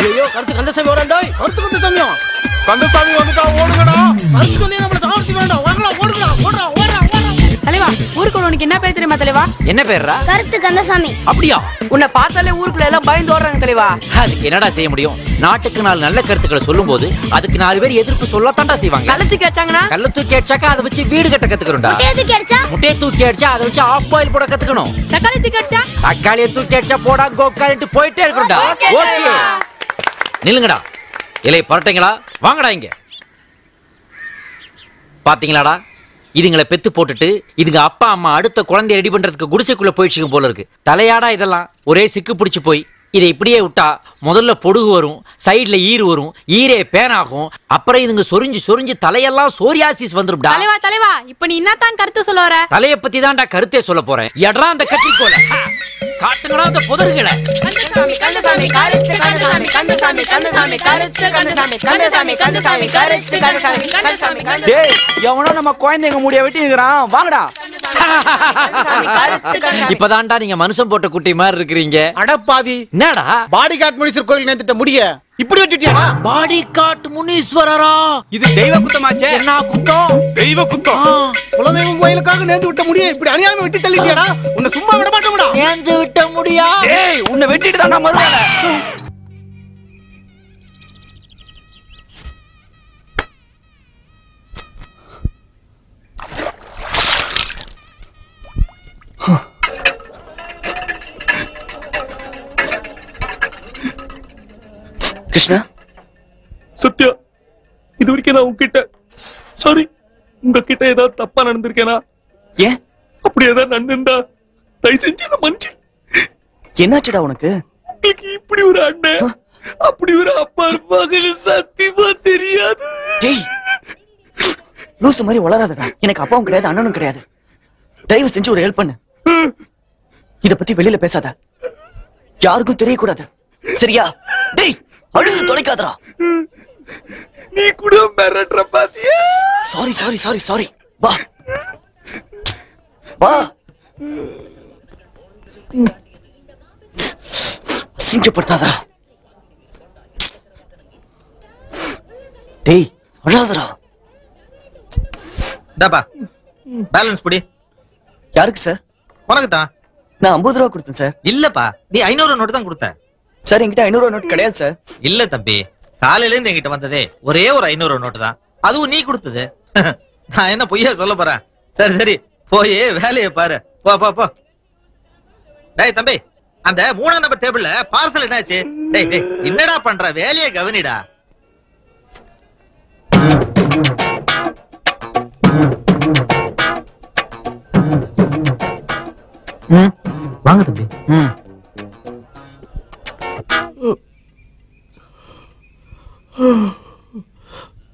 [SPEAKER 7] ஐயோ கருத்து கந்தசாமி ஓடண்டோய்.
[SPEAKER 14] கருத்து கந்தசாமியா?
[SPEAKER 11] கந்தசாமி வந்துட்டா ஓடுங்கடா.
[SPEAKER 14] கருத்து சொல்லி நம்மள சாவடிச்சு வேண்டாம். ஓடுடா ஓடுடா ஓடுடா ஓடுடா.
[SPEAKER 1] தலைவா ஊருக்குள்ள உனக்கு என்ன பேர் தெரியுமா தலைவா?
[SPEAKER 7] என்ன பேர்ரா?
[SPEAKER 13] கருத்து கந்தசாமி.
[SPEAKER 7] அப்படியா?
[SPEAKER 1] உன்னை பார்த்தாலே ஊருக்குள்ள எல்லாம் பயந்து ஓடுறாங்க தலைவா.
[SPEAKER 7] அதுக்கு என்னடா செய்ய முடியும்? நாட்டுக்கு 4 நல்ல கருத்துக்களை சொல்லும்போது அதுக்கு 4 பேர் எதிர்ப்பு சொல்லத்தாண்டா செய்வாங்க.
[SPEAKER 1] கள்ள தூக்கி அடிச்சாங்கன்னா?
[SPEAKER 7] கள்ள தூக்கி அடிச்சாக்க அதை வச்சு வீடு கட்ட கத்துக்கணும்டா. முட்டையை தூக்கி அடிச்சா அதை வச்சு ஆஃப் பாயில் போட கத்துக்கணும்.
[SPEAKER 1] தக்காளி தூக்கி அடிச்சா?
[SPEAKER 7] தக்காளியை தூக்கி அடிச்சா போடா கோக்காலிட்டு போயிட்டே இருக்கணும்டா. ஓகே நில்லுங்கடா. இலை பரட்டைங்களா வாங்கடா இங்க. பாத்தீங்களாடா, இதுங்களை பெத்து போட்டுட்டு இதுங்க அப்பா அம்மா அடுத்த குழந்தைய ரெடி பண்றதுக்கு குடிசைக்குள்ள போயிடுச்சுங்க போல இருக்கு. தலையாடா இதெல்லாம் ஒரே சிக்கு பிடிச்சு போய் இதை இப்படியே விட்டா முதல்ல பொடுகு வரும், சைடுல ஈறு வரும், ஈரே பேனாகும், அப்புறம் இதுங்க சொரிஞ்சு சொரிஞ்சு தலையெல்லாம் சோரியாசிஸ் வந்துரும்டா.
[SPEAKER 1] தலைவா தலைவா இப்ப நீ என்னதான் கருத்து சொல்ல வர?
[SPEAKER 7] தலைய பத்தி தான்டா கருத்தே சொல்ல போறேன். எட்ரா அந்த கத்திரிக்கோல காட்டுங்கடா அந்த புதர்களை.
[SPEAKER 1] கந்தசாமி கந்தசாமி கருத்து கந்தசாமி கந்தசாமி கந்தசாமி கருத்து கந்தசாமி கந்தசாமி கந்தசாமி கருத்து கந்தசாமி கந்தசாமி கந்தசாமி.
[SPEAKER 4] டேய் எவனோ நம்ம குழந்தைங்க முடிய வெட்டி நிக்கறான், வாங்கடா.
[SPEAKER 7] இப்பதான்டா நீங்க மனுஷன் போட்ட குட்டி மாதிரி இருக்கிறீங்க.
[SPEAKER 14] அடப்பாவி,
[SPEAKER 7] என்னடா
[SPEAKER 14] பாடி காட் முனீஸ்வரர் கோயில் நேத்திட்ட முடிய இப்படி வெட்டிட்டியா?
[SPEAKER 7] பாடி காட் முனீஸ்வரரா?
[SPEAKER 4] இது தெய்வ குத்தமாச்சே.
[SPEAKER 7] என்ன குத்தம்?
[SPEAKER 11] தெய்வ குத்தம்.
[SPEAKER 14] குலதெய்வம் கோயிலுக்காக நேந்து விட்ட முடிய இப்படி அநியாயமா வெட்டி தள்ளிட்டியாடா? உன்னை சும்மா விட மாட்டோம்டா.
[SPEAKER 7] நேந்து விட்ட முடியா?
[SPEAKER 4] டேய் உன்னை வெட்டிட்டு தான்டா மறுவேளை.
[SPEAKER 5] கிருஷ்ணா
[SPEAKER 22] சத்யா, இது வரைக்கும் நான் உங்ககிட்ட சாரி, உங்ககிட்ட ஏதாவது தப்பா நடந்திருக்கேனா?
[SPEAKER 5] ஏன்
[SPEAKER 22] அப்படி ஏதாவது நடந்திருந்தா தயவு செஞ்சு என்ன மன்னிச்சு.
[SPEAKER 5] என்னாச்சுடா உனக்கு?
[SPEAKER 22] உங்களுக்கு இப்படி ஒரு அண்ணன் அப்படி ஒரு அப்பா இருப்பாங்க சத்தியமா தெரியாது.
[SPEAKER 5] டேய் லூசு மாதிரி வளராதடா. எனக்கு அப்பாவும் கிடையாது அண்ணனும் கிடையாது. தயவு செஞ்சு ஒரு ஹெல்ப் பண்ணு. இத பத்தி வெளியில பேசாத, யாருக்கும் தெரியக்கூடாது, சரியா? டேய் அழுது தொலைக்காதடா.
[SPEAKER 22] நீ கூட மிரட்ற பாத்தியா?
[SPEAKER 5] Sorry sorry sorry sorry. வா வா. அசிங்கப்படுத்தாதடா. டேய் அழாதடா.
[SPEAKER 20] இந்தாப்பா பேலன்ஸ் புடி.
[SPEAKER 5] யாருக்கு சார்?
[SPEAKER 20] உனக்கு தான்.
[SPEAKER 5] நான் 50 ரூபா கொடுத்தேன் சார்.
[SPEAKER 20] இல்லப்பா, நீ 500 நோட்டு தான் கொடுத்த.
[SPEAKER 5] சார் என்கிட்ட 500 ரூபா நோட் கிடையாது சார்.
[SPEAKER 20] இல்ல தம்பி, காலையில இருந்து என்கிட்ட வந்ததே ஒரே ஒரு 500 நோட்டு தான், அதுவும் நீ கொடுத்தது. நான் என்ன பொய்யா சொல்ல போறேன்? சரி சரி போய் வேலையை பாரு. போ போ போ. டேய் தம்பி, அந்த 3ஆம் நம்பர் டேபிள்ல பார்சல் என்னாச்சு? டேய் டேய் என்னடா பண்ற? வேலையை கவனிடா.
[SPEAKER 5] வாங்க தம்பி.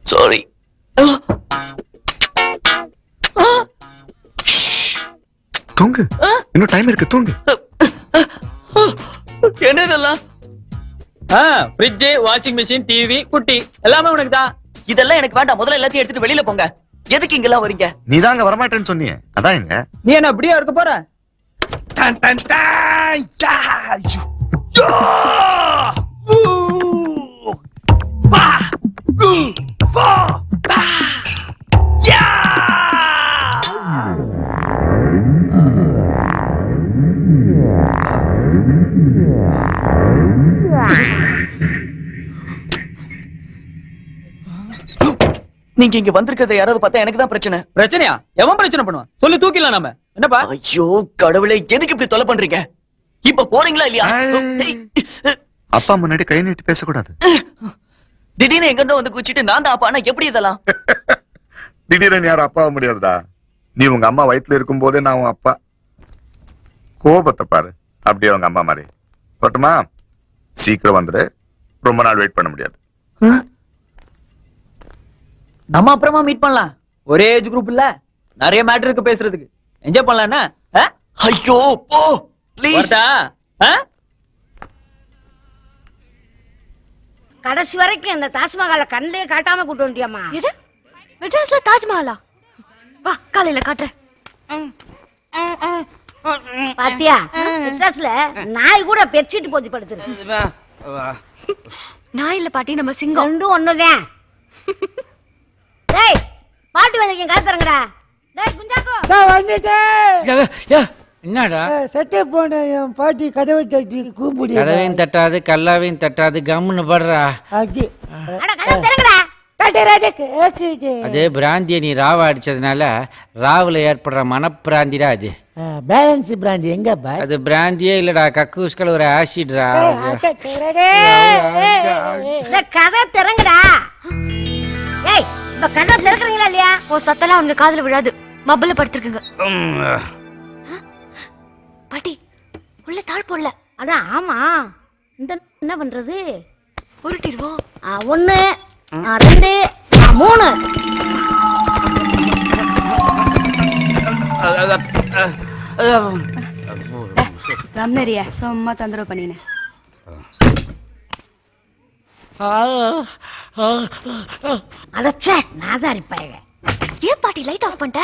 [SPEAKER 5] சாரி.
[SPEAKER 12] தூங்கு, இன்னும் டைம் இருக்கு, தூங்கு.
[SPEAKER 5] என்ன இதெல்லாம்?
[SPEAKER 8] ஃப்ரிட்ஜ், வாஷிங் மிஷின், டிவி, குட்டி எல்லாமே உனக்கு தான்.
[SPEAKER 5] இதெல்லாம் எனக்கு வேண்டாம். முதல்ல எல்லாத்தையும் எடுத்துட்டு வெளியில போங்க. எதுக்கு இங்கெல்லாம் வரீங்க?
[SPEAKER 10] நீ தாங்க வரமாட்டேன்னு சொன்னீங்க, அதான் எங்க.
[SPEAKER 8] நீ என்ன அப்படியே இருக்க போற?
[SPEAKER 4] Done done done.
[SPEAKER 5] நீங்க இங்க வந்திருக்கிறத யாராவது பார்த்தா எனக்கு தான் பிரச்சனை.
[SPEAKER 8] பிரச்சனையா? எவன் பிரச்சனை பண்ணுவான்? சொல்லி தூக்கிடலாம் நம்ம. என்னப்பா?
[SPEAKER 5] ஐயோ கடவுளே, எதுக்கு இப்படி தொலை பண்றீங்க? இப்ப போறீங்களா இல்லையா?
[SPEAKER 12] அப்பா முன்னாடி கை நீட்டி பேசக்கூடாது.
[SPEAKER 5] திடீர்னு எங்க வந்து குச்சிட்டு நான் தான் அப்பானா எப்படி இதெல்லாம்?
[SPEAKER 10] திடீர்னு யாரும் அப்பாவ முடியாதுடா. நீ உங்க அம்மா வயித்துல இருக்கும் போதே நான் உன் அப்பா. கோபத்தை பாரு, அப்படியே உங்க அம்மா மாதிரி. பட்டுமா? சீக்கிரம் வந்துடு, ரொம்ப நாள் வெயிட் பண்ண முடியாது.
[SPEAKER 8] நம்ம அப்புறமா மீட் பண்ணலாம். ஒரே ஏஜ் குரூப் இல்ல, நிறைய மேட்டர் இருக்கு பேசுறதுக்கு. என்ஜாய் பண்ணலாம்னா?
[SPEAKER 5] ஐயோ போ ப்ளீஸ்.
[SPEAKER 13] கடைசி வரைக்கும் இந்த தாஜ்மஹாலை கண்ணிலே காட்டாம கூட்டு வந்துட்டியம்மா.
[SPEAKER 23] எது? மெட்ராஸ்ல தாஜ்மஹாலா? வா காலையில காட்டுறேன்.
[SPEAKER 13] பாத்தியா, மெட்ராஸ்ல நாய் கூட பெட்ஷீட் போத்தி படுத்துருக்கு.
[SPEAKER 23] நான் இல்ல பாட்டி, நம்ம சிங்கம்.
[SPEAKER 13] ரெண்டும் ஒண்ணுதான். டேய் பாட்டி வந்திருக்கேன், காத்துறங்கடா. டேய் குஞ்சாக்கோ,
[SPEAKER 2] நான் வந்துட்டேன்.
[SPEAKER 7] என்னடா?
[SPEAKER 2] செத்து போன என் பாட்டி கதவை தட்டி கூப்பிடு.
[SPEAKER 7] கதவையும் தட்டாது கல்லாவையும் தட்டாது, கம்முன்னு படுறா.
[SPEAKER 2] அது
[SPEAKER 13] அட கதவை திறங்கடா.
[SPEAKER 7] அது பிராந்தியை நீ ராவ அடிச்சதுனால ராவுல ஏற்படுற மனப்பிராந்திடா அது.
[SPEAKER 2] பேலன்ஸ் பிராந்தி எங்க பாஸ்?
[SPEAKER 7] அது பிராந்தியே இல்லடா, கக்கூஸ்கள் ஒரு ஆசிட்ரா.
[SPEAKER 13] கதவை திறங்கடா. ஏய் இப்ப கதவை திறக்கறீங்களா இல்லையா?
[SPEAKER 23] ஓ சத்தலாம் உங்க காதுல விழாது, மப்பல படுத்துருக்குங்க. பாட்டி உள்ள தாழ் போடல.
[SPEAKER 13] அட ஆமா, இந்த என்ன பண்றது?
[SPEAKER 23] உருட்டிடுவோம்.
[SPEAKER 13] 1 2 3.
[SPEAKER 19] கம்னரியா சும்மா தொந்தரவு பண்ணினேன்.
[SPEAKER 13] அடச்சே நாதாரி பையக.
[SPEAKER 23] ஏன் பாட்டி லைட் ஆஃப் பண்ணிட்ட?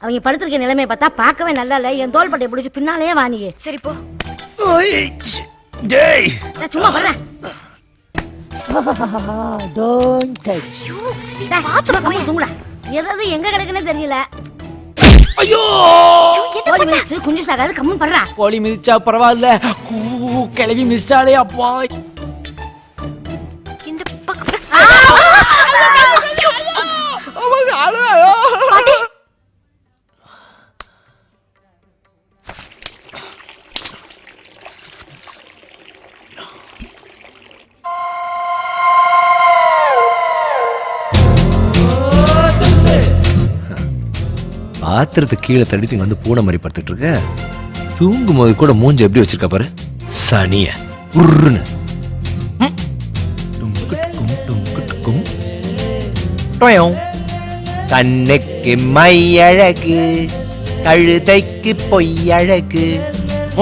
[SPEAKER 13] அவங்க படுத்திருக்க நிலைமையை பார்த்தா பார்க்கவே நல்லா இல்ல. என் தோல் பட்டையை பிடிச்சி பின்னாலேயே வாணியே.
[SPEAKER 23] சரி போ.
[SPEAKER 13] டேய் சும்மா வர்றேன்.
[SPEAKER 2] Don't touch.
[SPEAKER 13] டேய் பாத்து போய் தூங்குடா. ஏதாவது எங்க கிடக்குனே தெரியல.
[SPEAKER 7] ஐயோ
[SPEAKER 13] கோழி மிதிச்சு குஞ்சு சாகாது, கம்மன் படுறா.
[SPEAKER 7] கோழி மிதிச்சா பரவாயில்ல, கிளவி மிதிச்சாலே அப்பா.
[SPEAKER 23] இந்த பக்கம்
[SPEAKER 7] பாட்டி
[SPEAKER 15] பாத்திரத்தை கீழே தடுத்து வந்து பூனை மாதிரி படுத்துட்டு இருக்க. தூங்கும் போது கூட மூஞ்ச எப்படி வச்சிருக்க பாரு, சனிய உருன்னு. கண்ணுக்கு மை அழகு, கழுதைக்கு பொய் அழகு,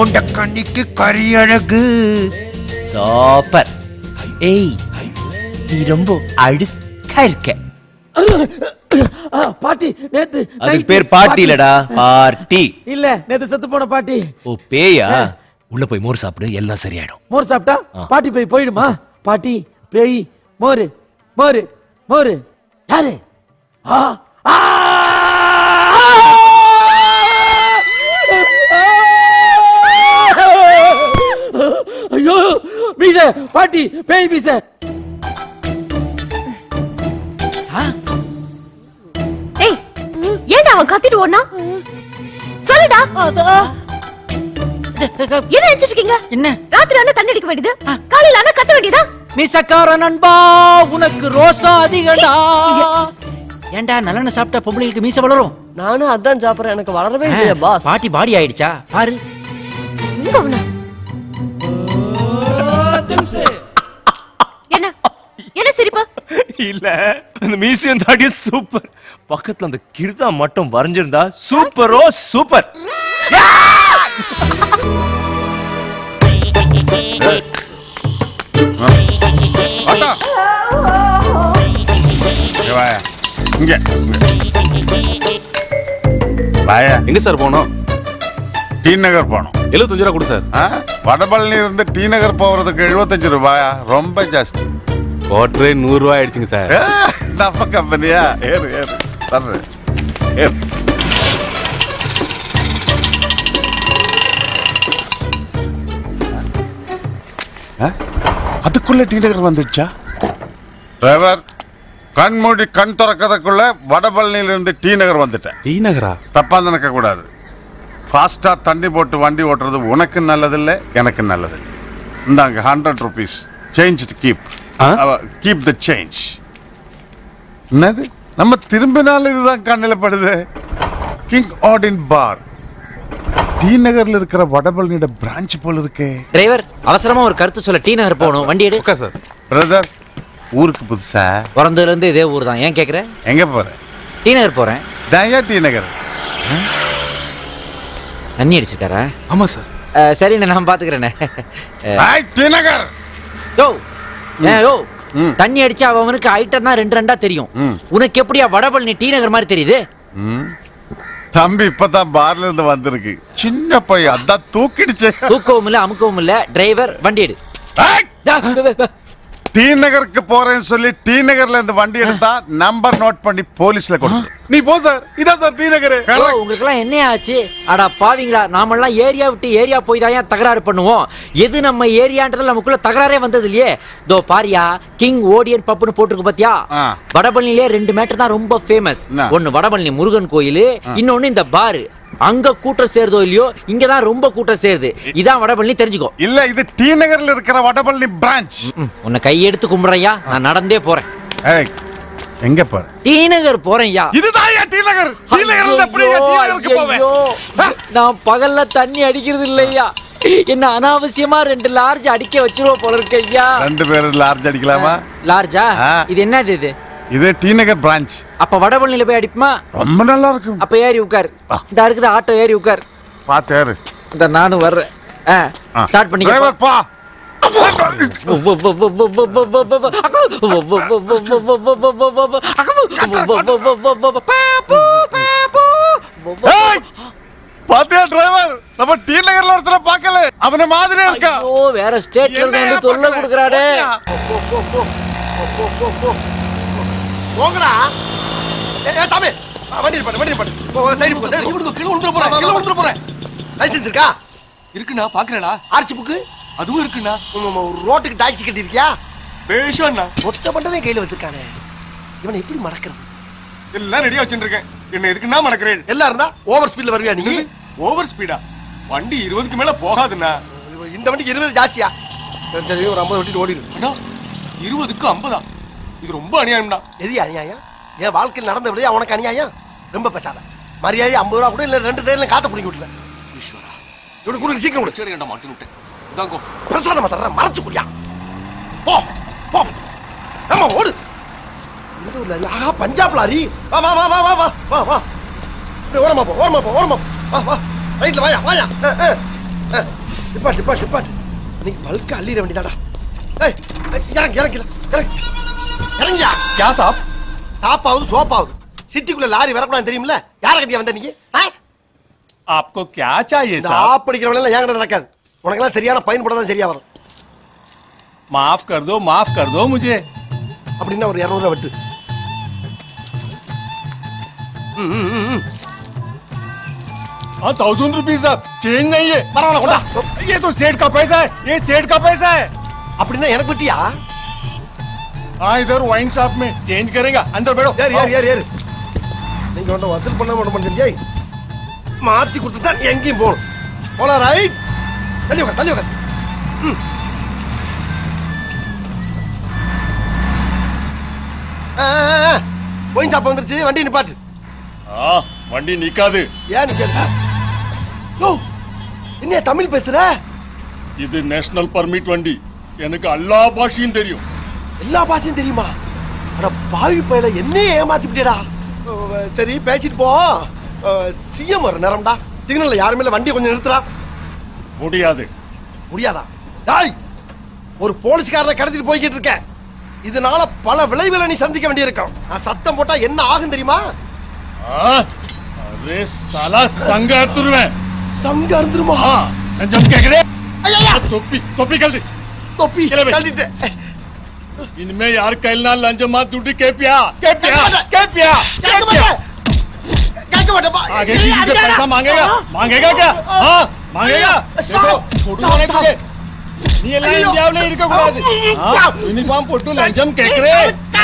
[SPEAKER 15] உண்ட கண்ணிக்கு கறி அழகு. சூப்பர். ஏய் நீ ரொம்ப அழுக்கா இருக்க.
[SPEAKER 2] பாட்டி நேத்து
[SPEAKER 15] அதுக்கு பேர் பாட்டி இல்லடா, பார்ட்டி
[SPEAKER 2] இல்ல. நேத்து செத்து போன பாட்டி.
[SPEAKER 15] ஓ பேயா? உள்ள போய் மோர் சாப்பிடு, எல்லாம் சரியாயிடும்.
[SPEAKER 2] மோர் சாப்பிட்டா பாட்டி போய் போயிடுமா? பாட்டி பேய் மோரு மோரு மோரு. யாரு? ஐயோ மீச பாட்டி பேய் மீச.
[SPEAKER 23] ஏய் ஏன்டா அவன் கத்திட்டு ஓடுனா? சொல்லுடா. என்ன நினைச்சிட்டு இருக்கீங்க?
[SPEAKER 7] என்ன
[SPEAKER 23] ராத்திரி ஆனா தண்ணி அடிக்க வேண்டியது, காலையில ஆனா கத்த வேண்டியதா?
[SPEAKER 7] மீசக்கார நண்பா, உனக்கு ரோசா அதிகடா. ஏன்டா நல்லெண்ணெய் சாப்பிட்டா பொம்பளைக்கு மீச வளரும்?
[SPEAKER 3] நானும் அதான் சாப்பிடுறேன், எனக்கு வளரவே இல்லையா பாஸ்.
[SPEAKER 7] பாட்டி பாடி ஆயிடுச்சா பாரு.
[SPEAKER 23] என்ன என்ன சிரிப்பு?
[SPEAKER 15] இல்ல அந்த மீசியம் தாடி சூப்பர். பக்கத்துல அந்த கிருதா மட்டும் வரைஞ்சிருந்தா சூப்பரோ சூப்பர்.
[SPEAKER 10] எங்க சார் போனோம்? டி நகர் போனோம். 75 ரூபா கொடு சார். வடபழனி இருந்து டி நகர் போறதுக்கு 75 ரூபாயா? ரொம்ப ஜாஸ்தி.
[SPEAKER 12] கோட்டரே 100 ரூபாய் ஆயிடுச்சுங்க சார்.
[SPEAKER 10] நம்ம கம்பெனியா? ஏறு ஏறு தர்ற ஏறு. அதுக்குள்ள டி நகர் வந்துடுச்சா? டிரைவர் கண் மூடி கண் திறக்கிறதுக்குள்ள வடபழனியில இருந்து டி நகர் வந்துட்டேன்.
[SPEAKER 11] டி நகரா?
[SPEAKER 10] தப்பா நினைக்க கூடாது. ஃபாஸ்டா தண்ணி போட்டு வண்டி ஓட்டுறது உனக்கு நல்லதில்லை, எனக்கு நல்லதில்லை. இந்தாங்க 100 rupees change to keep the change. என்னது நம்ம திரும்பினாலும் இதுதான் கண்ணில் படுது. கிங் ஆடின் பார் டி நகர்ல இருக்கிற வடபழனியோட பிரான்ச் போல இருக்கே.
[SPEAKER 7] டிரைவர் அவசரமா ஒரு கருத்து சொல்ல டி நகர் போகணும், வண்டி எடு.
[SPEAKER 10] Okay sir. பிரதர் ஊருக்கு புதுசா?
[SPEAKER 7] பிறந்ததுல இருந்து இதே ஊர் தான். ஏன் கேக்குற?
[SPEAKER 10] எங்க போற?
[SPEAKER 7] டி நகர் போறேன்.
[SPEAKER 10] தயா டி நகர்.
[SPEAKER 7] தண்ணி அடிச்சிருக்காரா?
[SPEAKER 11] ஆமா சார்.
[SPEAKER 7] சரி நான் பாத்துக்கிறேன்.
[SPEAKER 10] டி நகர்
[SPEAKER 7] யோ யோ தண்ணி அடிச்சா அவனுக்கு ஐட்டம் தான் 2 தெரியும். உனக்கு எப்படியா வடபழனி டி நகர் மாதிரி தெரியுது?
[SPEAKER 10] தம்பி இப்பதான் பார்ல இருந்து வந்திருக்கு. சின்ன பையன் அதான் தூக்கிடுச்சு.
[SPEAKER 7] தூக்கவும் இல்ல அமுக்கவும் இல்ல. டிரைவர் வண்டி எடு.
[SPEAKER 10] டி நகருக்கு போறேன்னு சொல்லி டி நகர்ல இருந்து வண்டி எடுத்தா நம்பர் நோட் பண்ணி போலீஸ்ல கொடுத்து.
[SPEAKER 11] நீ போ சார். இதான் சார் டி நகர்.
[SPEAKER 7] உங்களுக்கு எல்லாம் என்ன ஆச்சு? அடா பாவீங்களா, நாமெல்லாம் ஏரியா விட்டு ஏரியா போய் தான் தகராறு பண்ணுவோம். எது நம்ம ஏரியான்றது நமக்குள்ள தகராறே வந்தது இல்லையே. தோ பாரியா கிங் ஓடியன் பப்னு போட்டுருக்கு பாத்தியா? வடபழனிலே 2 மேட்டர் தான் ரொம்ப ஃபேமஸ். ஒன்னு வடபழனி முருகன் கோயில், இன்னொன்னு இந்த பாரு. அங்க கூட்டம் சேருதோ இல்லையோ, இங்கதான் ரொம்ப கூட்டம் சேருது. இதான் வடபழனி, தெரிஞ்சுக்கோ.
[SPEAKER 10] இல்ல இது டி நகர்ல இருக்கிற வடபழனி பிரான்ச்.
[SPEAKER 7] உன்னை கையெடுத்து கும்பிடுறையா, நான் நடந்தே போறேன்.
[SPEAKER 10] எங்க போற?
[SPEAKER 7] டி நகர் போறேன்யா.
[SPEAKER 10] இதுதான் டி நகர். டி நகர்ல எப்படி டி நகருக்கு போவேன்?
[SPEAKER 7] நான் பகல்ல தண்ணி அடிக்கிறது இல்லையா, என்ன அனாவசியமா 2 லார்ஜ் அடிக்க வச்சிருவோம் போல இருக்கு ஐயா.
[SPEAKER 10] 2 பேரும் லார்ஜ் அடிக்கலாமா?
[SPEAKER 7] லார்ஜா? இது என்னது இது?
[SPEAKER 10] இது டி நகர் பிரான்ச்.
[SPEAKER 7] அப்ப வடபழனில போய் அடிப்புமா?
[SPEAKER 10] ரொம்ப நல்லா இருக்கும்.
[SPEAKER 7] அப்ப ஏறி உட்கார். இந்த இருக்குது ஆட்டோ, ஏறி உட்கார்.
[SPEAKER 10] பாத்து ஏறு.
[SPEAKER 7] இந்த நானும் வர்றேன். ஸ்டார்ட் பண்ணி.
[SPEAKER 10] டிரைவர் பா. பாத்தியா டிரைவர், நம்ம டி நகர்ல ஒருத்தர பார்க்கல, அவன மாதிரி இருக்கா.
[SPEAKER 7] ஓ வேற ஸ்டேட்ல இருந்து வந்து தொல்லை கொடுக்கறானே.
[SPEAKER 14] போங்கடா. ஏ தாமே வண்டி நிப்பாட்டு. சைடு போ. சைடு கீழ உள்ள போறேன். லைசென்ஸ் இருக்கா?
[SPEAKER 11] இருக்குண்ணா. பாக்குறேடா.
[SPEAKER 14] ஆர்ச்சி புக்கு
[SPEAKER 11] அதுவும் இருக்குண்ணா.
[SPEAKER 14] ரோட்டுக்கு டாக்ஸி கட்டி இருக்கியா?
[SPEAKER 11] பேஷண்ணா.
[SPEAKER 14] மொத்த பண்டமே கையில வச்சிருக்கானே. இவனை எப்படி மடக்கிறது?
[SPEAKER 11] எல்லாம் ரெடியா வச்சிட்டு இருக்கேன். என்ன இருக்குன்னா மடக்கிறேன்.
[SPEAKER 14] எல்லாம் இருந்தா ஓவர் ஸ்பீட்ல வருவியா நீ?
[SPEAKER 11] Over speedo? வண்டி 20க்கு மேல போகாதுண்ணா.
[SPEAKER 14] இந்த வண்டிக்கு 20 ஜாஸ்தியா? சரி ஒரு 50 ஓட்டிட்டு ஓடிடு.
[SPEAKER 11] அண்ணா 20க்கு 50ஆ? இது ரொம்ப அநியாயம்டா.
[SPEAKER 14] எது அநியாயம்? என் வாழ்க்கையில் நடந்த விட உனக்கு அநியாயம்? ரொம்ப பேசாத. மரியாதை 50 ரூபா கூட இல்ல 2 ட்ரெயின்ல காத்த பிடிக்க விட்டுல. ஈஸ்வரா இவனு கூட சீக்கிரம் விடு.
[SPEAKER 11] சரி மாட்டி விட்டேன். இதாங்கோ
[SPEAKER 14] பிரசாதமா தர மறைச்சு குடியா. போ போ. ஆமா ஓடு. இது இல்ல. ஆஹா பஞ்சாப் லாரி. வா வா வா வா வா வா வா. ஓரமா போ. வா வா. ரைட்ல வாயா. டிபாட். நீ பல்க அள்ளிர வேண்டியதாடா. ஏய் இறங்கியா.
[SPEAKER 11] क्या साहब?
[SPEAKER 14] சாப்பாவது சோப்பாவது சிட்டிக்குள்ள லாரி வரக்கூடாது தெரியுமில்ல? யார கட்டியா வந்த நீங்க?
[SPEAKER 11] आपको क्या चाहिए साहब?
[SPEAKER 14] சாப்பிடிக்கிறவங்க எல்லாம் என்கிட்ட நடக்காது. உனக்கெல்லாம் சரியான பயன்பட தான் சரியா வரும்.
[SPEAKER 11] माफ कर दो मुझे.
[SPEAKER 14] அப்படின்னா ஒரு 200 ரூபாய் வெட்டு.
[SPEAKER 11] हाँ 1000 रुपीज साहब. चेंज नहीं है.
[SPEAKER 14] பரவாயில்ல.
[SPEAKER 11] ये तो सेठ का पैसा है.
[SPEAKER 14] அப்படின்னா எனக்கு வெட்டியா?
[SPEAKER 11] हाँ इधर वाइन शॉप में चेंज करेगा. अंदर बैठो.
[SPEAKER 14] ஏறு. நீங்க ஒண்ணு வசூல் பண்ண மாட்டீங்க. மாத்தி கொடுத்துட்டா எங்கேயும் போகணும். போலாம். ரைட். தள்ளி உட்கார். ஒயின் ஷாப் வந்துருச்சு. வண்டி நிப்பாட்டு.
[SPEAKER 11] வண்டி நிக்காது.
[SPEAKER 14] ஏன் நிக்காது? என்ன தமிழ் பேசுற?
[SPEAKER 11] இது நேஷனல் பர்மிட் வண்டி. எனக்கு எல்லா பாஷையும் தெரியும்.
[SPEAKER 14] எல்லா பாஷையும் தெரியுமா? அட பாவி பயல, என்ன ஏமாத்திட்டேடா. சரி பேசிட்டு போ. சிஎம் வர நேரம்டா. சிக்னல்ல யாருமே இல்ல. வண்டி கொஞ்சம் நிறுத்துறா. முடியாதா? டாய் ஒரு போலீஸ்காரனை கடத்திட்டு போய்கிட்டு இருக்க. இதனால பல விளைவுகளை நீ சந்திக்க வேண்டியிருக்கும். நான் சத்தம் போட்டா என்ன ஆகும் தெரியுமா?
[SPEAKER 11] அரே साला சங்க அறுத்துருவேன்.
[SPEAKER 14] சங்க அறுத்துருமா?
[SPEAKER 11] லஞ்சம் கேக்குறே. ஐயா தொப்பி கழட்டிட்டு. इनमें यार कहना लंजमा टूटी केपिया आगे किसी से पैसा मांगेगा क्या? हाँ मांगेगा. देखो फोटो बने तुझे. நீ எல்லாம் இந்தியாவுல இருக்க கூடாது. யூனிஃபார்ம் போட்டு லஞ்சம் கேக்குறே.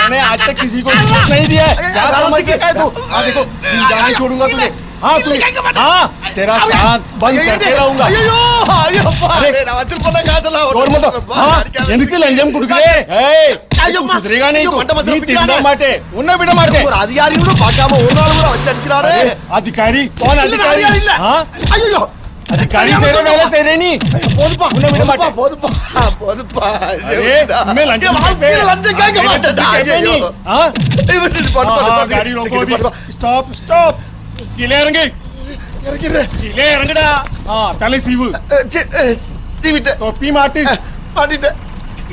[SPEAKER 11] मैंने आज तक किसी को रिश्वत नहीं दिया है। क्या समझ के क्या तू? हाँ देखो, जिंदा नहीं छोड़ूंगा तुझे। हाँ तू, हाँ तेरा सांस बंद करके रहूंगा। और मत, हाँ ఎందుకు లంజం కుడుకులే? ఏయ్ నువ్వు సుధరేగా नहीं तू నీ తిండా మాటే ఉన్న బిడ మాటే
[SPEAKER 14] ஒரு அதிகாரி கூட பார்க்காம ஒரு நாள் கூட வச்சு அடிக்கிறாரு.
[SPEAKER 11] अधिकारी कौन अधिकारी? हाँ
[SPEAKER 14] ஐயோ
[SPEAKER 11] अधिकारी सेरे वेले सेरे नहीं
[SPEAKER 14] போதுப்பா
[SPEAKER 11] ఉన్న బిడ మాటే
[SPEAKER 14] போதுப்பா போதுப்பா.
[SPEAKER 11] अरे मैं लंजम पे
[SPEAKER 14] லஞ்சம் கேட்க மாட்டேன்டா. ஐயோ
[SPEAKER 11] हाँ
[SPEAKER 14] விட்டுட்டு போடு போடு.
[SPEAKER 11] गाड़ी रोको अभी। स्टॉप स्टॉप கீழே இறங்கு
[SPEAKER 14] இறங்கிறேன்.
[SPEAKER 11] கீழே இறங்குடா। हाँ तले सीवु
[SPEAKER 14] சீவிட்டு
[SPEAKER 11] टोपी माटी
[SPEAKER 14] மாட்டிட்டேன்.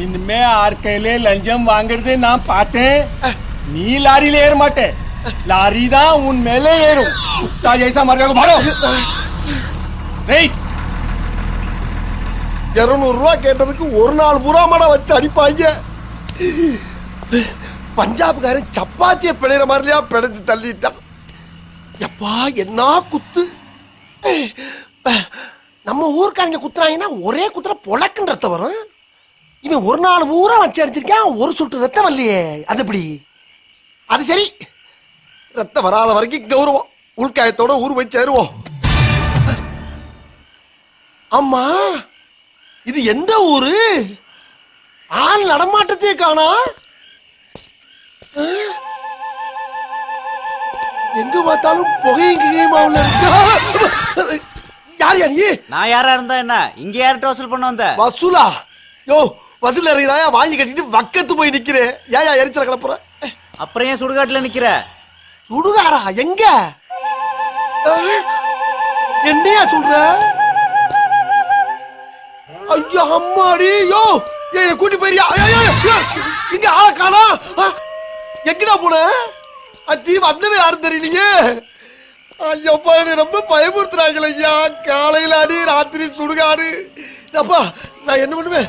[SPEAKER 11] इनमें आर केले लंजम वांगरदे ना पाते नी लारी लेर माटे लारी दा उन मेले येरू कुत्ता जैसा मर गया को भारो नहीं
[SPEAKER 14] 200 ரூபாய் கேட்டதுக்கு ஒரு நாள் பூரா மட வச்சு அடிப்பாங்க. பஞ்சாப்காரன் சப்பாத்திய பிழைற மாதிரியா பிழைச்சு தள்ளிட்டான். எப்பா என்ன குத்து. நம்ம ஊர்க்காரங்க குத்துறாங்கன்னா ஒரே குத்துற பொழக்குன்ற ரத்தம் வரும். இவன் ஒரு நாள் பூரா வச்சு அடிச்சிருக்கான், ஒரு சுட்டு ரத்தம் வரலையே. அது எப்படி? அது சரி, ரத்தம் வராத வரைக்கும் கௌரவம். உள்காயத்தோட ஊர் போய் சேருவோம். அம்மா இது எந்த ஊரு? ஆள் நடமாட்டத்தையே காணா. எங்க பார்த்தாலும் புகையுமா உள்ள இருக்கு. யார் யா நீ?
[SPEAKER 16] நான் யாரா இருந்தா என்ன? இங்க யார்கிட்ட வசூல் பண்ண வந்த?
[SPEAKER 14] வசூலா? யோ வசூல் இறங்கிறாயா? வாங்கி கட்டிட்டு வக்கத்து போய் நிக்கிறேன். ஏயா எரிச்சல கிளப்புற?
[SPEAKER 16] அப்புறம் ஏன் சுடுகாட்டுல நிக்கிற?
[SPEAKER 14] சுடுகாடா? எங்க? என்னையா சொல்ற? ஐயோ அம்மாடி. யோ என்ன கூட்டி போயிரியா? இங்க ஆள காணா. எங்கடா போன? அத்தி வந்தவே யாரும் தெரியலையே. ஐயோப்பா என்ன ரொம்ப பயமுறுத்துறாங்களே ஐயா. காலையில அடி, ராத்திரி சுடுகாடு. அப்பா நான் என்ன பண்ணுவேன்?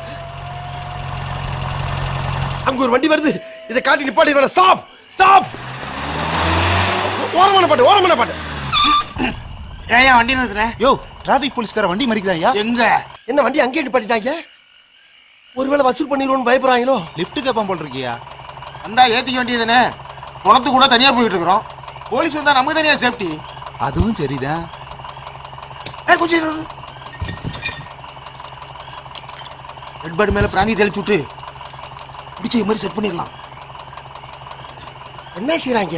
[SPEAKER 14] அங்க ஒரு வண்டி வருது, இதை காட்டி நிப்பாட்டி. Stop stop. ஓரமான பாட்டு, ஓரமான பாட்டு.
[SPEAKER 10] ஏன் வண்டி நிறுத்துற? யோ டிராபிக் போலீஸ்கார வண்டி மறிக்கிறாயா?
[SPEAKER 14] எங்க? என்ன வண்டி அங்கேயே நிப்பாட்டிட்டாங்க? ஒருவேளை வசூல் பண்ணிடுவோம்னு பயப்படுறாங்களோ?
[SPEAKER 10] லிஃப்ட் கேப்பான் போல் இருக்கியா? வந்தா ஏத்திக்க வேண்டியதுதானே. குளத்து கூட தனியா போயிட்டு இருக்கிறோம். போலீஸ் வந்தா நமக்கு தனியா சேஃப்டி. அதுவும் சரிதான். கொஞ்சம் ரெட்பர்ட் மேல பிராந்தி தெளிச்சு விட்டு பிடிச்ச மாதிரி செட் பண்ணிடலாம்.
[SPEAKER 14] என்ன செய்யறாங்க?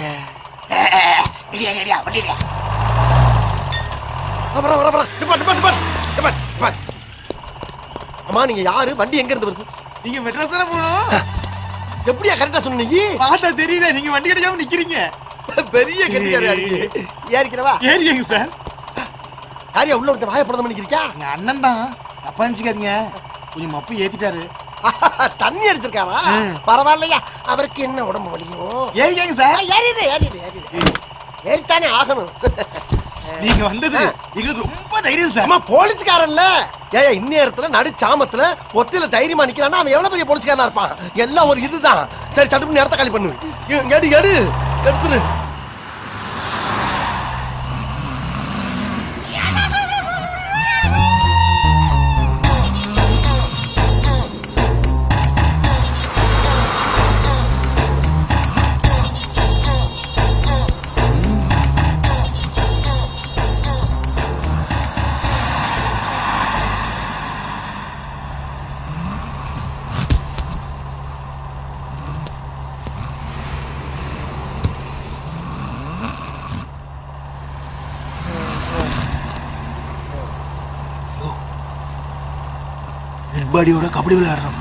[SPEAKER 14] அம்மா நீங்க யாரு? வண்டி எங்க இருந்து வருது?
[SPEAKER 10] நீங்க மெட்ராஸ் தானே போகணும்.
[SPEAKER 14] எப்படியா கரெக்டா சொன்னீங்க?
[SPEAKER 10] பார்த்தா தெரியுதே நீங்க வண்டி கிடைக்காம நிக்கிறீங்க.
[SPEAKER 14] பெரிய கட்டிக்காரி. ஏறிக்கிறவா?
[SPEAKER 10] ஏறிங்க சார்.
[SPEAKER 14] யாரையா உள்ள வந்து வாய படம் பண்ணிக்கிறீங்க?
[SPEAKER 10] எங்க அண்ணன் தான். தப்பா நினைச்சுக்காதீங்க. கொஞ்சம் மப்பு ஏத்திட்டாரு.
[SPEAKER 14] தண்ணி அடிச்சிருக்காரா? பரவாயில்லையா, அவருக்கு என்ன உடம்பு வலியும்.
[SPEAKER 10] ஏறிங்க சார்.
[SPEAKER 14] ஏறித்தானே ஆகணும்.
[SPEAKER 10] நீங்க வந்தது எங்களுக்கு ரொம்ப தைரியம் சார்.
[SPEAKER 14] அம்மா போலீஸ்காரன்ல. ஏயா இந்நேரத்துல நடு சாமத்துல ஒத்தையில தைரியமா நிக்கிறான்னா அவன் எவ்வளவு பெரிய போலீஸ்காரனா இருப்பான். எல்லாம் ஒரு இதுதான். சரி சட்டு நேரத்தை காலி பண்ணு. எடு எடு எடுத்துரு.
[SPEAKER 10] பாடியோட கபடி விளையாடுறோம்.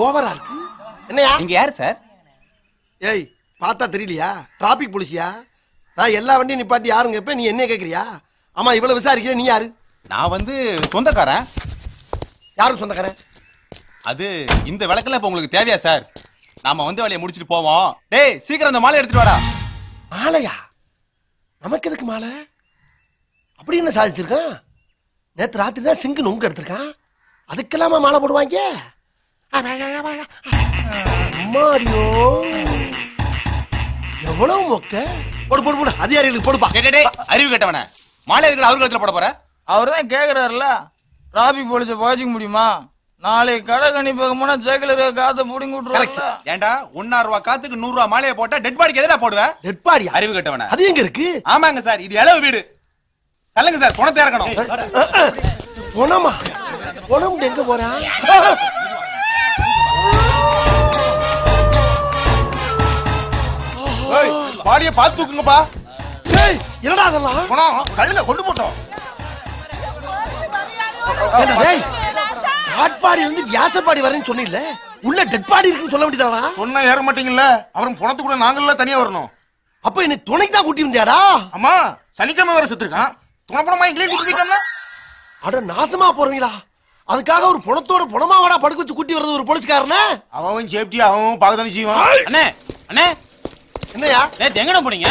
[SPEAKER 14] ஓவரா இருக்கு. என்னையா
[SPEAKER 16] நீங்க யாரு சார்?
[SPEAKER 14] ஏய் பார்த்தா தெரியலையா? டிராபிக் போலீஸியா? நான் எல்லா வண்டியும் நிப்பாட்டி யாருங்க இப்ப நீ என்ன கேக்குறியா? ஆமா இவ்வளவு விசாரிக்கிற நீ யாரு?
[SPEAKER 10] நான் வந்து சொந்தக்காரன்.
[SPEAKER 14] யாருக்கு சொந்தக்காரன்?
[SPEAKER 9] அது இந்த விளக்குல இப்ப உங்களுக்கு தேவையா சார்? நாம வந்து வேலையை முடிச்சிட்டு போவோம். டேய் சீக்கிரம் அந்த மாலை எடுத்துட்டு வாடா.
[SPEAKER 14] மாலையா? நமக்கு எதுக்கு மாலை? அப்படி என்ன சாதிச்சிருக்கான்? நேத்து ராத்திரி தான் சிங்கு நொங்கு எடுத்திருக்கான். அதுக்கெல்லாமா மாலை போடுவாங்க? மாரியோ எவ்வளவு மொக்க. போடு போடு போடு அதிகாரிகளுக்கு போடுப்பா.
[SPEAKER 9] அறிவு கேட்டவன மாலை இருக்கிற அவரு கழுத்துல போட போற?
[SPEAKER 18] அவர் தான் கேக்குறாருல, டிராபிக் போலீஸ பாய்ச்சிக்க முடியுமா? நாளைக்கு கடை கணிப்பாக போனா ஜெயில இருக்க காத்த புடிங்கி விட்டுருவாங்க.
[SPEAKER 9] ஏண்டா 1,000 ரூபாய் காத்துக்கு 100 ரூபாய் மாலையை போட்டா டெட் பாடிக்கு எதுனா போடுவேன்?
[SPEAKER 14] டெட் பாடி
[SPEAKER 9] அறிவு கேட்டவன.
[SPEAKER 14] அது எங்க இருக்கு?
[SPEAKER 9] ஆமாங்க சார், இது இளவு வீடு. சொல்லுங்க சார், பணத்தை இறக்கணும்.
[SPEAKER 14] பணமா? பணம் எங்க போறா?
[SPEAKER 9] பாடியை பார்த்து தூக்குங்கப்பா.
[SPEAKER 14] ஏய் என்னடா அதெல்லாம்?
[SPEAKER 9] பணம் கழுத கொண்டு போட்டோம்.
[SPEAKER 14] டேய் காட்பாடி இருந்து வியாசப்பாடி வரேன்னு சொன்னீல்ல, உள்ள டெட் பாடி இருக்குன்னு சொல்ல வேண்டியதாடா?
[SPEAKER 9] சொன்னா ஏற மாட்டீங்கல்ல, அவரும் பணத்து கூட நாங்கள தனியா வரணும்.
[SPEAKER 14] அப்ப என்ன துணைக்கு தான் கூட்டி வந்தியாடா?
[SPEAKER 9] அம்மா சனிக்கிழமை வர செத்துருக்கான். துணைப்பணமா இங்கிலீஷ் கூட்டிட்டோம்னா
[SPEAKER 14] அட நாசமா போறீங்களா? அதுக்காக ஒரு பணத்தோட பணமாவடா படுக்க வச்சு கூட்டி வரது ஒரு போலீஸ்காரனே?
[SPEAKER 9] அவன் சேஃப்டி அவன் பாக்கதானே செய்வான்.
[SPEAKER 18] அண்ணே அண்ணே
[SPEAKER 14] என்னையா
[SPEAKER 18] நேத்து எங்கன போனீங்க?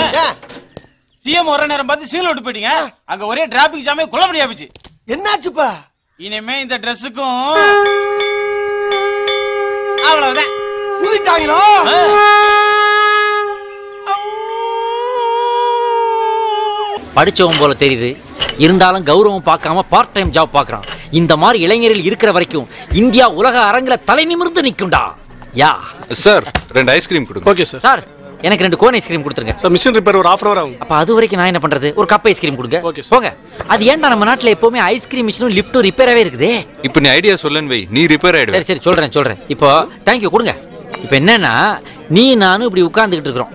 [SPEAKER 18] சிஎம் வர நேரம் பார்த்து சீல் விட்டு போயிட்டீங்க. அங்க ஒரே டிராபிக் ஜாமே குளம்படி ஆயிடுச்சு.
[SPEAKER 14] என்னாச்சுப்பா?
[SPEAKER 18] இனிமே இந்த ட்ரெஸ்ஸுக்கும் அவ்வளவுதான்.
[SPEAKER 14] ஊதிட்டாங்களா?
[SPEAKER 7] படிச்சவன் போல தெரியுது, இருந்தாலும் கௌரவம் பார்க்காம பார்ட் டைம் ஜாப் பார்க்கறான். இந்த மாதிரி இளைஞர்கள் இருக்கிற வரைக்கும் இந்தியா உலக அரங்கில தலை நிமிர்ந்து நிக்கும்டா. யா
[SPEAKER 17] சார் 2 ஐஸ்கிரீம் கொடுங்க.
[SPEAKER 22] Okay sir.
[SPEAKER 7] சார் எனக்கு 2 கோன் ஐஸ்கிரீம் கொடுத்துருங்க.
[SPEAKER 22] சார் மிஷின் ரிப்பேர் ஒரு 1/2 hour ஆகும்.
[SPEAKER 7] அப்ப அது வரைக்கும் நான் என்ன பண்றது? ஒரு கப் ஐஸ்கிரீம் கொடுங்க.
[SPEAKER 22] ஓகே
[SPEAKER 7] போங்க. அது ஏன்டா நம்ம நாட்டுல எப்பவுமே ஐஸ்கிரீம் மிஷினும் லிஃப்ட்டும் ரிப்பேராவே இருக்குது?
[SPEAKER 17] இப்போ நீ ஐடியா சொல்லன்னு வை, நீ ரிப்பேர் ஆயிடுவே.
[SPEAKER 7] சரி சொல்றேன். இப்போ தேங்க்யூ கொடுங்க. இப்போ என்னன்னா நீ நானும் இப்படி உட்கார்ந்துகிட்டு இருக்கிறோம்.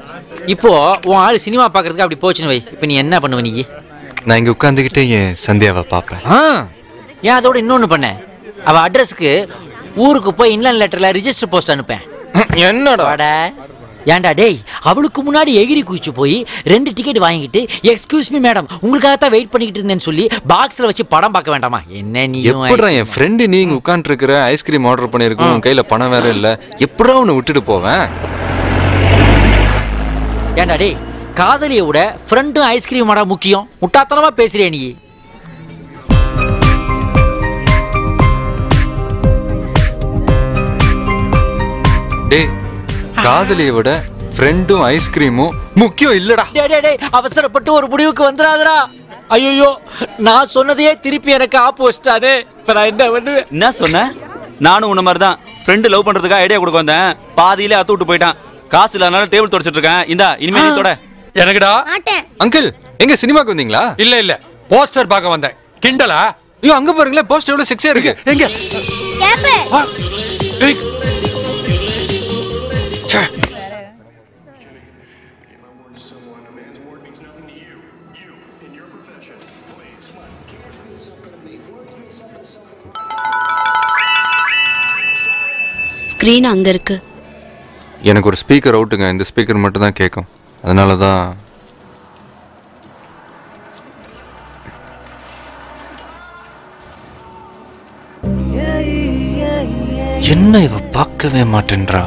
[SPEAKER 7] இப்போ உன் ஆளு சினிமா பாக்குறதுக்கு அப்படி போச்சுன்னு வை. இப்போ நீ என்ன பண்ணுவ? நீ
[SPEAKER 17] நான் இங்க உட்கார்ந்துகிட்டே என் சந்தியாவை பாப்பேன்.
[SPEAKER 7] ஏன் அதோட இன்னொன்னு பண்ண, அவ அட்ரஸ்க்கு ஊருக்கு போய் இன்லைன் லெட்டர்ல ரிஜிஸ்டர் போஸ்ட் அனுப்பேன்.
[SPEAKER 17] என்னடா?
[SPEAKER 7] ஏன்டா டேய், அவளுக்கு முன்னாடி எகிரி குதிச்சு போய் 2 டிக்கெட் வாங்கிட்டு எக்ஸ்கியூஸ் மீ மேடம் உங்களுக்காக தான் வெயிட் பண்ணிக்கிட்டு இருந்தேன்னு சொல்லி பாக்ஸ்ல வச்சு படம் பார்க்க வேண்டாமா? என்ன நீ
[SPEAKER 17] எப்படா என் ஃப்ரெண்டு நீங்க உட்கார்ந்து இருக்கிற ஐஸ்கிரீம் ஆர்டர் பண்ணிருக்கோம், உன் கையில பணம் வேற இல்ல, எப்படா உன்னை விட்டுட்டு போவேன்?
[SPEAKER 7] ஏன்டா டேய், காதலியை விட ஃப்ரெண்டும் ஐஸ்கிரீமாடா முக்கியம்? முட்டாத்தனமா பேசுறே நீ.
[SPEAKER 17] டேய் காதலியை விட ஃப்ரெண்டும் ஐஸ்கிரீமும் முக்கியம் இல்லடா.
[SPEAKER 7] டேய் அவசரப்பட்டு ஒரு முடிவுக்கு வந்துடாதடா. ஐயோ நான் சொன்னதையே திருப்பி எனக்கு ஆப்போசிட்டானே. இப்ப நான் என்ன பண்ணுவேன்?
[SPEAKER 16] என்ன சொன்ன? நானும் உன்ன மாதிரி தான் ஃப்ரெண்டு லவ் பண்றதுக்காக ஐடியா கொடுக்க வந்தேன். பாதியிலே அத்து விட்டு போயிட்டான். காசு இல்லாதனால டேபிள் தொடச்சிட்டு இருக்கேன். இந்தா இனிமே நீ தொட.
[SPEAKER 22] எனக்குடா
[SPEAKER 17] அங்கிள் எங்க சினிமாக்கு வந்தீங்களா?
[SPEAKER 22] இல்ல போஸ்டர் பார்க்க வந்தேன். கிண்டலா?
[SPEAKER 17] ஐயோ அங்க பாருங்களேன், போஸ்டர் எவ்வளவு செக்ஸியா இருக்கு.
[SPEAKER 22] எங்க?
[SPEAKER 23] ஸ்கிரீன் அங்க இருக்கு.
[SPEAKER 17] எனக்கு ஒரு ஸ்பீக்கர் அவுட்டுங்க, இந்த ஸ்பீக்கர் மட்டும் தான் கேட்கும், அதனால தான். என்ன இவ பார்க்கவே மாட்டேன்றா?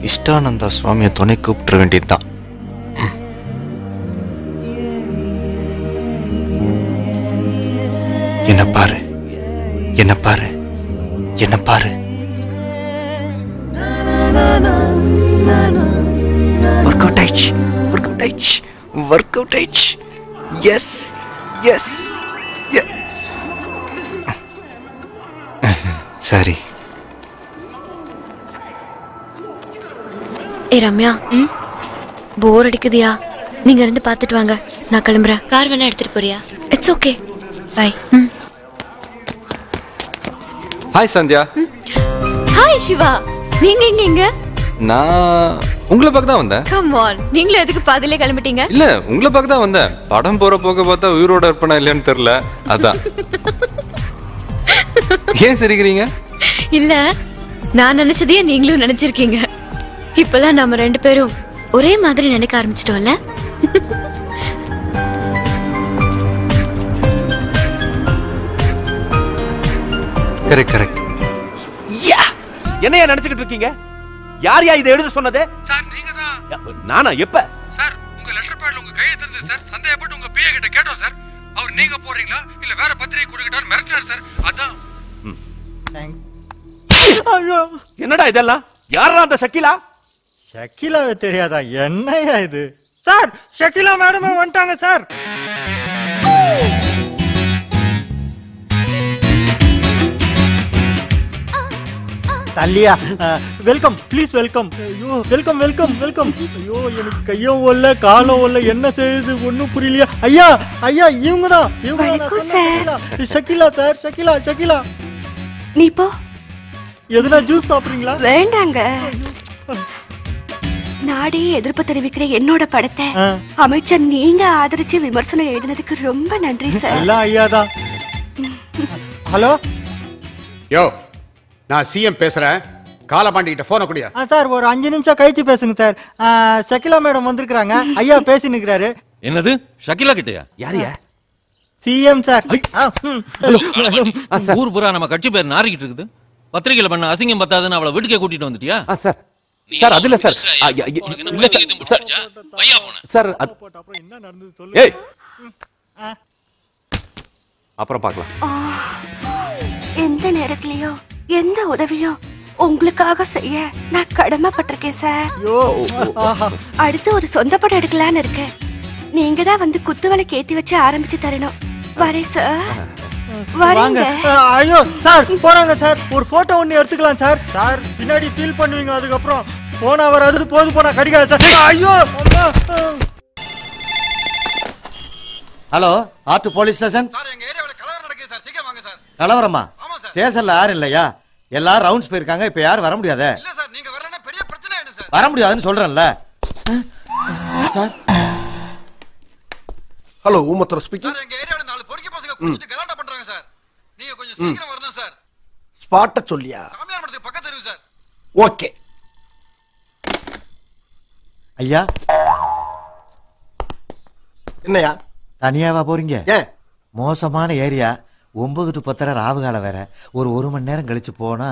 [SPEAKER 17] இஷ்டானந்தா சுவாமியை துணை கூப்பிட வேண்டியதுதான். என்ன பாரு, என்ன பாரு, என்ன பாரு. ஒர்க் அவுட் ஆயிடுச்சு, ஒர்க் அவுட் ஆயிடுச்சு, ஒர்க் அவுட் ஆயிடுச்சு. எஸ் எஸ் சரி.
[SPEAKER 23] ஏ ரம்யா, போர் அடிக்குதியா? நீங்க இருந்து பாத்துட்டு வாங்க, நான் கிளம்புறேன். கார் வேணா எடுத்துட்டு போறியா? It's okay, bye.
[SPEAKER 17] Hi Sandhya.
[SPEAKER 23] Hi Siva, நீங்க எங்க?
[SPEAKER 17] நான் உங்களை பார்க்க தான் வந்தேன்.
[SPEAKER 23] கம் ஆன், நீங்களும் எதுக்கு பாதியிலே கிளம்பிட்டீங்க?
[SPEAKER 17] இல்ல உங்களை பார்க்க தான் வந்தேன். படம் போற போக பார்த்தா உயிரோட இருப்பனா இல்லையான்னு தெரியல, அதான். ஏன் சிரிக்கிறீங்க?
[SPEAKER 23] இல்ல, நான் நினைச்சதையே நீங்களும் நினைச்சிருக்கீங்க. இப்பெல்லாம் நம்ம 2 பேரும் ஒரே மாதிரி நினைக்க ஆரம்பிச்சிட்டோம்ல.
[SPEAKER 17] Correct correct.
[SPEAKER 1] என்னையா நினைச்சுக்கிட்டு இருக்கீங்க? யார் யா இதை எழுத சொன்னது?
[SPEAKER 22] சார் நீங்க தான்.
[SPEAKER 1] நானா? எப்ப?
[SPEAKER 22] சார் உங்க லெட்டர் பேட்ல உங்க கையெழுத்து இருந்தது சார். சந்தேகப்பட்டு உங்க பிஏ கிட்ட கேட்டோம் சார். அவர் நீங்க போறீங்களா இல்ல வேற பத்திரிகை கொடுக்கட்டான்னு மிரட்டினார் சார். அதான்.
[SPEAKER 1] என்னடா இதெல்லாம்? யாரா அந்த ஷக்கிலா?
[SPEAKER 6] ஷக்கிலாவே தெரியாதா? என்னையா இது? சார் ஷக்கிலா மேடம் வந்துட்டாங்க சார். தல்லியா வெல்கம் ப்ளீஸ் வெல்கம். ஐயோ வெல்கம் வெல்கம் வெல்கம். ஐயோ எனக்கு கையும் ஒல்ல காலம் ஒல்ல என்ன செய்யுது ஒன்னும் புரியலையா? ஐயா ஐயா இவங்க தான் ஷக்கிலா சார். ஷக்கிலா ஷக்கிலா
[SPEAKER 19] நீ போ.
[SPEAKER 6] எதுனா ஜூஸ் சாப்பிடுறீங்களா?
[SPEAKER 19] வேண்டாங்க. நாடே எதிர்ப்பு தெரிவிக்கிற என்னோட படத்தை அமைச்சர் நீங்க ஆதரிச்சு விமர்சனம் எழுதினதுக்கு ரொம்ப நன்றி சார்.
[SPEAKER 6] எல்லாம் ஐயா தான். ஹலோ
[SPEAKER 21] யோ, நான் சிஎம் பேசுறேன். காலபாண்டி கிட்ட போன குடியா.
[SPEAKER 6] சார் ஒரு 5 நிமிஷம் கழிச்சு பேசுங்க சார். ஷக்கிலா மேடம் வந்திருக்காங்க. ஐயா பேசி நிக்கிறாரு.
[SPEAKER 22] என்னது ஷக்கிலா கிட்டயா?
[SPEAKER 1] யாரியா?
[SPEAKER 6] CM sir.
[SPEAKER 22] ஊர் பூரா நம்ம கட்சி பேர் நாரிக்கிட்டு இருக்குது. பத்திரிகையில பண்ண அசிங்கம் பத்தாதுன்னு அவளை வீட்டுக்கே கூட்டிட்டு வந்துட்டியா?
[SPEAKER 1] சார் சார் அதுல சார் இல்ல சார் சார் ஏய் அப்புறம் பார்க்கலாம்.
[SPEAKER 19] எந்த நேரத்திலயோ எந்த உதவியோ உங்களுக்காக செய்ய நான் கடமைப்பட்டிருக்கேன் சார். அடுத்து ஒரு சொந்த படம் எடுக்கலான்னு இருக்கேன். நீங்க தான் வந்து குத்துவலை கேத்தி வச்சு ஆரம்பிச்சு தரணும். வரேன் சார்.
[SPEAKER 6] வாங்க. ஐயோ சார் போறாங்க சார். ஒரு போட்டோ ஒன்னு எடுத்துக்கலாம் சார். சார் பின்னாடி ஃபீல் பண்ணுவீங்க. அதுக்கப்புறம் போனா வராது போது போனா கடிக்காது சார். ஐயோ
[SPEAKER 14] hello art police station.
[SPEAKER 22] Sir எங்க ஏரியாவுல கலவரம் நடக்குது சார். சீக்கிரம் வாங்க சார்.
[SPEAKER 14] கலவரமா?
[SPEAKER 22] ஆமா சார்.
[SPEAKER 14] ஸ்டேஷன்ல யாரும் இல்லையா? எல்லாரும் ரவுண்ட்ஸ் போயிருக்காங்க. இப்ப யாரும் வர முடியாதே.
[SPEAKER 22] இல்ல சார் நீங்க வரலனா பெரிய பிரச்சனை ஆயிடும் சார்.
[SPEAKER 14] வர முடியாதுன்னு சொல்றேன்ல சார்.
[SPEAKER 22] ஹலோ ஊமத்தர ஸ்பீக்கிங். சார் எங்க ஏரியாவுல 4 பொறுக்கி பசங்க குடிச்சிட்டு கலாட்டா பண்றாங்க சார். நீங்க கொஞ்சம் சீக்கிரம் வரணும் சார்.
[SPEAKER 14] ஸ்பாட்ட சொல்லியா?
[SPEAKER 22] சாமியார் மடத்துக்கு பக்கத்து தெரு சார்.
[SPEAKER 14] ஓகே ஐயா. என்னையா தனியாவா போறீங்க? மோசமான ஏரியா. 9 to 10 ராவுகால வேற. ஒரு மணி நேரம் கழிச்சு போனா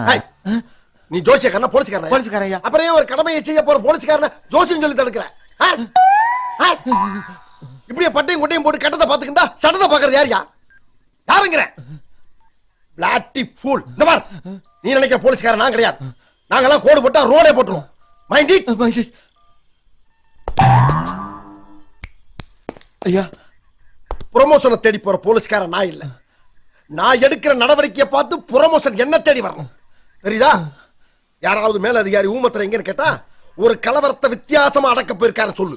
[SPEAKER 22] நீ ஜோசியக்காரனா போலீஸ்காரனா?
[SPEAKER 14] போலீஸ்காரன் ஐயா.
[SPEAKER 22] அப்புறம் ஏன் ஒரு கடமையை செய்ய போற போலீஸ்காரனா ஜோசியம் சொல்லி தடுக்கற? இப்படியே பட்டையும் கொட்டையும் போட்டு கட்டத்தை பாத்துக்கிட்டா சட்டத்தை பாக்குறது யாரியா? யாருங்கற? பிளாட்டி ஃபூல். இந்த பார், நீ நினைக்கிற போலீஸ்காரன் நான் கிடையாது. நாங்கெல்லாம் கோடு போட்டா ரோடே போட்டுருவோம். Mind it. ஐயா, ப்ரமோஷனை தேடி போற போலீஸ்காரன் நான் இல்ல. நான் எடுக்கிற நடவடிக்கையை பார்த்து ப்ரமோஷன் என்ன தேடி வரணும். தெரியுதா? யாராவது மேல அதிகாரி ஊமத்திர எங்கன்னு கேட்டா ஒரு கலவரத்தை வித்தியாசமா அடக்க போயிருக்காருன்னு சொல்லு.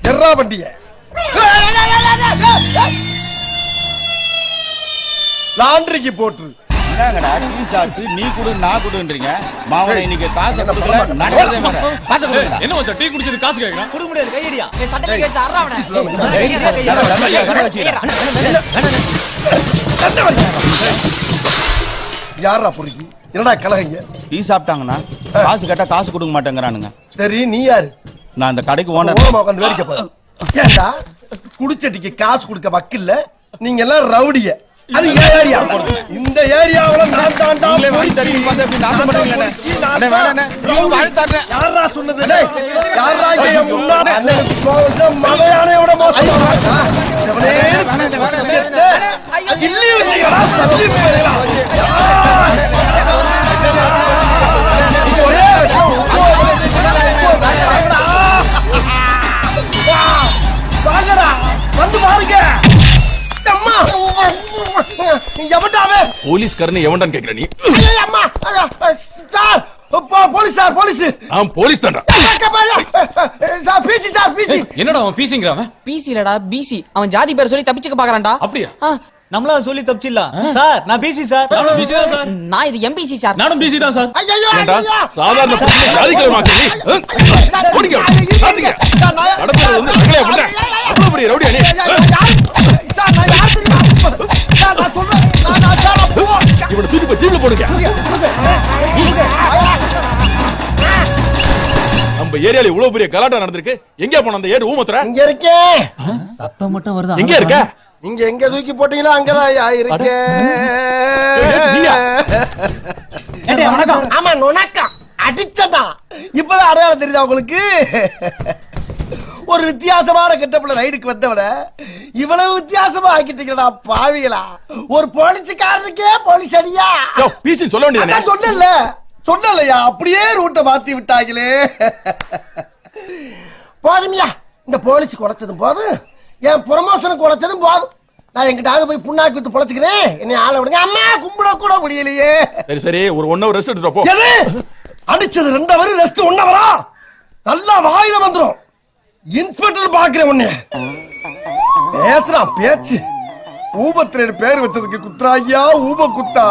[SPEAKER 22] எர்ரா வண்டிய லாண்டரிக்கு போட்டு
[SPEAKER 9] என்னங்கடா டீ சாப்பிட்டு நீ குடு நான் குடுன்றீங்க. மாவனை இன்னைக்கு காசு கொடுக்கல நடக்கிறதே வேற. காசு கொடுங்க.
[SPEAKER 22] என்ன மச்சான் டீ குடிச்சிட்டு காசு கேக்குறான்?
[SPEAKER 8] குடுக்க முடியாது கையடியா. ஏய் சட்டை கேச்ச அறறா அவன.
[SPEAKER 22] யாரா பொறுக்கி? என்னடா கலகங்க?
[SPEAKER 9] டீ சாப்பிட்டாங்கனா காசு கேட்டா காசு கொடுக்க மாட்டேங்கறானுங்க.
[SPEAKER 22] சரி நீ யாரு?
[SPEAKER 9] நான் அந்த கடைக்கு ஓனர்.
[SPEAKER 22] ஓரமா உட்கார்ந்து வேடிக்கை பாரு. ஏண்டா குடிச்சடிக்கு காசு கொடுக்க வக்கில்ல? நீங்க எல்லாம் ரவுடிய. அது ஏரியா. இந்த ஏரியாவுல நான் தாண்டா போய் தண்ணி வந்து அப்படி நாசம் பண்ணுவீங்களே. அண்ணே வேணானே. நீ வாழ்த்தாறே. யாரா சொன்னது? டேய் யாரா இங்க முன்னாடி அண்ணனுக்கு கோவம் மலையானையோட மோசமா. இல்லி வச்சிரா தள்ளி போறா. வாங்கடா வந்து பாருங்க. அம்மா எவன்டாவே போலீஸ்காரன் எவன்டான்னு கேக்குற நீ? அம்மா சார் போலீஸ் சார் போலீஸ். நான் போலீஸ் தான்டா. Sir PC sir PC. என்னடா அவன் பிசிங்கறான்?
[SPEAKER 8] பிசி இல்லடா பிசி. அவன் ஜாதி பேர் சொல்லி தப்பிச்சுக்க பாக்குறான்டா.
[SPEAKER 22] அப்படியே
[SPEAKER 8] நம்மள சொல்லி தப்பிச்சிடலாம். சார் நான் பிசி சார்.
[SPEAKER 22] பிசி தான் சார்.
[SPEAKER 8] நான் இது எம்பிசி சார்.
[SPEAKER 22] நானும் பிசி தான் சார். ஐயோ
[SPEAKER 9] ஏண்டா சாதாரண பொண்ணு ஜாதிகளை மாத்தி நீ ஓடிங்க சாதிங்க நடந்து வந்து அங்கலே புள்ள அவ்வளவு பெரிய ரவுடியா நீ?
[SPEAKER 22] சார் நான் யார் தெரியுமா? சார் நான் சொல்றேன். நான் சார் போ.
[SPEAKER 9] இவனை தூக்கி போய் ஜீப்ல போடுங்க. நம்ம நம்ம ஏரியால இவ்வளவு பெரிய கலாட்டா நடந்திருக்கு. எங்க போன அந்த ஏறு ஊமத்துற?
[SPEAKER 14] இங்க இருக்கே.
[SPEAKER 6] சத்தம் மட்டும் வருது.
[SPEAKER 9] எங்க இருக்க?
[SPEAKER 14] நீங்க எங்க தூக்கி போட்டீங்களோ அங்கதான் இருக்கே. ஆமா நுணக்கம் அடிச்சடா. இப்பதான் அடையாளம் தெரியுதா உங்களுக்கு? ஒரு வித்தியாசமான கெட்டப்புல ரைடுக்கு வந்தவன இவ்வளவு வித்தியாசமா ஆக்கிட்டீங்களா பாவிகளா? ஒரு போலீஸ்காரனுக்கே போலீஸ் அடியா?
[SPEAKER 9] பீசின் சொல்ல வேண்டியதானே?
[SPEAKER 14] சொல்லலையா? அப்படியே ரூட்டை மாத்தி விட்டாங்களே. போதுமியா, இந்த போலீஸ் குறைச்சதும் போதும், என் ப்ரமோஷனுக்கு குறைச்சதும் போதும். நான் எங்கிட்ட போய் புண்ணாக்கு வித்து பொழைச்சுக்கிறேன். என்னை ஆள விடுங்க. அம்மா கும்பிட கூட முடியலையே.
[SPEAKER 9] சரி சரி, ஒரு 1 hour ரெஸ்ட் எடுத்துட்டு போ.
[SPEAKER 14] எது அடிச்சது 2 hour ரெஸ்ட் 1 hour? நல்லா வாயில வந்துரும். இன்ஸ்பெக்டர் பாக்குறேன் உன்னை. பேசுறான் பேச்சு. ஊபத்திரேடு பேர் வச்சதுக்கு குத்ராகியா ஊப குத்தா.